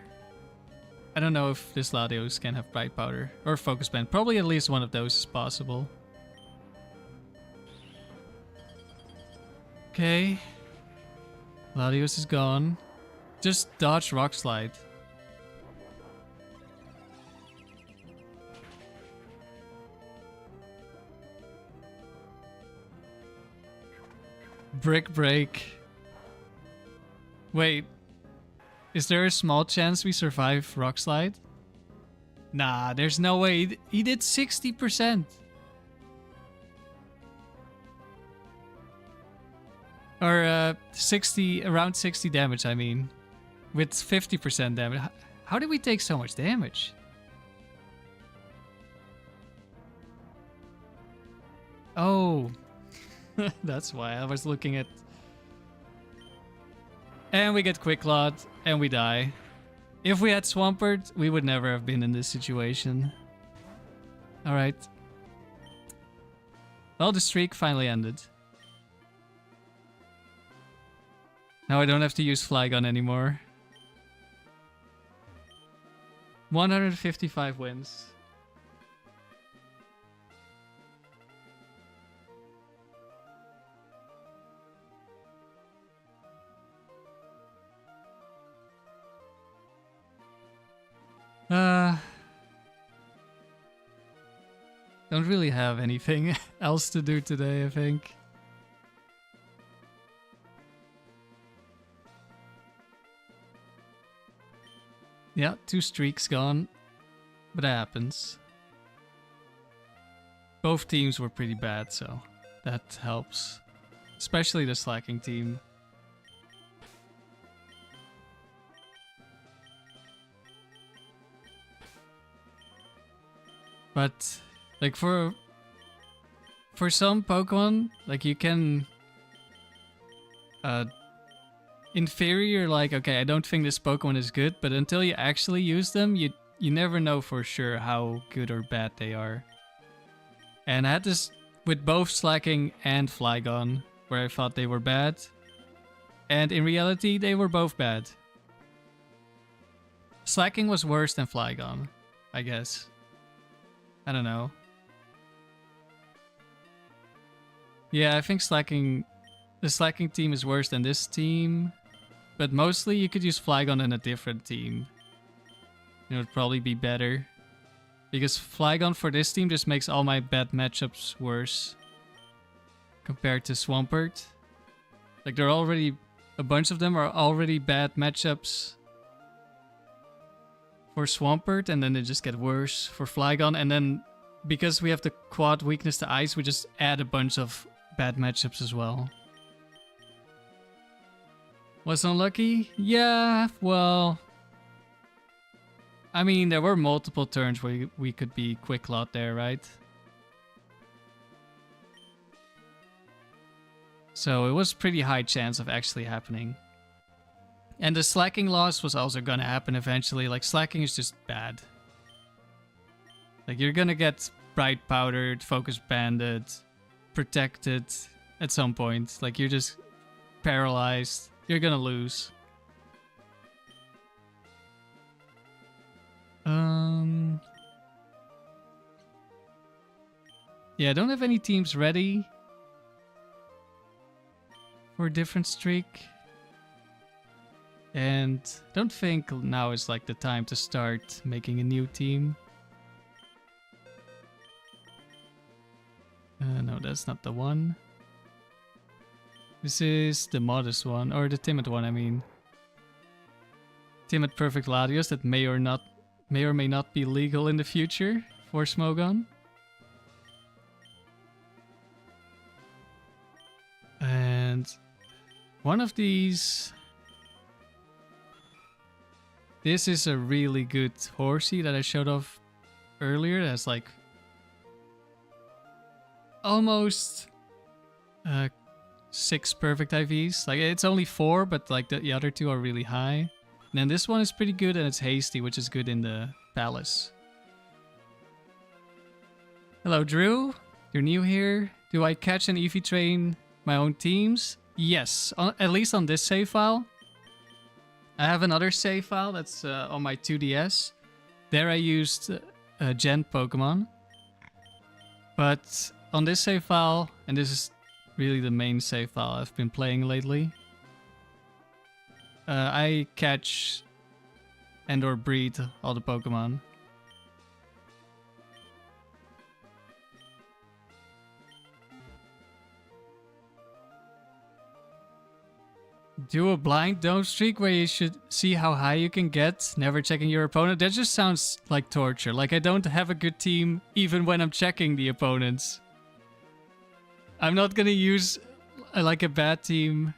I don't know if this Latios can have Bright Powder or Focus Band. Probably at least one of those is possible. Okay. Latios is gone. Just dodge Rock Slide. Brick Break. Wait. Is there a small chance we survive Rock Slide? Nah, there's no way. He did 60%. Or 60, around 60 damage, I mean. With 50% damage. How did we take so much damage? Oh. That's why I was looking at... And we get Quick Clawed, and we die. If we had Swampert, we would never have been in this situation. Alright. Well, the streak finally ended. Now I don't have to use Flygon anymore. 155 wins. Don't really have anything else to do today, I think. Yeah, 2 streaks gone. But that happens. Both teams were pretty bad, so that helps. Especially the Slaking team. But like for some Pokemon, like you can in theory you're like, okay, I don't think this Pokemon is good, but until you actually use them, you never know for sure how good or bad they are. And I had this with both Slaking and Flygon, where I thought they were bad. And in reality, they were both bad. Slaking was worse than Flygon, I guess. I don't know. Yeah, I think the Slaking team is worse than this team. But mostly you could use Flygon in a different team. It would probably be better. Because Flygon for this team just makes all my bad matchups worse. Compared to Swampert. Like they're already... A bunch of them are already bad matchups for Swampert, and then they just get worse for Flygon, and then because we have the quad weakness to ice, we just add a bunch of bad matchups as well. Was unlucky? Yeah, well... I mean, there were multiple turns where we could be Quick Clawed there, right? So it was pretty high chance of actually happening. And the Slaking loss was also gonna happen eventually. Like, Slaking is just bad. Like, you're gonna get Bright Powdered, Focus Banded, Protected at some point. Like, you're just paralyzed. You're gonna lose. Yeah, I don't have any teams ready for a different streak. And don't think now is like the time to start making a new team. No, that's not the one. This is the modest one, or the timid one, I mean. Timid Perfect Latios that may or may not be legal in the future for Smogon. And one of these... This is a really good horsey that I showed off earlier. That's like 6 perfect IVs. Like, it's only 4, but like the other 2 are really high. And then this one is pretty good, and it's hasty, which is good in the palace. Hello, Drew. You're new here. Do I catch and EV train my own teams? Yes, at least on this save file. I have another save file that's on my 2DS. There I used Gen Pokemon. But on this save file, and this is really the main save file I've been playing lately, I catch and or breed all the Pokemon. Do a blind dome streak where you should see how high you can get, never checking your opponent. That just sounds like torture. Like, I don't have a good team even when I'm checking the opponents. I'm not gonna use like a bad team.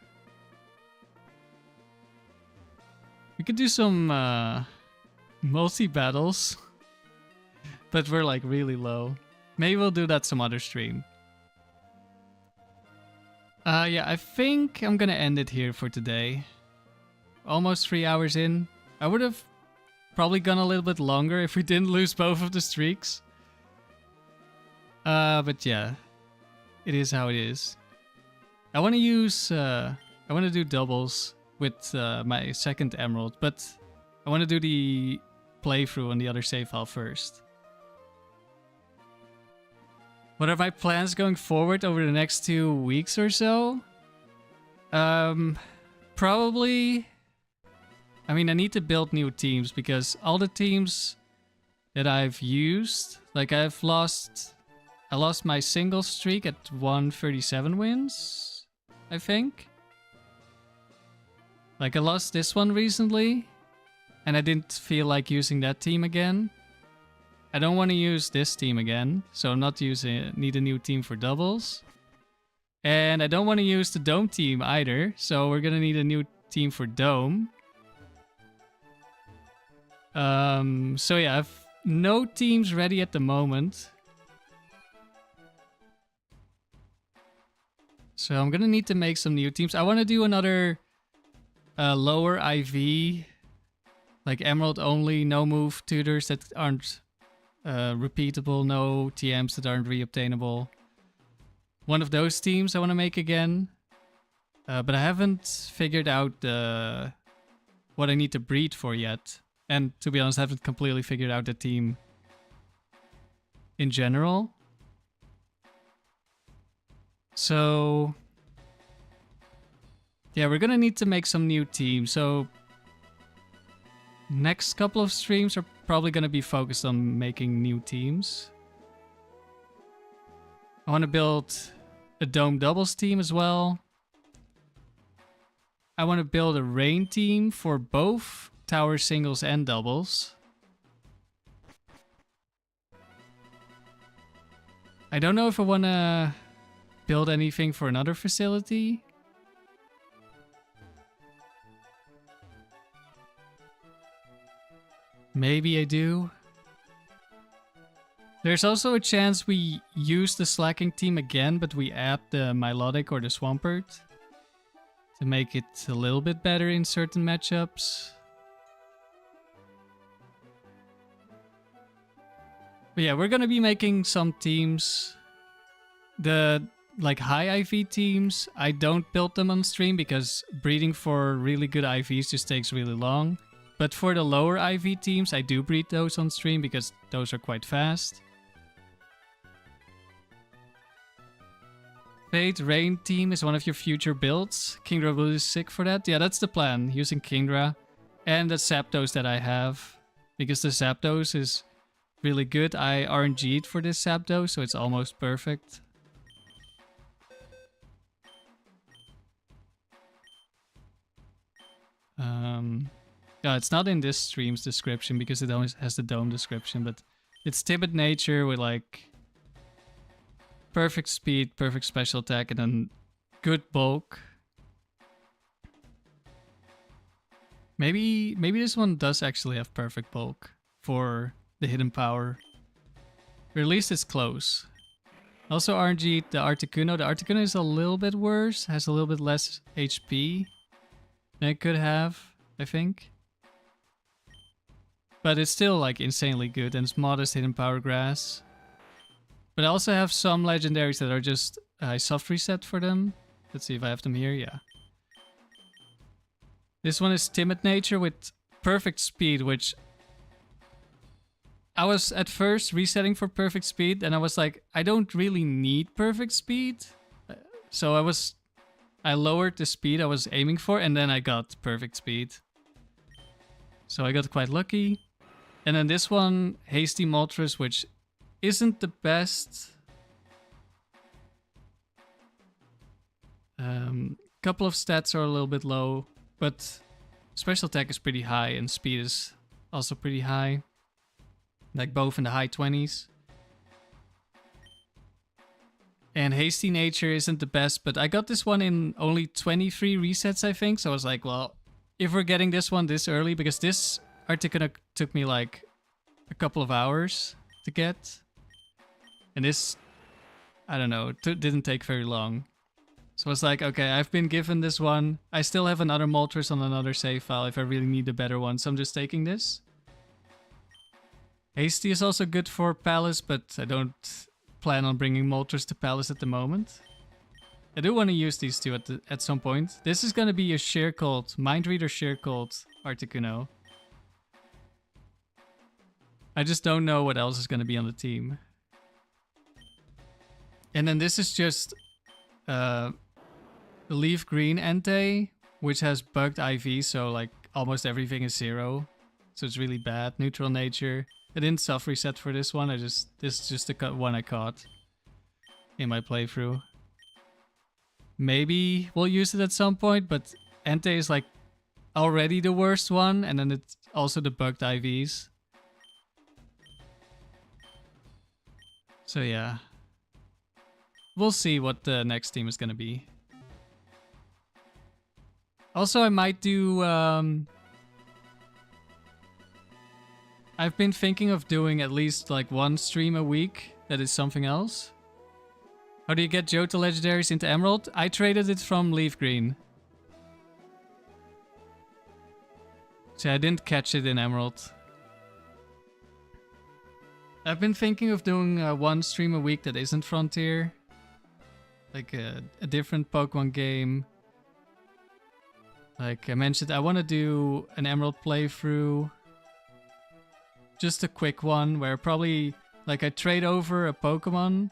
We could do some multi-battles, but we're like really low. Maybe we'll do that some other stream. Yeah, I think I'm gonna end it here for today. Almost 3 hours in. I would have probably gone a little bit longer if we didn't lose both of the streaks. But yeah, it is how it is. I want to use, I want to do doubles with my second emerald, but I want to do the playthrough on the other save file first. What are my plans going forward over the next 2 weeks or so? Probably... I mean, I need to build new teams because all the teams that I've used... Like, I lost my single streak at 137 wins, I think. Like, I lost this one recently, and I didn't feel like using that team again. I don't want to use this team again, so I'm not need a new team for doubles. And I don't want to use the Dome team either, so we're gonna need a new team for Dome. So yeah, I have no teams ready at the moment. So I'm gonna need to make some new teams. I want to do another lower IV, like Emerald only, no move tutors that aren't repeatable, no TMs that aren't reobtainable. One of those teams I want to make again. But I haven't figured out what I need to breed for yet. And to be honest, I haven't completely figured out the team in general. So yeah, we're gonna need to make some new teams. So next couple of streams are probably gonna be focused on making new teams. I want to build a Dome doubles team as well. I want to build a rain team for both tower singles and doubles. I don't know if I want to build anything for another facility. Maybe I do. There's also a chance we use the Slaking team again, but we add the Milotic or the Swampert to make it a little bit better in certain matchups. But yeah, we're gonna be making some teams. The like high IV teams, I don't build them on stream because breeding for really good IVs just takes really long. But for the lower IV teams, I do breed those on stream because those are quite fast. Fate Rain team is one of your future builds. Kingdra will be sick for that. Yeah, that's the plan. Using Kingdra and the Zapdos that I have. Because the Zapdos is really good. I RNG'd for this Zapdos, so it's almost perfect. Yeah, it's not in this stream's description because it always has the Dome description, but it's Timid Nature with like perfect speed, perfect special attack, and then good bulk. Maybe this one does actually have perfect bulk for the hidden power. Or at least it's close. Also RNG the Articuno. The Articuno is a little bit worse, has a little bit less HP than it could have, I think. But it's still like insanely good, and it's modest hidden power grass. But I also have some legendaries that are just soft reset for them. Let's see if I have them here, yeah. This one is Timid Nature with perfect speed, which I was at first resetting for perfect speed, and I was like, I don't really need perfect speed. So I lowered the speed I was aiming for, and then I got perfect speed. So I got quite lucky. And then this one, Hasty Moltres, which isn't the best. Couple of stats are a little bit low, but special attack is pretty high and speed is also pretty high. Like both in the high 20s. And Hasty Nature isn't the best, but I got this one in only 23 resets, I think. So I was like, well, if we're getting this one this early, because this Articuno took me like a couple of hours to get. And this, I don't know, didn't take very long. So I was like, okay, I've been given this one. I still have another Moltres on another save file if I really need a better one. So I'm just taking this. Hasty is also good for Palace, but I don't plan on bringing Moltres to Palace at the moment. I do want to use these two at some point. This is going to be a Sheer Cold, Mind Reader Sheer Cold Articuno. I just don't know what else is going to be on the team. And then this is just the Leaf Green Entei, which has bugged IV, so like almost everything is 0. So it's really bad. Neutral Nature. I didn't soft reset for this one. This is just the one I caught in my playthrough. Maybe we'll use it at some point, but Entei is like already the worst one, and then it's also the bugged IVs. So yeah. We'll see what the next team is gonna be. Also, I might do... I've been thinking of doing at least like one stream a week that is something else. How do you get Johto legendaries into Emerald? I traded it from Leaf Green. So I didn't catch it in Emerald. I've been thinking of doing one stream a week that isn't Frontier. Like a different Pokemon game. Like I mentioned, I want to do an Emerald playthrough. Just a quick one where probably like I trade over a Pokemon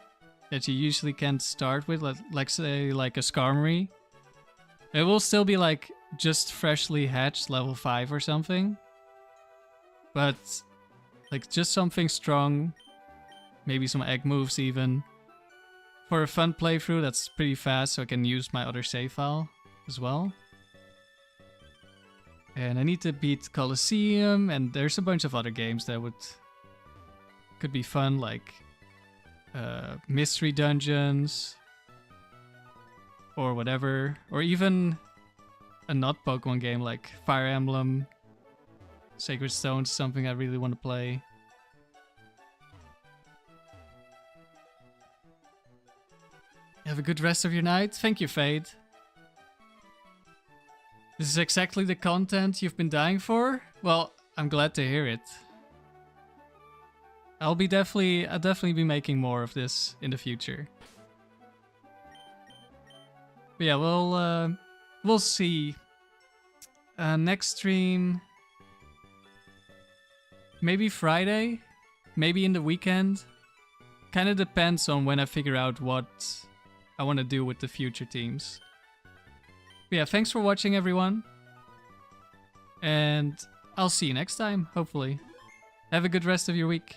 that you usually can't start with, like say like a Skarmory. It will still be like just freshly hatched level 5 or something. But like just something strong, maybe some egg moves even. For a fun playthrough that's pretty fast, so I can use my other save file as well. And I need to beat Colosseum, and there's a bunch of other games that could be fun, like Mystery Dungeons or whatever, or even a not Pokemon game like Fire Emblem, Sacred Stones, something I really want to play. Have a good rest of your night. Thank you, Fade. This is exactly the content you've been dying for? Well, I'm glad to hear it. I'll definitely be making more of this in the future. But yeah, we'll see. Next stream, maybe Friday, maybe in the weekend. Kind of depends on when I figure out what I want to do with the future teams. But yeah, thanks for watching, everyone. And I'll see you next time, hopefully. Have a good rest of your week.